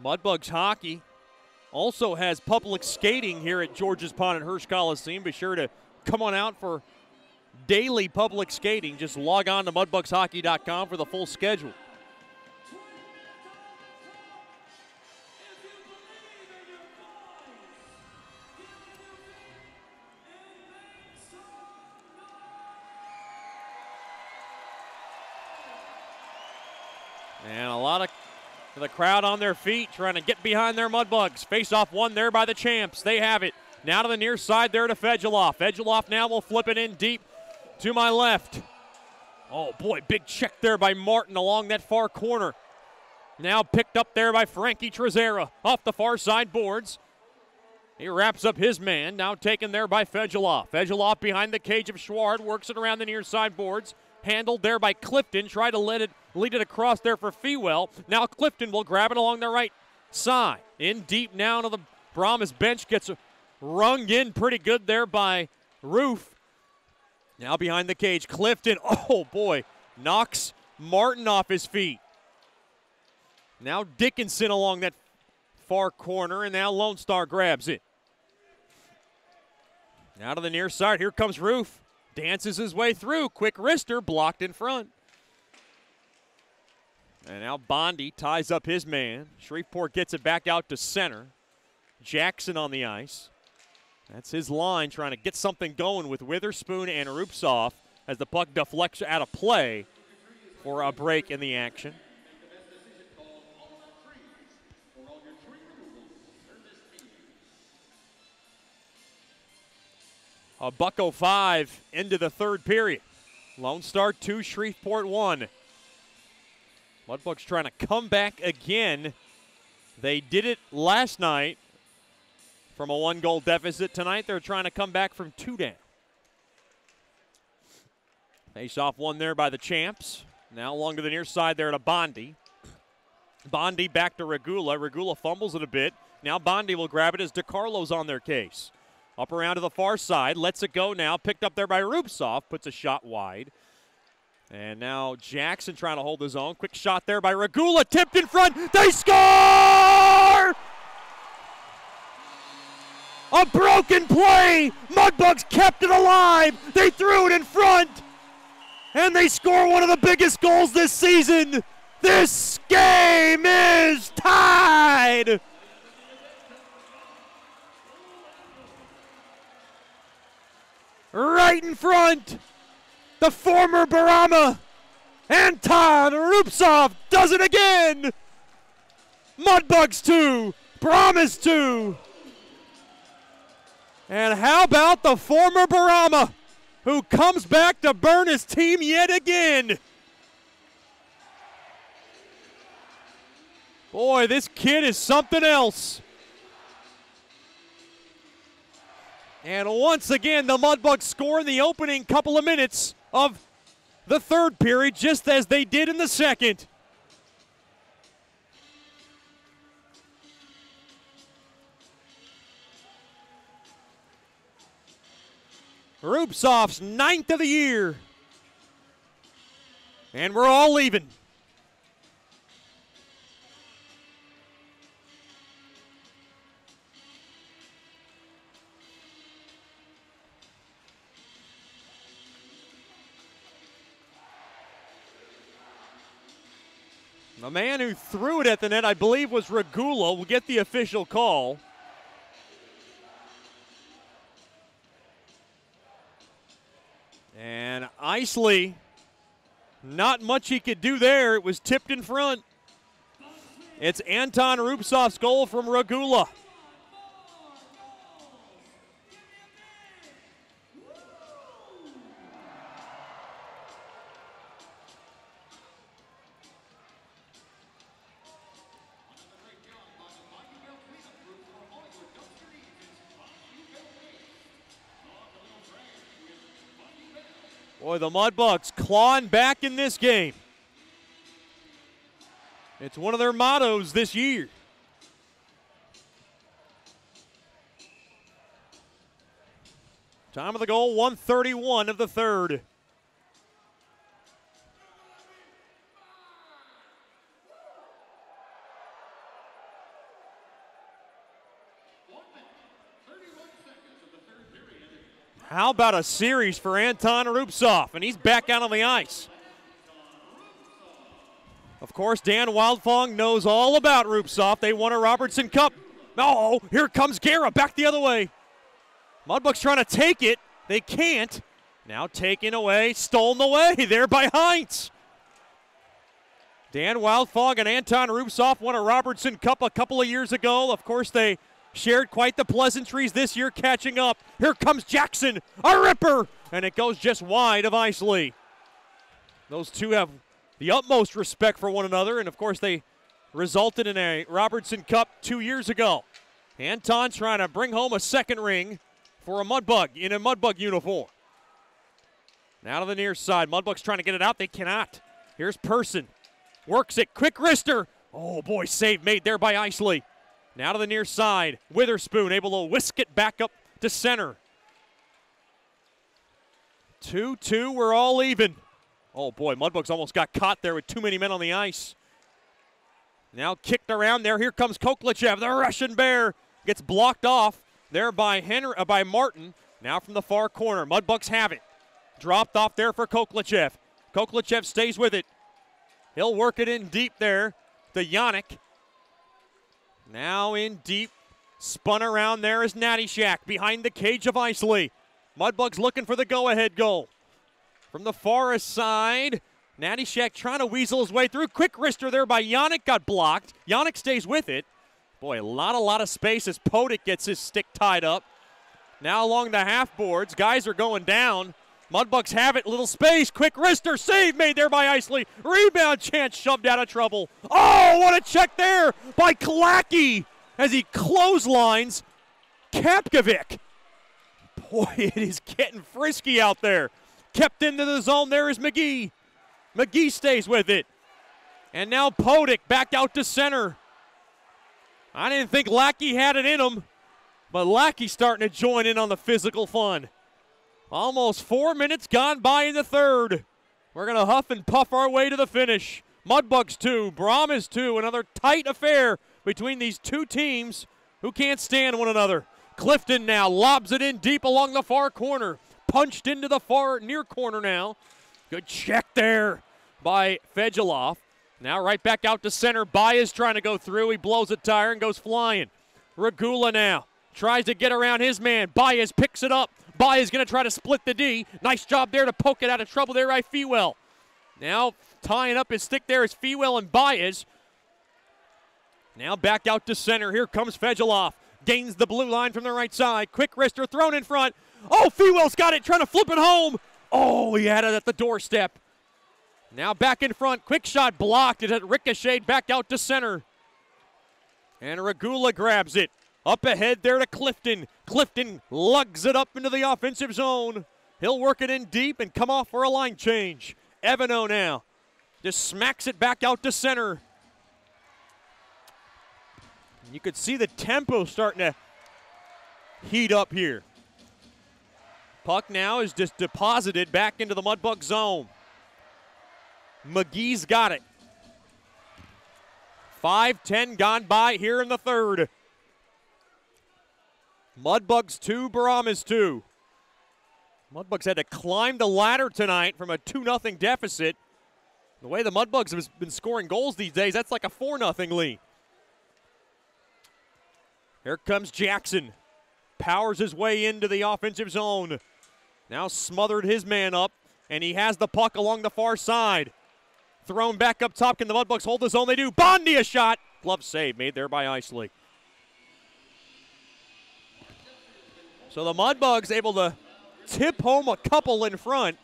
Mudbugs hockey also has public skating here at George's Pond at Hirsch Coliseum. Be sure to come on out for daily public skating. Just log on to mudbugshockey.com for the full schedule. And a lot of the crowd on their feet trying to get behind their Mudbugs. Face-off won there by the champs. They have it. Now to the near side there to Fegeloff. Fegeloff now will flip it in deep to my left. Oh, boy, big check there by Martin along that far corner. Now picked up there by Frankie Trezera off the far side boards. He wraps up his man. Now taken there by Fegeloff. Fegeloff behind the cage of Schward. Works it around the near side boards. Handled there by Clifton. Tried to lead it across there for Fewell. Now Clifton will grab it along the right side. In deep now to the Brahmas bench. Gets rung in pretty good there by Roof. Now behind the cage, Clifton. Oh, boy. Knocks Martin off his feet. Now Dickinson along that far corner, and now Lone Star grabs it. Now to the near side. Here comes Roof. Dances his way through. Quick wrister blocked in front. And now Bondi ties up his man. Shreveport gets it back out to center. Jackson on the ice. That's his line trying to get something going with Witherspoon and Rupsoff as the puck deflects out of play for a break in the action. A $1:05 into the third period. Lone Star 2, Shreveport 1. Mudbugs trying to come back again. They did it last night from a 1-goal deficit. Tonight they're trying to come back from 2 down. Face-off won there by the champs. Now along to the near side there to Bondi. Bondi back to Regula. Regula fumbles it a bit. Now Bondi will grab it as DeCarlo's on their case. Up around to the far side, lets it go now. Picked up there by Rupsoff, puts a shot wide. And now Jackson trying to hold his own. Quick shot there by Regula, tipped in front. They score! A broken play. Mudbugs kept it alive. They threw it in front. And they score one of the biggest goals this season. This game is tied. right in front. The former Brahma, Anton Rupsov, does it again. Mudbugs 2, Brahmas 2. And how about the former Brahma, who comes back to burn his team yet again? Boy, this kid is something else. And once again, the Mudbugs score in the opening couple of minutes of the third period, just as they did in the second. Rupsov's 9th of the year. And we're all even. The man who threw it at the net, I believe, was Regula. We'll get the official call. And Isley, not much he could do there. It was tipped in front. It's Anton Rupsov's goal from Regula. Boy, the Mudbugs clawing back in this game. It's one of their mottos this year. Time of the goal, 1:31 of the third. How about a series for Anton Rupsov? And he's back out on the ice. Of course, Dan Wildfong knows all about Rupsov. They won a Robertson Cup. Oh, here comes Guerra back the other way. Mudbugs trying to take it. They can't. Now taken away, stolen away there by Heinz. Dan Wildfong and Anton Rupsov won a Robertson Cup a couple of years ago. Of course, they shared quite the pleasantries this year catching up. Here comes Jackson, a ripper, and it goes just wide of Isley. Those two have the utmost respect for one another, and of course they resulted in a Robertson Cup 2 years ago. Anton trying to bring home a second ring for a Mudbug in a Mudbug uniform. Now to the near side, Mudbugs trying to get it out, they cannot. Here's Person, works it, quick wrister. Oh boy, save made there by Isley. Now to the near side, Witherspoon able to whisk it back up to center. 2-2, we're all even. Oh boy, Mudbugs almost got caught there with too many men on the ice. Now kicked around there, here comes Koklichev, the Russian Bear. Gets blocked off there by Martin. Now from the far corner, Mudbugs have it. Dropped off there for Koklichev. Koklichev stays with it. He'll work it in deep there to Yannick. Now in deep, spun around there is Natty Shack behind the cage of Isley. Mudbugs looking for the go-ahead goal. From the forest side, Natty Shack trying to weasel his way through. Quick wrister there by Yannick, got blocked. Yannick stays with it. Boy, a lot of space as Podic gets his stick tied up. Now along the half boards, guys are going down. Mudbugs have it, little space, quick wrister, save made there by Isley. Rebound chance shoved out of trouble. Oh, what a check there by Kalaki as he clotheslines Kapkovic. Boy, it is getting frisky out there. Kept into the zone, there is McGee. McGee stays with it. And now Podic back out to center. I didn't think Lackey had it in him, but Lackey's starting to join in on the physical fun. Almost 4 minutes gone by in the third. We're going to huff and puff our way to the finish. Mudbugs 2, Brahmas 2. Another tight affair between these two teams who can't stand one another. Clifton now lobs it in deep along the far corner. Punched into the far near corner now. Good check there by Fedulov. Now right back out to center. Baez trying to go through. He blows a tire and goes flying. Regula now tries to get around his man. Baez picks it up. Baez going to try to split the D. Nice job there to poke it out of trouble there by Fewell. Now tying up his stick there is Fewell and Baez. Now back out to center. Here comes Fegeloff. Gains the blue line from the right side. Quick wrister thrown in front. Oh, Fewell's got it, trying to flip it home. Oh, he had it at the doorstep. Now back in front. Quick shot blocked. It had ricocheted back out to center. And Regula grabs it. Up ahead there to Clifton. Clifton lugs it up into the offensive zone. He'll work it in deep and come off for a line change. Evano now just smacks it back out to center. You could see the tempo starting to heat up here. Puck now is just deposited back into the Mudbug zone. McGee's got it. 5:10 gone by here in the third. Mudbugs 2, Brahmas 2. Mudbugs had to climb the ladder tonight from a 2-0 deficit. The way the Mudbugs have been scoring goals these days, that's like a 4-0 lead. Here comes Jackson. Powers his way into the offensive zone. Now smothered his man up, and he has the puck along the far side. Thrown back up top. Can the Mudbugs hold the zone? They do. Bondi a shot. Glove save made there by Isley. So the Mudbugs able to tip home a couple in front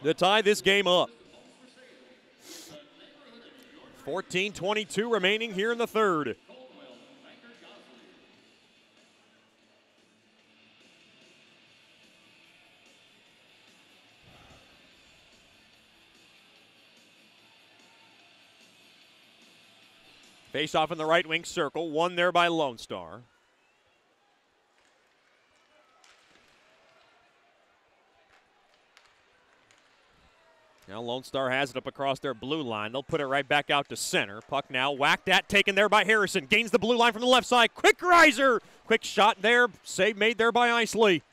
to tie this game up. 14:22 remaining here in the third. Face off in the right wing circle, won there by Lone Star. Now Lone Star has it up across their blue line. They'll put it right back out to center. Puck now whacked at, taken there by Harrison. Gains the blue line from the left side. Quick riser. Quick shot there. Save made there by Isley.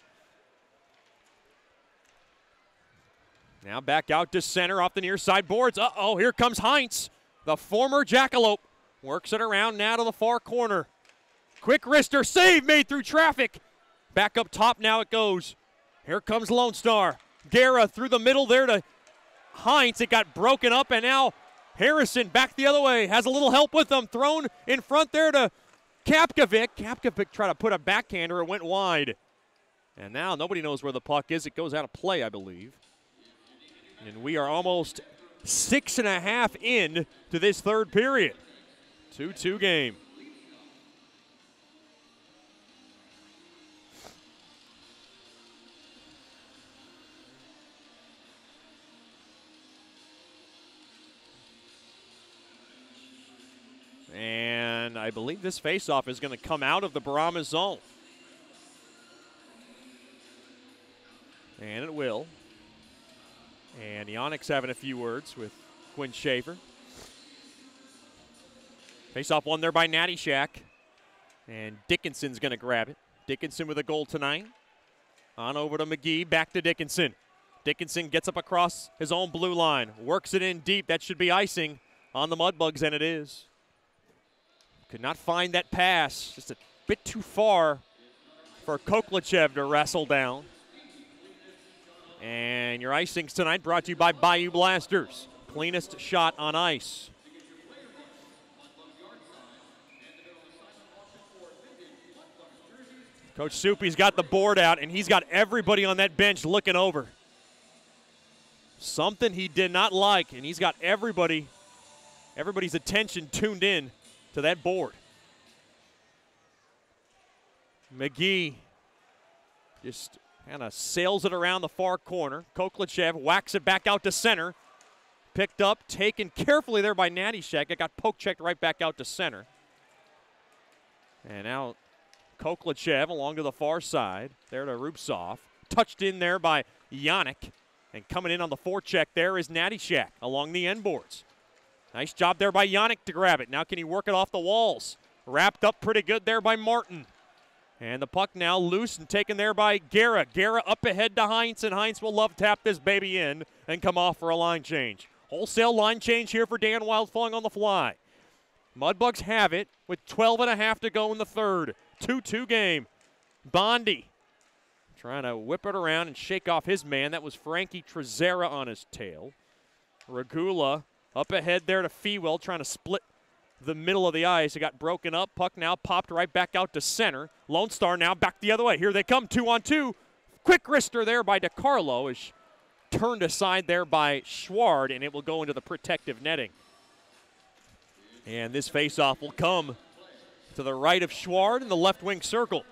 Now back out to center off the near side boards. Uh-oh, here comes Heinz. The former Jackalope works it around now to the far corner. Quick wrister. Save made through traffic. Back up top now it goes. Here comes Lone Star. Guerra through the middle there to Heinz. It got broken up, and now Harrison back the other way. Has a little help with them. Thrown in front there to Kapkovic. Kapkovic tried to put a backhander. It went wide. And now nobody knows where the puck is. It goes out of play, I believe. And we are almost 6.5 in to this third period. 2-2 game. And I believe this faceoff is going to come out of the Brahmas zone. And it will. And the Onyx having a few words with Quinn Schaefer. Faceoff won there by Natty Shack. And Dickinson's going to grab it. Dickinson with a goal tonight. On over to McGee, back to Dickinson. Dickinson gets up across his own blue line. Works it in deep. That should be icing on the Mudbugs, and it is. Could not find that pass. Just a bit too far for Koklachev to wrestle down. And your icings tonight brought to you by Bayou Blasters. Cleanest shot on ice. Coach Soupy's got the board out, and he's got everybody on that bench looking over. Something he did not like, and he's got everybody's attention tuned in to that board. McGee just kind of sails it around the far corner. Koklachev whacks it back out to center. Picked up, taken carefully there by Natty Shack. It got poke-checked right back out to center. And now Koklachev along to the far side. There to Rupsov. Touched in there by Yannick. And coming in on the forecheck there is Natty Shack along the end boards. Nice job there by Yannick to grab it. Now can he work it off the walls? Wrapped up pretty good there by Martin. And the puck now loose and taken there by Guerra. Guerra up ahead to Heinz, and Heinz will love tap this baby in and come off for a line change. Wholesale line change here for Dan Wild falling on the fly. Mudbugs have it with 12.5 to go in the third. 2-2 game. Bondi trying to whip it around and shake off his man. That was Frankie Trezera on his tail. Regula up ahead there to Fewell, trying to split the middle of the ice. It got broken up. Puck now popped right back out to center. Lone Star now back the other way. Here they come, 2-on-2. Quick wrister there by DiCarlo is turned aside there by Schward, and it will go into the protective netting. And this faceoff will come to the right of Schward in the left wing circle.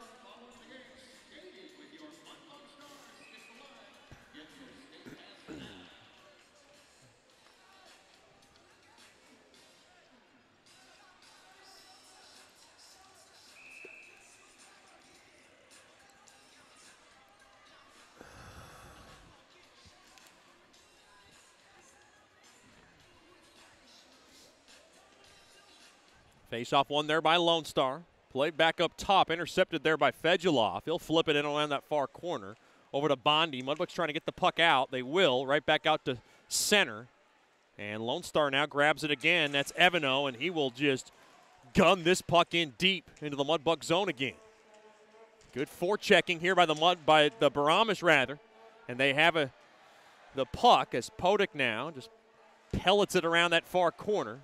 Face-off won there by Lone Star. Played back up top, intercepted there by Fedulov. He'll flip it in around that far corner. Over to Bondi. Mudbugs trying to get the puck out. They will, right back out to center. And Lone Star now grabs it again. That's Evano, and he will just gun this puck in deep into the Mudbug zone again. Good forechecking here by the Brahmas rather. And they have the puck as Podek now just pellets it around that far corner.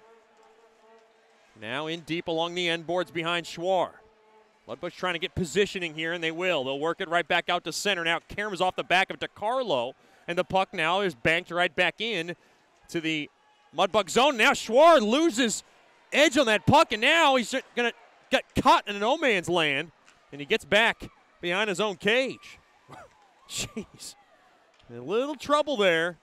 Now in deep along the end boards behind Schwar. Mudbugs trying to get positioning here, and they will. They'll work it right back out to center. Now Karam's off the back of DiCarlo, and the puck now is banked right back in to the Mudbug zone. Now Schwar loses edge on that puck, and now he's going to get caught in a no man's land, and he gets back behind his own cage. Jeez. A little trouble there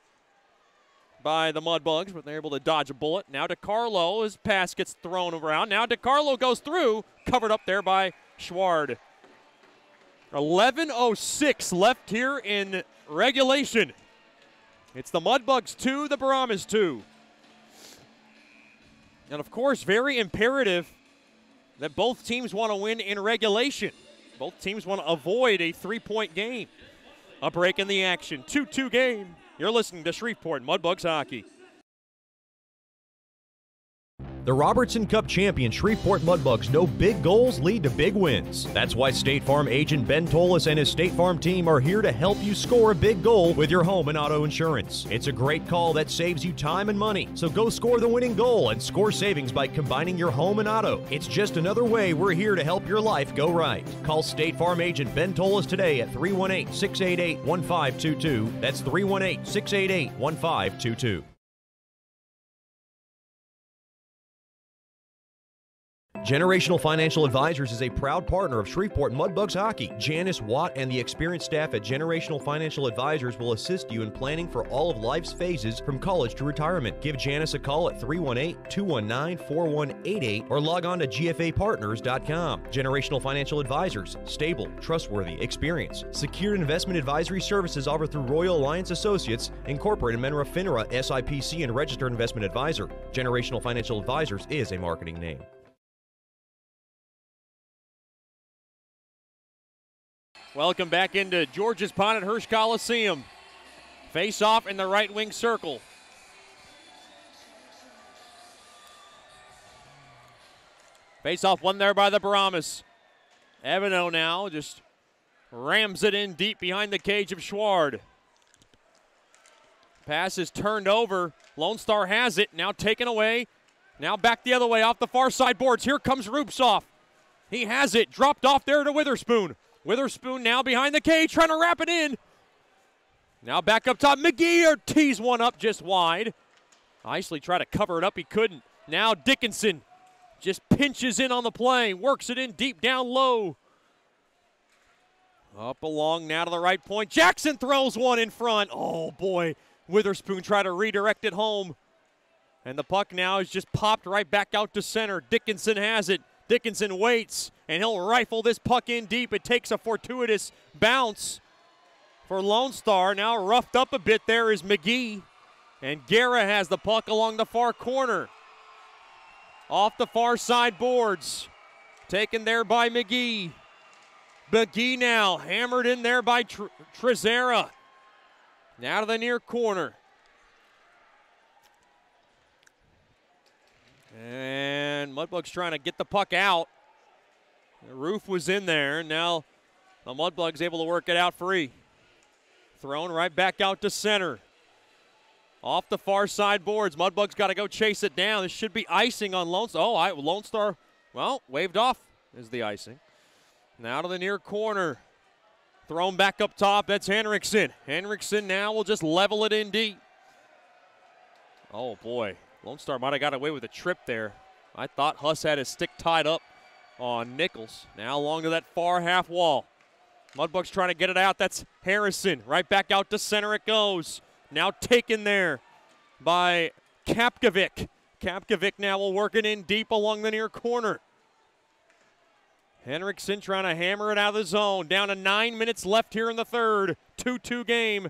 by the Mudbugs, but they're able to dodge a bullet. Now DiCarlo, his pass gets thrown around. Now DiCarlo goes through, covered up there by Schward. 11:06 left here in regulation. It's the Mudbugs 2, the Brahmas 2. And of course, very imperative that both teams want to win in regulation. Both teams want to avoid a 3-point game. A break in the action, 2-2 game. You're listening to Shreveport Mudbugs Hockey. The Robertson Cup champion Shreveport Mudbugs know big goals lead to big wins. That's why State Farm agent Ben Tolis and his State Farm team are here to help you score a big goal with your home and auto insurance. It's a great call that saves you time and money. So go score the winning goal and score savings by combining your home and auto. It's just another way we're here to help your life go right. Call State Farm agent Ben Tolis today at 318-688-1522. That's 318-688-1522. Generational Financial Advisors is a proud partner of Shreveport Mudbugs Hockey. Janice Watt and the experienced staff at Generational Financial Advisors will assist you in planning for all of life's phases from college to retirement. Give Janice a call at 318-219-4188 or log on to gfapartners.com. Generational Financial Advisors. Stable, trustworthy, experience. Secured investment advisory services offered through Royal Alliance Associates, Incorporated, Menra FINRA, SIPC, and registered investment advisor. Generational Financial Advisors is a marketing name. Welcome back into George's Pond at Hirsch Coliseum. Face off in the right wing circle. Face off won there by the Brahmas. Evano now just rams it in deep behind the cage of Schward. Pass is turned over. Lone Star has it, now taken away. Now back the other way off the far side boards. Here comes Rupsoff. He has it, dropped off there to Witherspoon. Witherspoon now behind the cage, trying to wrap it in. Now back up top. McGee tees one up just wide. Isley tried to cover it up. He couldn't. Now Dickinson just pinches in on the play. Works it in deep down low. Up along now to the right point. Jackson throws one in front. Oh, boy. Witherspoon tried to redirect it home. And the puck now is just popped right back out to center. Dickinson has it. Dickinson waits, and he'll rifle this puck in deep. It takes a fortuitous bounce for Lone Star. Now roughed up a bit there is McGee. And Guerra has the puck along the far corner. Off the far side boards. Taken there by McGee. McGee now hammered in there by Trezera. Now to the near corner. And Mudbugs trying to get the puck out. The roof was in there. Now The Mudbugs able to work it out free. Thrown right back out to center. Off the far side boards. Mudbugs got to go chase it down. This should be icing on Lone Star. Oh, Lone Star, well, waved off is the icing. Now to the near corner. Thrown back up top. That's Henriksen. Henriksen now will just level it in deep. Oh, boy. Lone Star might have got away with a trip there. I thought Huss had his stick tied up on Nichols. Now along to that far half wall. Mudbugs trying to get it out. That's Harrison. Right back out to center it goes. Now taken there by Kapkovic. Kapkovic now will work it in deep along the near corner. Henriksen trying to hammer it out of the zone. Down to 9 minutes left here in the third. 2-2 game.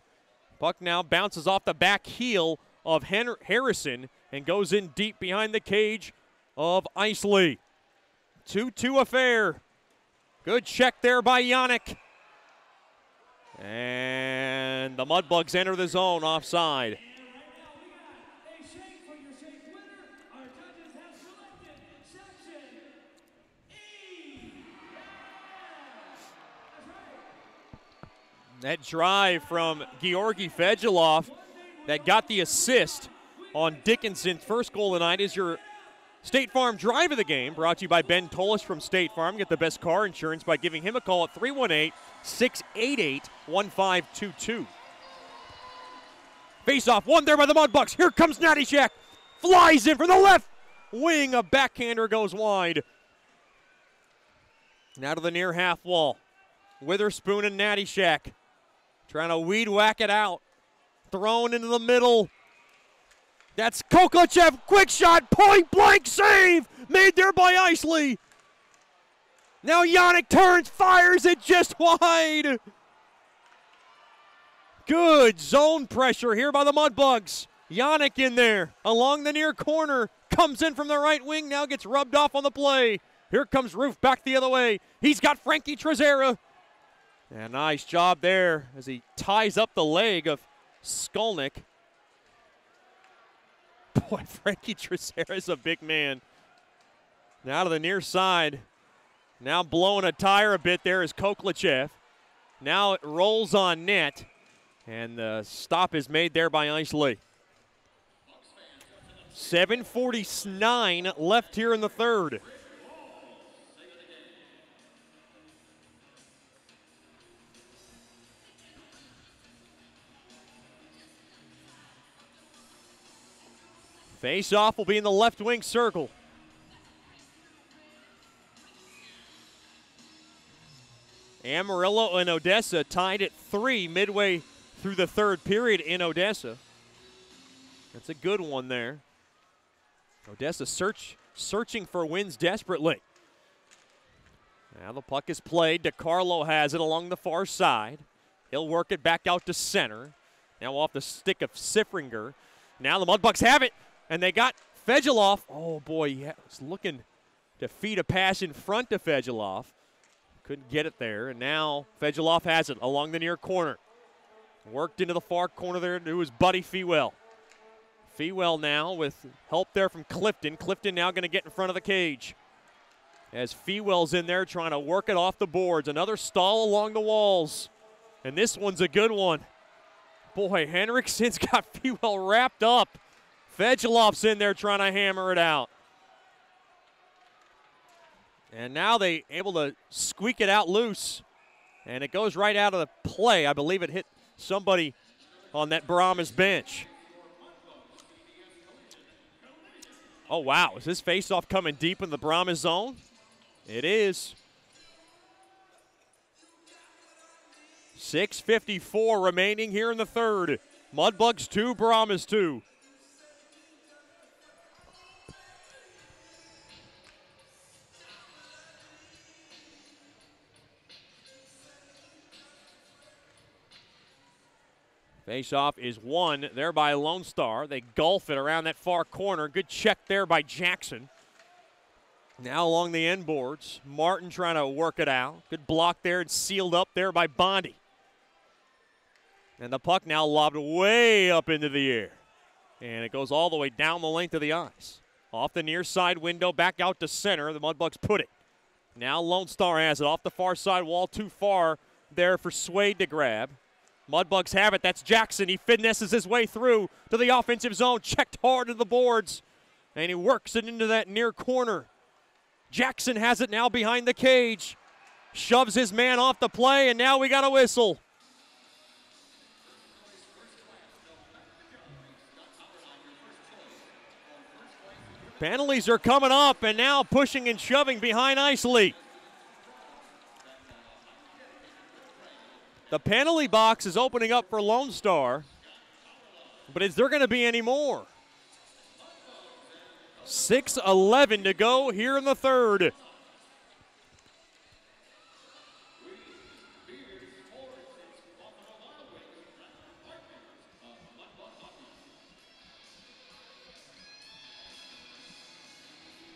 Puck now bounces off the back heel of Harrison and goes in deep behind the cage of Isley. 2-2 affair. Good check there by Yannick. And the Mudbugs enter the zone offside. That drive from Georgi Fedulov that got the assist on Dickinson's first goal tonight is your State Farm drive of the game, brought to you by Ben Tolis from State Farm. Get the best car insurance by giving him a call at 318-688-1522. Face-off, one there by the Mudbugs. Here comes Nattyshak. Flies in from the left wing. A backhander goes wide. Now to the near half wall. Witherspoon and Nattyshak trying to weed whack it out. Thrown into the middle. That's Koklachev, quick shot, point blank save, made there by Isley. Now Yannick turns, fires it just wide. Good zone pressure here by the Mudbugs. Yannick in there, along the near corner, comes in from the right wing, now gets rubbed off on the play. Here comes Roof back the other way. He's got Frankie Trezera. And nice job there as he ties up the leg of Skolnick. Boy, Frankie Trezera is a big man. Now to the near side. Now blowing a tire a bit there is Koklachev. Now it rolls on net. And the stop is made there by Isley. 7:49 left here in the third. Face-off will be in the left wing circle. Amarillo and Odessa tied at 3 midway through the third period in Odessa. That's a good one there. Odessa searching for wins desperately. Now the puck is played. DeCarlo has it along the far side. He'll work it back out to center. Now off the stick of Siffringer. Now the Mudbugs have it. And they got Fedulov. Oh, boy, he was looking to feed a pass in front of Fedulov. Couldn't get it there. And now Fedulov has it along the near corner. Worked into the far corner there to his buddy Fewell. Fewell now with help there from Clifton. Clifton now going to get in front of the cage. As Fewell's in there trying to work it off the boards. Another stall along the walls. And this one's a good one. Boy, Henriksen's got Fewell wrapped up. Fedulov's in there trying to hammer it out. And now they able to squeak it out loose. And it goes right out of the play. I believe it hit somebody on that Brahmas bench. Oh, wow. Is this faceoff coming deep in the Brahmas zone? It is. 6:54 remaining here in the third. Mudbugs 2, Brahmas 2. Face-off is won there by Lone Star. They gulf it around that far corner. Good check there by Jackson. Now along the end boards. Martin trying to work it out. Good block there and sealed up there by Bondi. And the puck now lobbed way up into the air. And it goes all the way down the length of the ice. Off the near side window, back out to center. The Mudbugs put it. Now Lone Star has it off the far side wall, too far there for Swade to grab. Mudbugs have it. That's Jackson. He finesses his way through to the offensive zone. Checked hard to the boards. And he works it into that near corner. Jackson has it now behind the cage. Shoves his man off the play, and now we got a whistle. Penalties are coming up, and now pushing and shoving behind Isley. The penalty box is opening up for Lone Star, but is there going to be any more? 6:11 to go here in the third.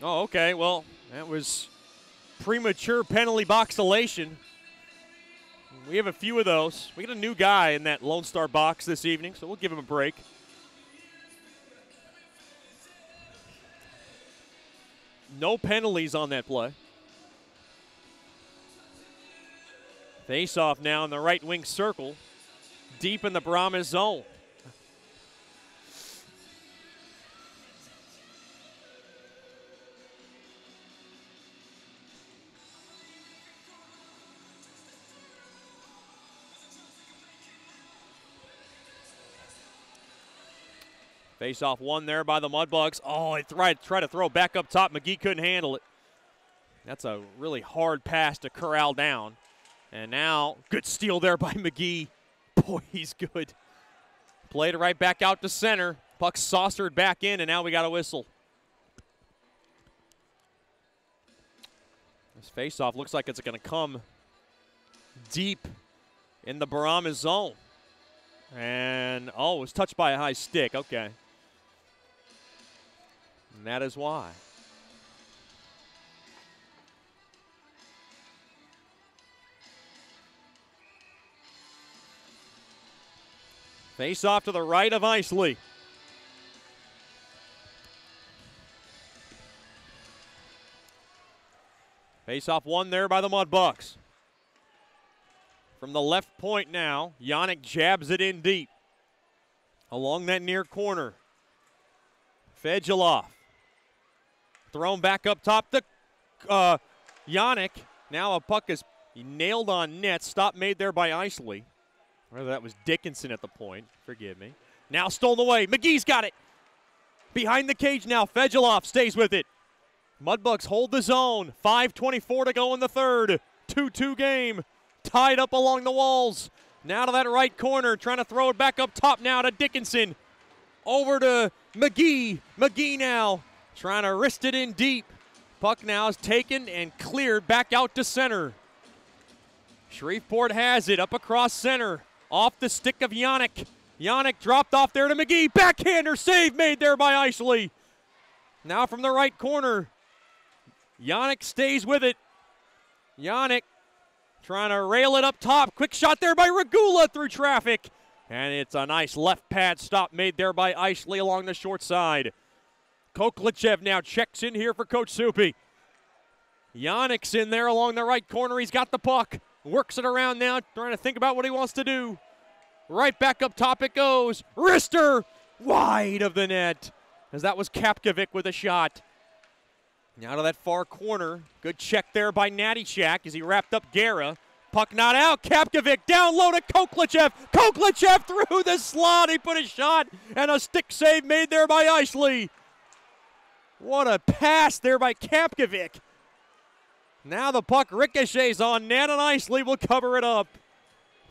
Oh, okay. Well, that was premature penalty boxolation. We have a few of those. We got a new guy in that Lone Star box this evening, so we'll give him a break. No penalties on that play. Face-off now in the right wing circle, deep in the Brahmas zone. Face-off won there by the Mudbugs. Oh, he tried to throw back up top. McGee couldn't handle it. That's a really hard pass to corral down. And now, good steal there by McGee. Boy, he's good. Played it right back out to center. Puck saucered back in, and now we got a whistle. This face-off looks like it's going to come deep in the Brahmas zone. And, oh, it was touched by a high stick. Okay. And that is why. Face off to the right of Isley. Face off won there by the Mudbugs. From the left point now, Yannick jabs it in deep. Along that near corner. Fedulov. Thrown back up top to Yannick. Now a puck is nailed on net. Stop made there by Isley. Or that was Dickinson at the point. Forgive me. Now stolen away. McGee's got it. Behind the cage now. Fedulov stays with it. Mudbugs hold the zone. 5:24 to go in the third. 2-2 game. Tied up along the walls. Now to that right corner. Trying to throw it back up top now to Dickinson. Over to McGee. McGee now trying to wrist it in deep. Puck now is taken and cleared back out to center. Shreveport has it up across center. Off the stick of Yannick. Yannick dropped off there to McGee. Backhander save made there by Isley. Now from the right corner. Yannick stays with it. Yannick trying to rail it up top. Quick shot there by Regula through traffic. And it's a nice left pad stop made there by Isley along the short side. Koklichev now checks in here for Coach Soupy. Yannick's in there along the right corner. He's got the puck. Works it around now, trying to think about what he wants to do. Right back up top it goes. Wrister wide of the net. As that was Kapkovic with a shot. Now to that far corner. Good check there by Natty Shack as he wrapped up Guerra. Puck not out. Kapkovic down low to Koklichev. Koklichev through the slot. He put a shot and a stick save made there by Isley. What a pass there by Kapkovic. Now the puck ricochets on net and Isley will cover it up.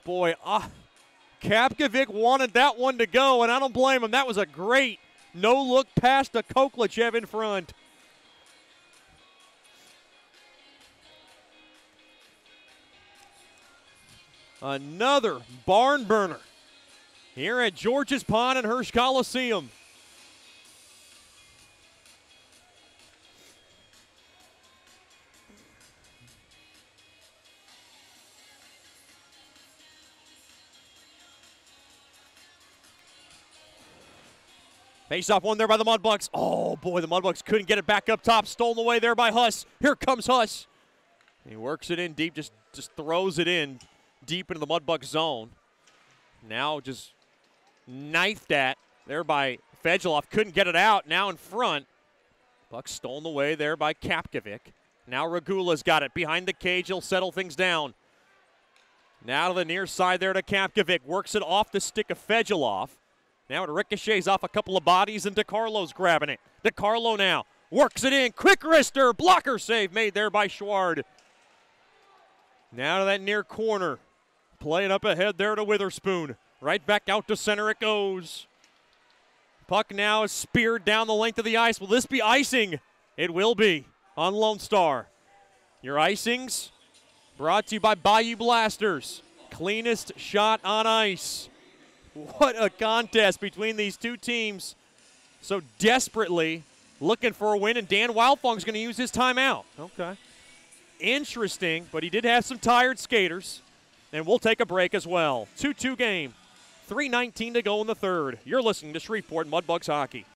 Boy, Kapkovic wanted that one to go, and I don't blame him. That was a great no-look pass to Koklichev in front. Another barn burner here at George's Pond and Hirsch Coliseum. Face-off won there by the Mudbugs. Oh, boy, the Mudbugs couldn't get it back up top. Stolen away there by Huss. Here comes Huss. He works it in deep, just throws it in. deep into the Mudbug zone. Now just knifed at there by Fedulov. Couldn't get it out. Now in front. Puck stolen away there by Kapkovic. Now Regula's got it behind the cage. He'll settle things down. Now to the near side there to Kapkovic. Works it off the stick of Fedulov. Now it ricochets off a couple of bodies, and DeCarlo's grabbing it. DeCarlo now works it in. Quick wrister. Blocker save made there by Schward. Now to that near corner. Playing up ahead there to Witherspoon. Right back out to center it goes. Puck now is speared down the length of the ice. Will this be icing? It will be on Lone Star. Your icings brought to you by Bayou Blasters. Cleanest shot on ice. What a contest between these two teams. So desperately looking for a win, and Dan Wildfong's going to use his timeout. Okay. Interesting, but he did have some tired skaters. And we'll take a break as well. 2-2 game. 3:19 to go in the third. You're listening to Shreveport Mudbugs Hockey.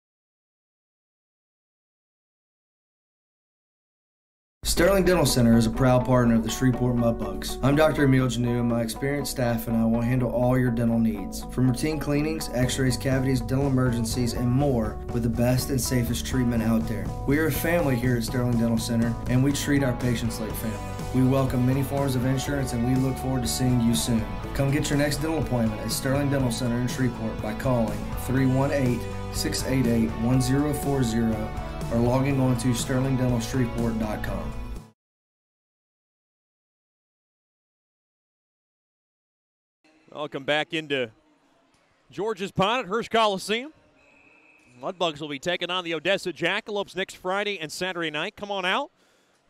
Sterling Dental Center is a proud partner of the Shreveport Mudbugs. I'm Dr. Emil Janu, and my experienced staff and I will handle all your dental needs. From routine cleanings, x-rays, cavities, dental emergencies, and more with the best and safest treatment out there. We are a family here at Sterling Dental Center, and we treat our patients like family. We welcome many forms of insurance, and we look forward to seeing you soon. Come get your next dental appointment at Sterling Dental Center in Shreveport by calling 318-688-1040 or logging on to sterlingdentalshreveport.com. Welcome back into George's Pond at Hirsch Coliseum. Mudbugs will be taking on the Odessa Jackalopes next Friday and Saturday night. Come on out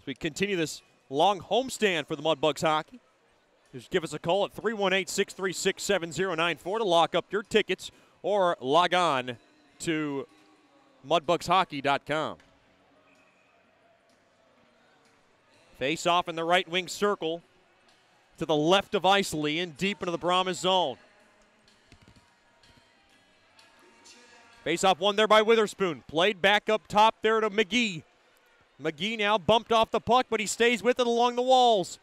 as we continue this long homestand for the Mudbugs hockey. Just give us a call at 318-636-7094 to lock up your tickets or log on to mudbugshockey.com. Face off in the right wing circle to the left of Isley and deep into the Brahmas zone. Face off won there by Witherspoon. Played back up top there to McGee. McGee now bumped off the puck, but he stays with it along the walls.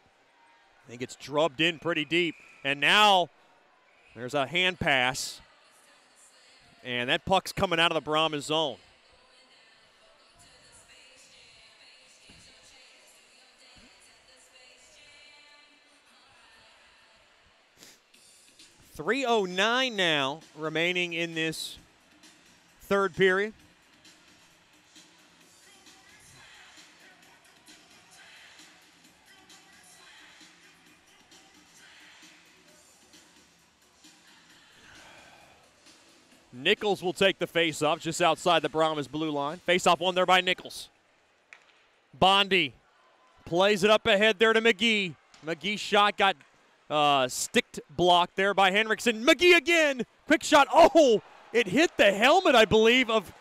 I think it's drubbed in pretty deep. And now there's a hand pass. And that puck's coming out of the Brahmas zone. .309 now remaining in this third period. Nichols will take the face-off just outside the Brahmas blue line. Face-off won there by Nichols. Bondi plays it up ahead there to McGee. McGee's shot got sticked blocked there by Henriksen. McGee again. Quick shot. Oh, it hit the helmet, I believe, of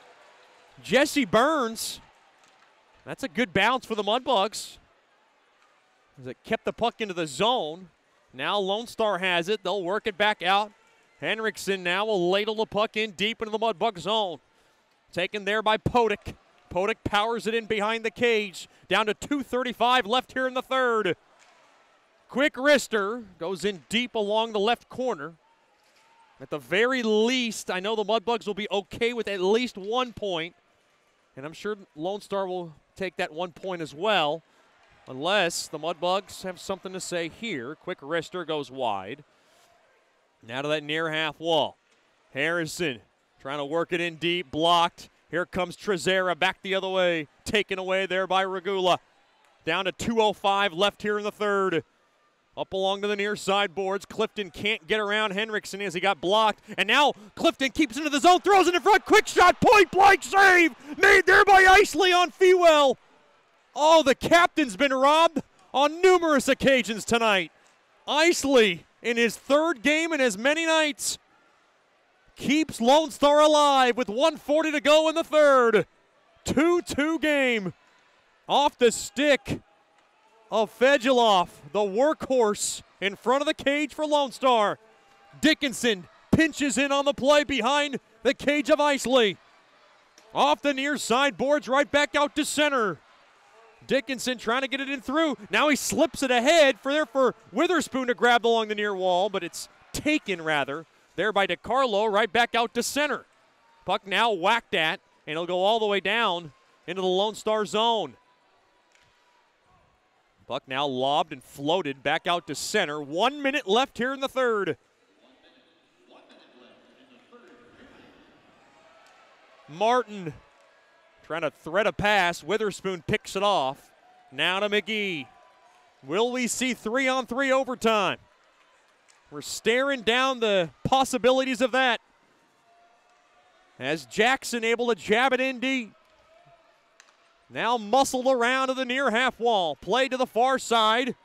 Jesse Burns. That's a good bounce for the Mudbugs, as it kept the puck into the zone. Now Lone Star has it. They'll work it back out. Henriksen now will ladle the puck in deep into the Mudbug zone. Taken there by Podek. Podek powers it in behind the cage. Down to 2:35 left here in the third. Quick wrister goes in deep along the left corner. At the very least, I know the Mudbugs will be okay with at least 1 point. And I'm sure Lone Star will take that 1 point as well, unless the Mudbugs have something to say here. Quick wrister goes wide. Now to that near half wall. Harrison trying to work it in deep, blocked. Here comes Trezera back the other way, taken away there by Regula. Down to 2:05 left here in the third. Up along to the near side boards. Clifton can't get around Henriksen as he got blocked. And now Clifton keeps into the zone, throws it in front. Quick shot, point blank save. Made there by Isley on Fewell. Oh, the captain's been robbed on numerous occasions tonight. Isley, in his third game in as many nights, keeps Lone Star alive with 1:40 to go in the third. 2-2 game. Off the stick of Fedulov, the workhorse in front of the cage for Lone Star. Dickinson pinches in on the play behind the cage of Isley. Off the near side boards, right back out to center. Dickinson trying to get it in through. Now he slips it ahead for Witherspoon to grab along the near wall, but it's taken rather there by DiCarlo right back out to center. Puck now whacked at, and it'll go all the way down into the Lone Star zone. Puck now lobbed and floated back out to center. 1 minute left here in the third. Martin trying to thread a pass. Witherspoon picks it off. Now to McGee. Will we see 3-on-3 overtime? We're staring down the possibilities of that. As Jackson able to jab it in deep. Now muscled around to the near half wall. Play to the far side.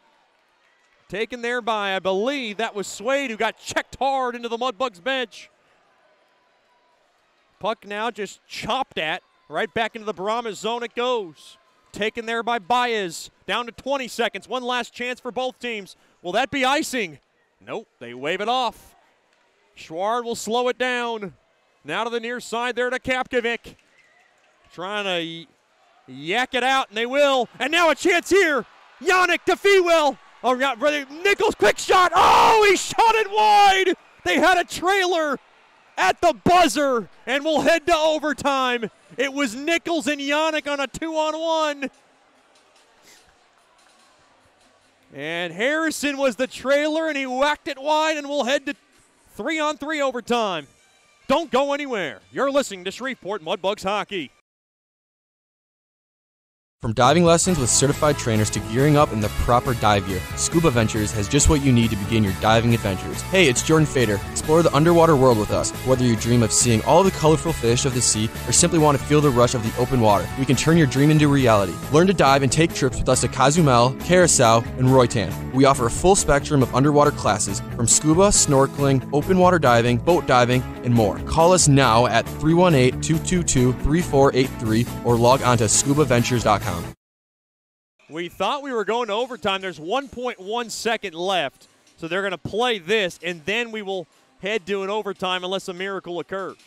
Taken there by, I believe, that was Swade, who got checked hard into the Mudbugs bench. Puck now just chopped at. Right back into the Brahmas zone it goes. Taken there by Baez. Down to 20 seconds. One last chance for both teams. Will that be icing? Nope, they wave it off. Schward will slow it down. Now to the near side there to Kapkovic. Trying to yak it out, and they will. And now a chance here. Yannick to Fewell. Oh, Nichols, quick shot. Oh, he shot it wide. They had a trailer at the buzzer, and we'll head to overtime. It was Nichols and Yannick on a 2-on-1. And Harrison was the trailer, and he whacked it wide, and we'll head to 3-on-3 overtime. Don't go anywhere. You're listening to Shreveport Mudbugs Hockey. From diving lessons with certified trainers to gearing up in the proper dive gear, Scuba Ventures has just what you need to begin your diving adventures. Hey, it's Jordan Fader. Explore the underwater world with us. Whether you dream of seeing all the colorful fish of the sea or simply want to feel the rush of the open water, we can turn your dream into reality. Learn to dive and take trips with us to Cozumel, Curacao, and Roatan. We offer a full spectrum of underwater classes from scuba, snorkeling, open water diving, boat diving, and more. Call us now at 318-222-3483 or log on to scubaventures.com. We thought we were going to overtime. There's 1.1 second left, so they're going to play this, and then we will head to an overtime unless a miracle occurs.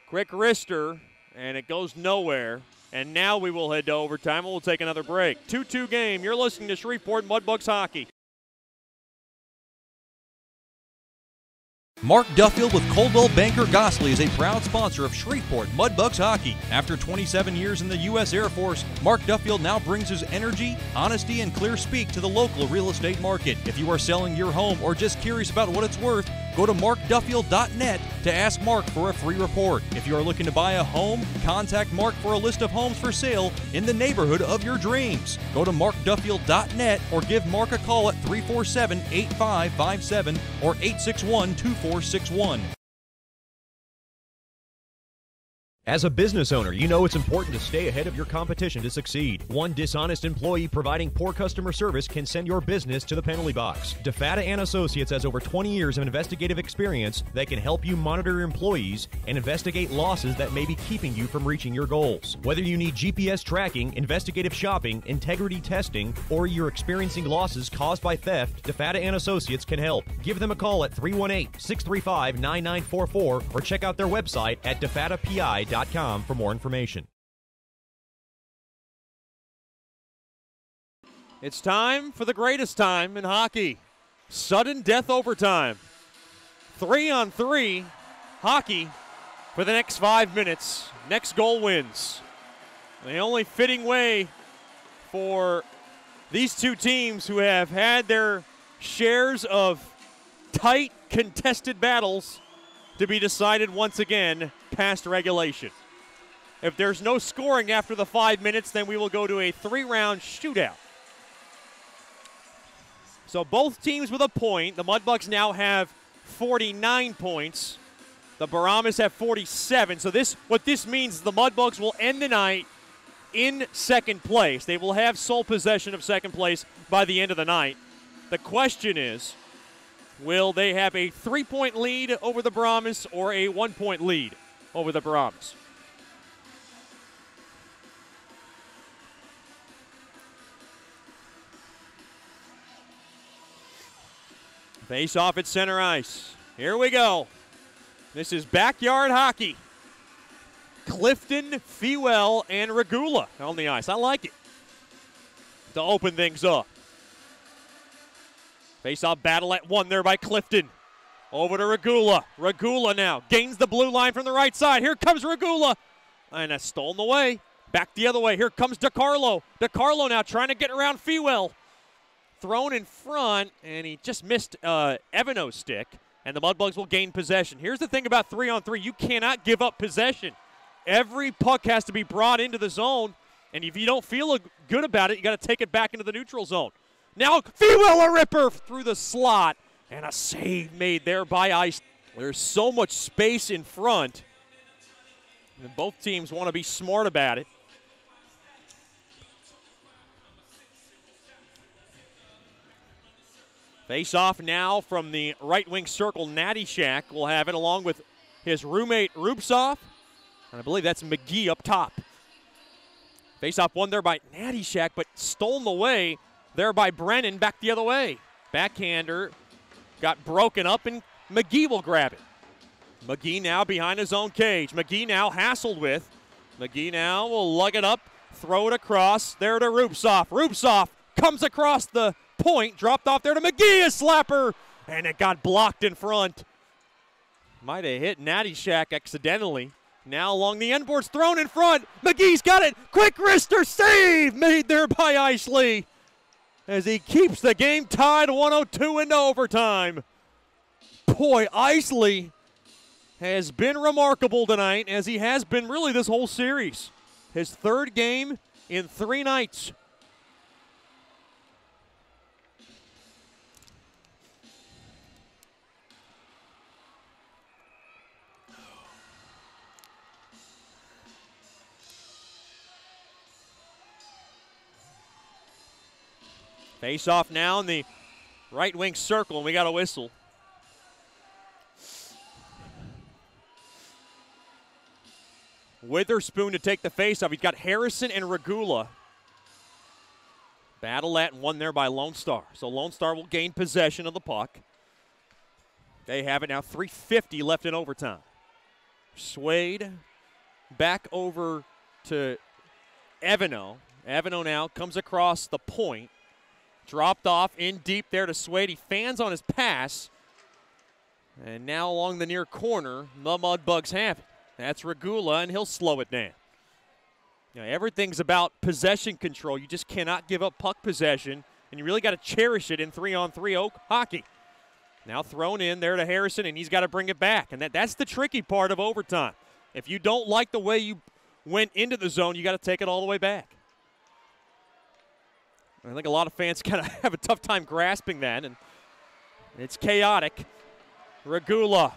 Quick wrister, and it goes nowhere. And now we will head to overtime, and we'll take another break. 2-2 game. You're listening to Shreveport Mudbugs Hockey. Mark Duffield with Coldwell Banker Gosley is a proud sponsor of Shreveport Mudbugs Hockey. After 27 years in the U.S. Air Force, Mark Duffield now brings his energy, honesty, and clear speak to the local real estate market. If you are selling your home or just curious about what it's worth, go to markduffield.net to ask Mark for a free report. If you are looking to buy a home, contact Mark for a list of homes for sale in the neighborhood of your dreams. Go to markduffield.net or give Mark a call at 347-8557 or 861-2461. As a business owner, you know it's important to stay ahead of your competition to succeed. One dishonest employee providing poor customer service can send your business to the penalty box. DeFatta & Associates has over 20 years of investigative experience that can help you monitor your employees and investigate losses that may be keeping you from reaching your goals. Whether you need GPS tracking, investigative shopping, integrity testing, or you're experiencing losses caused by theft, DeFatta & Associates can help. Give them a call at 318-635-9944 or check out their website at defattapi.com for more information. It's time for the greatest time in hockey. Sudden death overtime. 3-on-3 hockey for the next 5 minutes. Next goal wins. The only fitting way for these two teams who have had their shares of tight, contested battles to be decided once again past regulation. If there's no scoring after the 5 minutes, then we will go to a 3-round shootout. So both teams with a point. The Mudbugs now have 49 points. The Brahmas have 47. So what this means is the Mudbugs will end the night in second place. They will have sole possession of second place by the end of the night. The question is, will they have a 3-point lead over the Brahmas or a 1-point lead over the Brahmas? Face off at center ice. Here we go. This is backyard hockey. Clifton, Fewell, and Regula on the ice. I like it to open things up. Face-off battle at one there by Clifton. Over to Regula. Regula now gains the blue line from the right side. Here comes Regula. And that's stolen away. Back the other way. Here comes DiCarlo. DiCarlo now trying to get around Fewell. Thrown in front, and he just missed Evano's stick. And the Mudbugs will gain possession. Here's the thing about 3-on-3. You cannot give up possession. Every puck has to be brought into the zone. And if you don't feel good about it, you got to take it back into the neutral zone. Now, Fewell a ripper through the slot. And a save made there by Ice. There's so much space in front. And both teams want to be smart about it. Face off now from the right wing circle. Natty Shack will have it along with his roommate Rubtsov. And I believe that's McGee up top. Face off one there by Natty Shack, but stolen away there by Brennan back the other way. Backhander got broken up, and McGee will grab it. McGee now behind his own cage. McGee now hassled with. McGee now will lug it up, throw it across there to Rubtsov. Rubtsov comes across the point, dropped off there to McGee, a slapper, and it got blocked in front. Might have hit Natty Shack accidentally. Now along the end boards, thrown in front. McGee's got it. Quick wrister save made there by Isley as he keeps the game tied 102 into overtime. Boy, Isley has been remarkable tonight, as he has been really this whole series. His third game in 3 nights. Face off now in the right wing circle, and we got a whistle. Witherspoon to take the face off. He's got Harrison and Regula. Battle at and one there by Lone Star. So Lone Star will gain possession of the puck. They have it now, 3:50 left in overtime. Swayed back over to Evano. Evano now comes across the point. Dropped off in deep there to Swade. He fans on his pass. And now along the near corner, the Mudbugs have it. That's Regula, and he'll slow it down. You know, everything's about possession control. You just cannot give up puck possession, and you really got to cherish it in 3-on-3 hockey. Now thrown in there to Harrison, and he's got to bring it back. And that's the tricky part of overtime. If you don't like the way you went into the zone, you got to take it all the way back. I think a lot of fans kind of have a tough time grasping that, and it's chaotic. Regula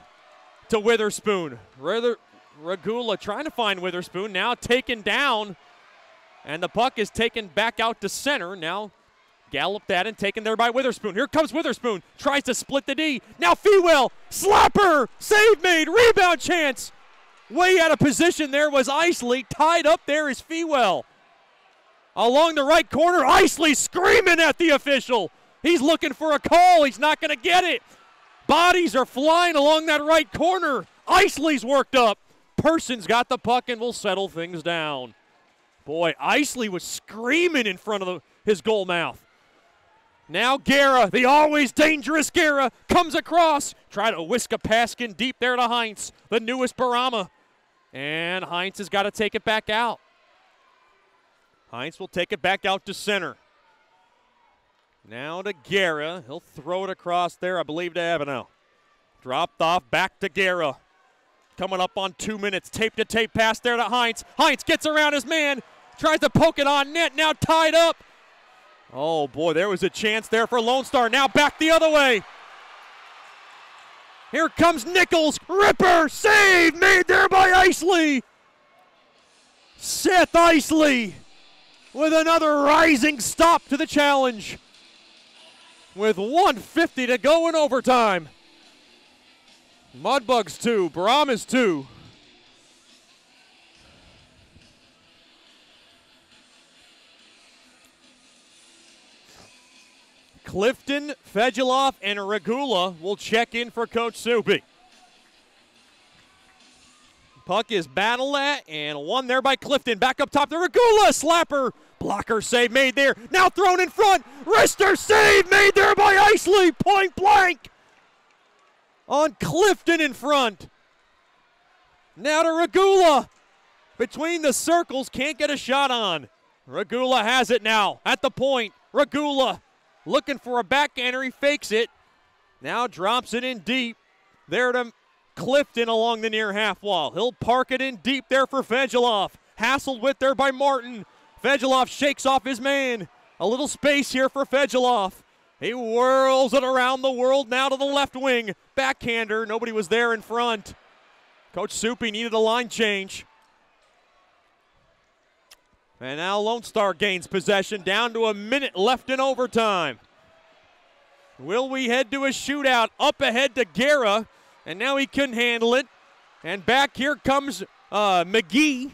to Witherspoon. Regula trying to find Witherspoon, now taken down, and the puck is taken back out to center. Now galloped at and taken there by Witherspoon. Here comes Witherspoon, tries to split the D. Now Fewell, slapper, save made, rebound chance. Way out of position there was Isley. Tied up there is Fewell. Along the right corner, Isley screaming at the official. He's looking for a call. He's not going to get it. Bodies are flying along that right corner. Isley's worked up. Person's got the puck and will settle things down. Boy, Isley was screaming in front of his goal mouth. Now Guerra, the always dangerous Guerra, comes across. Try to whisk a Paskin deep there to Heinz, the newest Brahmas. And Heinz has got to take it back out. Heinz will take it back out to center. Now to Guerra. He'll throw it across there, I believe, to Evano. Dropped off, back to Guerra. Coming up on 2 minutes. Tape-to-tape pass there to Heinz. Heinz gets around his man. Tries to poke it on net. Now tied up. Oh, boy, there was a chance there for Lone Star. Now back the other way. Here comes Nichols. Ripper. Save made there by Isley. Seth Isley with another rising stop to the challenge. With 1:50 to go in overtime. Mudbugs 2, Brahmas 2. Clifton, Fejeloff, and Regula will check in for Coach Soupy. Puck is battled at and won there by Clifton. Back up top to Regula. Slapper. Blocker save made there. Now thrown in front. Wrister save made there by Isley. Point blank on Clifton in front. Now to Regula. Between the circles. Can't get a shot on. Regula has it now at the point. Regula looking for a backhander. He fakes it. Now drops it in deep. There to Clifton along the near half wall. He'll park it in deep there for Fejeloff. Hassled with there by Martin. Fejeloff shakes off his man. A little space here for Fejeloff. He whirls it around the world now to the left wing. Backhander. Nobody was there in front. Coach Soupy needed a line change. And now Lone Star gains possession, down to a minute left in overtime. Will we head to a shootout? Up ahead to Guerra, and now he couldn't handle it. And back here comes McGee.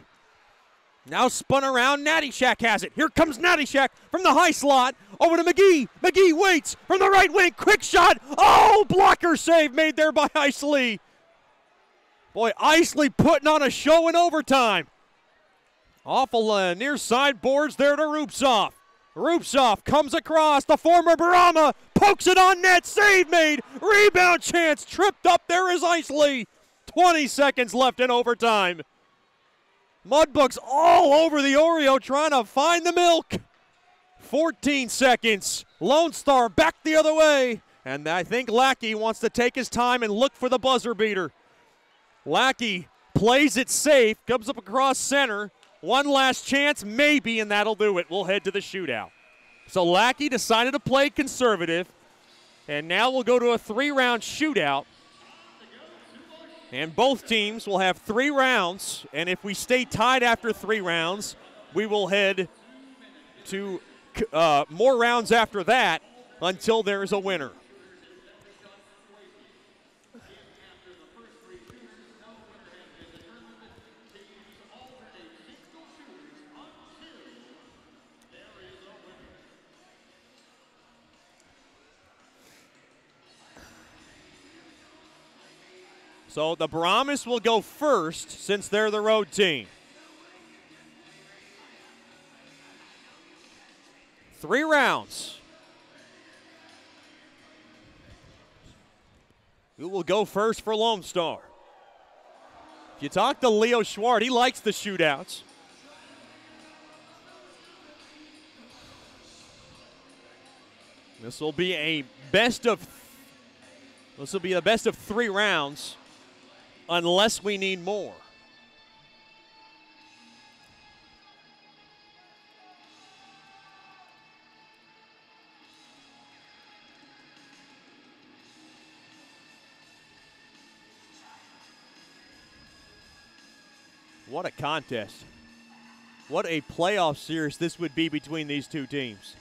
Now spun around, Nattyshak has it. Here comes Nattyshak from the high slot, over to McGee. McGee waits from the right wing, quick shot. Oh, blocker save made there by Isley. Boy, Isley putting on a show in overtime. Awful near side boards there to Rupsoff. Rupsoff comes across. The former Brahma pokes it on net. Save made. Rebound chance. Tripped up there is Isley. 20 seconds left in overtime. Mudbugs all over the Oreo trying to find the milk. 14 seconds. Lone Star back the other way. And I think Lackey wants to take his time and look for the buzzer beater. Lackey plays it safe. Comes up across center. One last chance, maybe, and that'll do it. We'll head to the shootout. So Lackey decided to play conservative, and now we'll go to a 3-round shootout. And both teams will have 3 rounds, and if we stay tied after 3 rounds, we will head to more rounds after that until there is a winner. So the Brahmas will go first since they're the road team. 3 rounds. Who will go first for Lone Star? If you talk to Leo Schwart, he likes the shootouts. This will be a best of 3 rounds. Unless we need more. What a contest. What a playoff series this would be between these two teams.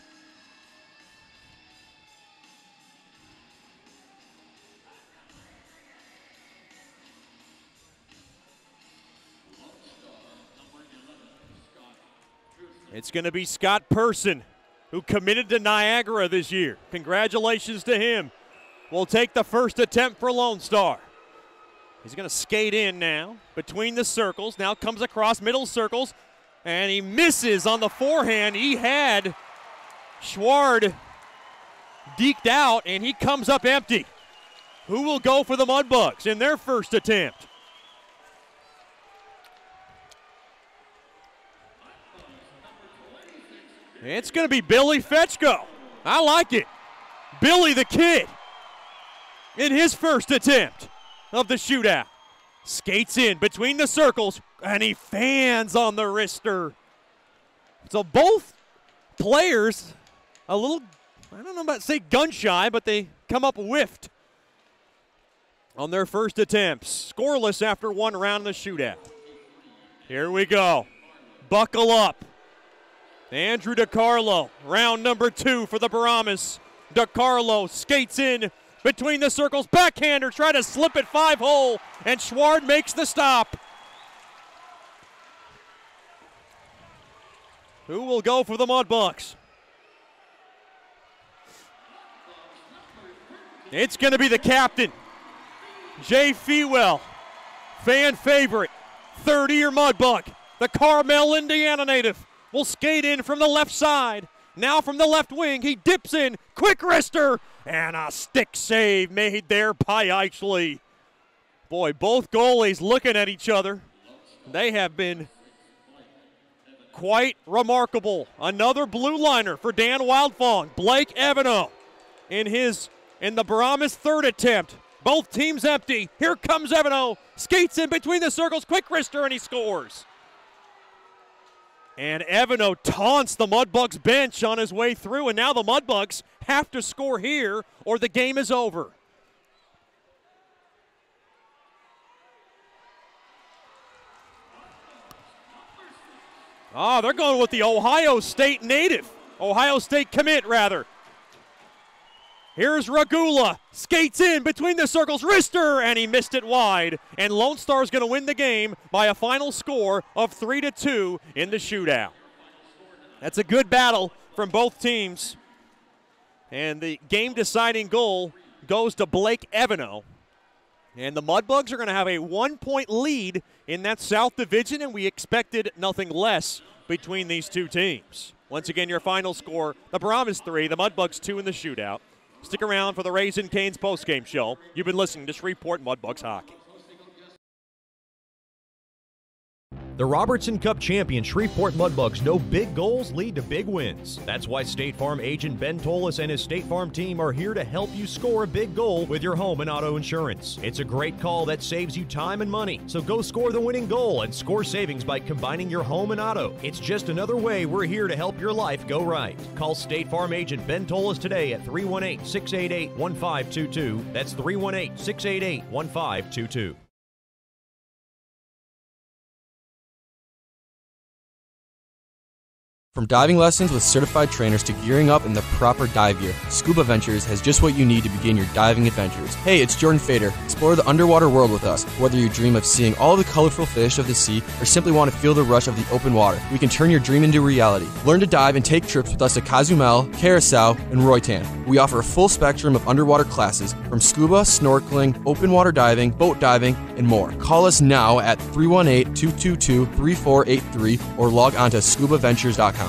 It's going to be Scott Person, who committed to Niagara this year. Congratulations to him. We'll take the first attempt for Lone Star. He's going to skate in now between the circles. Now comes across middle circles, and he misses on the forehand. He had Schward deked out, and he comes up empty. Who will go for the Mudbugs in their first attempt? It's going to be Billy Fetchko. I like it. Billy the Kid in his first attempt of the shootout. Skates in between the circles, and he fans on the wrister. So both players a little, I don't know about to say gun shy, but they come up whiffed on their first attempts. Scoreless after 1 round in the shootout. Here we go. Buckle up. Andrew DiCarlo, round number 2 for the Brahmas. DiCarlo skates in between the circles. Backhander, try to slip it 5-hole, and Schward makes the stop. Who will go for the Mudbugs? It's going to be the captain, Jay Fewell, fan favorite, third-year Mudbug. The Carmel, Indiana native will skate in from the left side. Now from the left wing, he dips in, quick wrister, and a stick save made there by Eichley. Boy, both goalies looking at each other. They have been quite remarkable. Another blue liner for Dan Wildfong. Blake Evano in the Brahmas third attempt. Both teams empty. Here comes Evano. Skates in between the circles. Quick wrister, and he scores. And Evano taunts the Mudbugs bench on his way through, and now the Mudbugs have to score here or the game is over. They're going with the Ohio State native. Ohio State commit, rather. Here's Regula. Skates in between the circles. Wrister, and he missed it wide. And Lone Star is going to win the game by a final score of 3-2 in the shootout. That's a good battle from both teams. And the game-deciding goal goes to Blake Evano. And the Mudbugs are going to have a 1-point lead in that South Division, and we expected nothing less between these two teams. Once again, your final score, the Brahmas 3, the Mudbugs 2 in the shootout. Stick around for the Raisin Canes postgame show. You've been listening to Shreveport Mudbugs Hockey. The Robertson Cup champion Shreveport Mudbugs know big goals lead to big wins. That's why State Farm agent Ben Tolis and his State Farm team are here to help you score a big goal with your home and auto insurance. It's a great call that saves you time and money. So go score the winning goal and score savings by combining your home and auto. It's just another way we're here to help your life go right. Call State Farm agent Ben Tolis today at 318-688-1522. That's 318-688-1522. From diving lessons with certified trainers to gearing up in the proper dive gear, Scuba Ventures has just what you need to begin your diving adventures. Hey, it's Jordan Fader. Explore the underwater world with us. Whether you dream of seeing all the colorful fish of the sea or simply want to feel the rush of the open water, we can turn your dream into reality. Learn to dive and take trips with us to Cozumel, Curacao, and Roatan. We offer a full spectrum of underwater classes from scuba, snorkeling, open water diving, boat diving, and more. Call us now at 318-222-3483 or log on to scubaventures.com.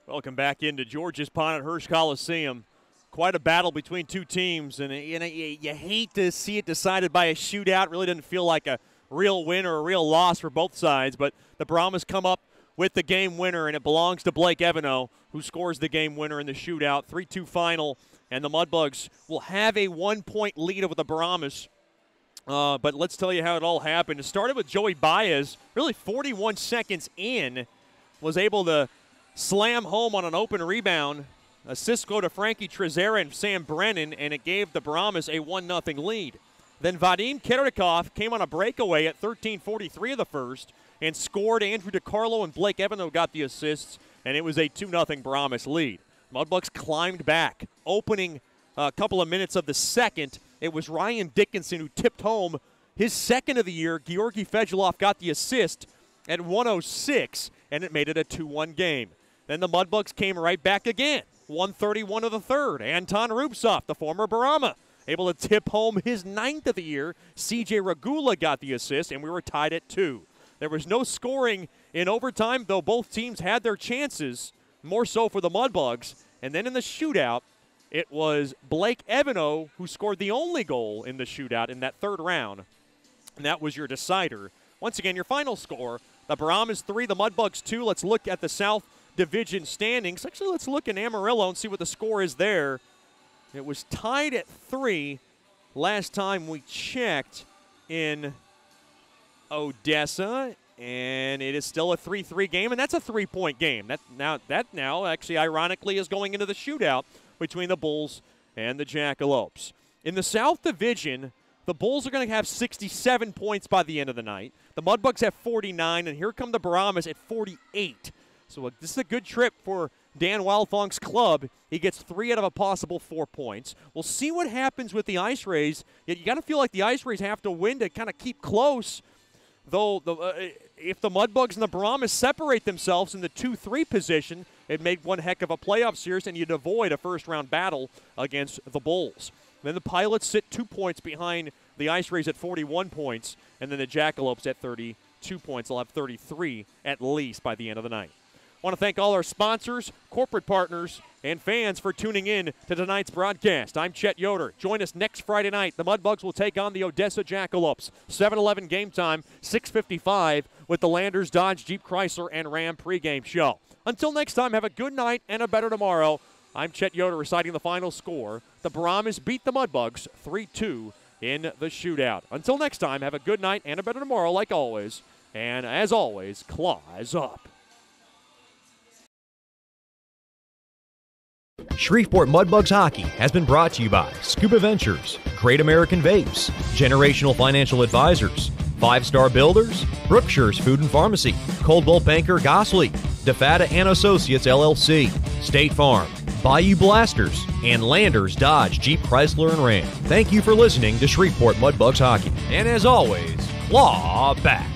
Welcome back into George's Pond at Hirsch Coliseum. Quite a battle between two teams, and you hate to see it decided by a shootout. Really doesn't feel like a real win or a real loss for both sides, but the Brahmas come up with the game winner, and it belongs to Blake Evano, who scores the game winner in the shootout. 3-2 final, and the Mudbugs will have a 1-point lead over the Brahmas. But let's tell you how it all happened. It started with Joey Baez, really 41 seconds in, was able to slam home on an open rebound. Assists go to Frankie Trezera and Sam Brennan, and it gave the Brahmas a 1-0 lead. Then Vadim Kerikov came on a breakaway at 13:43 of the first and scored. Andrew DiCarlo and Blake Evano got the assists, and it was a 2-0 Brahmas lead. Mudbugs climbed back. Opening a couple of minutes of the second, it was Ryan Dickinson who tipped home his second of the year. Georgi Fedulov got the assist at 1:06, and it made it a 2-1 game. Then the Mudbugs came right back again. 1:31 of the third. Anton Rubtsov, the former Brahma, able to tip home his 9th of the year. CJ Regula got the assist, and we were tied at 2. There was no scoring in overtime, though both teams had their chances, more so for the Mudbugs. And then in the shootout, it was Blake Evano who scored the only goal in the shootout in that third round, and that was your decider. Once again, your final score, the Brahmas 3, the Mudbugs 2. Let's look at the South Division standings. Actually, let's look in Amarillo and see what the score is there. It was tied at 3 last time we checked in Odessa, and it is still a 3-3 game, and that's a 3-point game. That now actually ironically is going into the shootout between the Bulls and the Jackalopes. In the South Division, the Bulls are going to have 67 points by the end of the night. The Mudbugs have 49, and here come the Brahmas at 48. So this is a good trip for Dan Wildfong's club. He gets 3 out of a possible 4 points. We'll see what happens with the Ice Rays. Yet you got to feel like the Ice Rays have to win to kind of keep close. though if the Mudbugs and the Brahmas separate themselves in the 2-3 position, it made one heck of a playoff series, and you'd avoid a first-round battle against the Bulls. Then the Pilots sit 2 points behind the Ice Rays at 41 points, and then the Jackalopes at 32 points. They'll have 33 at least by the end of the night. I want to thank all our sponsors, corporate partners, and fans for tuning in to tonight's broadcast. I'm Chet Yoder. Join us next Friday night. The Mudbugs will take on the Odessa Jackalopes. 7-11 game time, 6:55 with the Landers Dodge Jeep Chrysler and Ram pregame show. Until next time, have a good night and a better tomorrow. I'm Chet Yoder reciting the final score. The Brahmas beat the Mudbugs 3-2 in the shootout. Until next time, have a good night and a better tomorrow like always. And as always, claws up. Shreveport Mudbugs Hockey has been brought to you by Scuba Ventures, Great American Vapes, Generational Financial Advisors, 5 Star Builders, Brookshire's Food and Pharmacy, Coldwell Banker Gosley, DeFata and Associates LLC, State Farm, Bayou Blasters, and Landers Dodge Jeep Chrysler and Ram. Thank you for listening to Shreveport Mudbugs Hockey. And as always, claw back.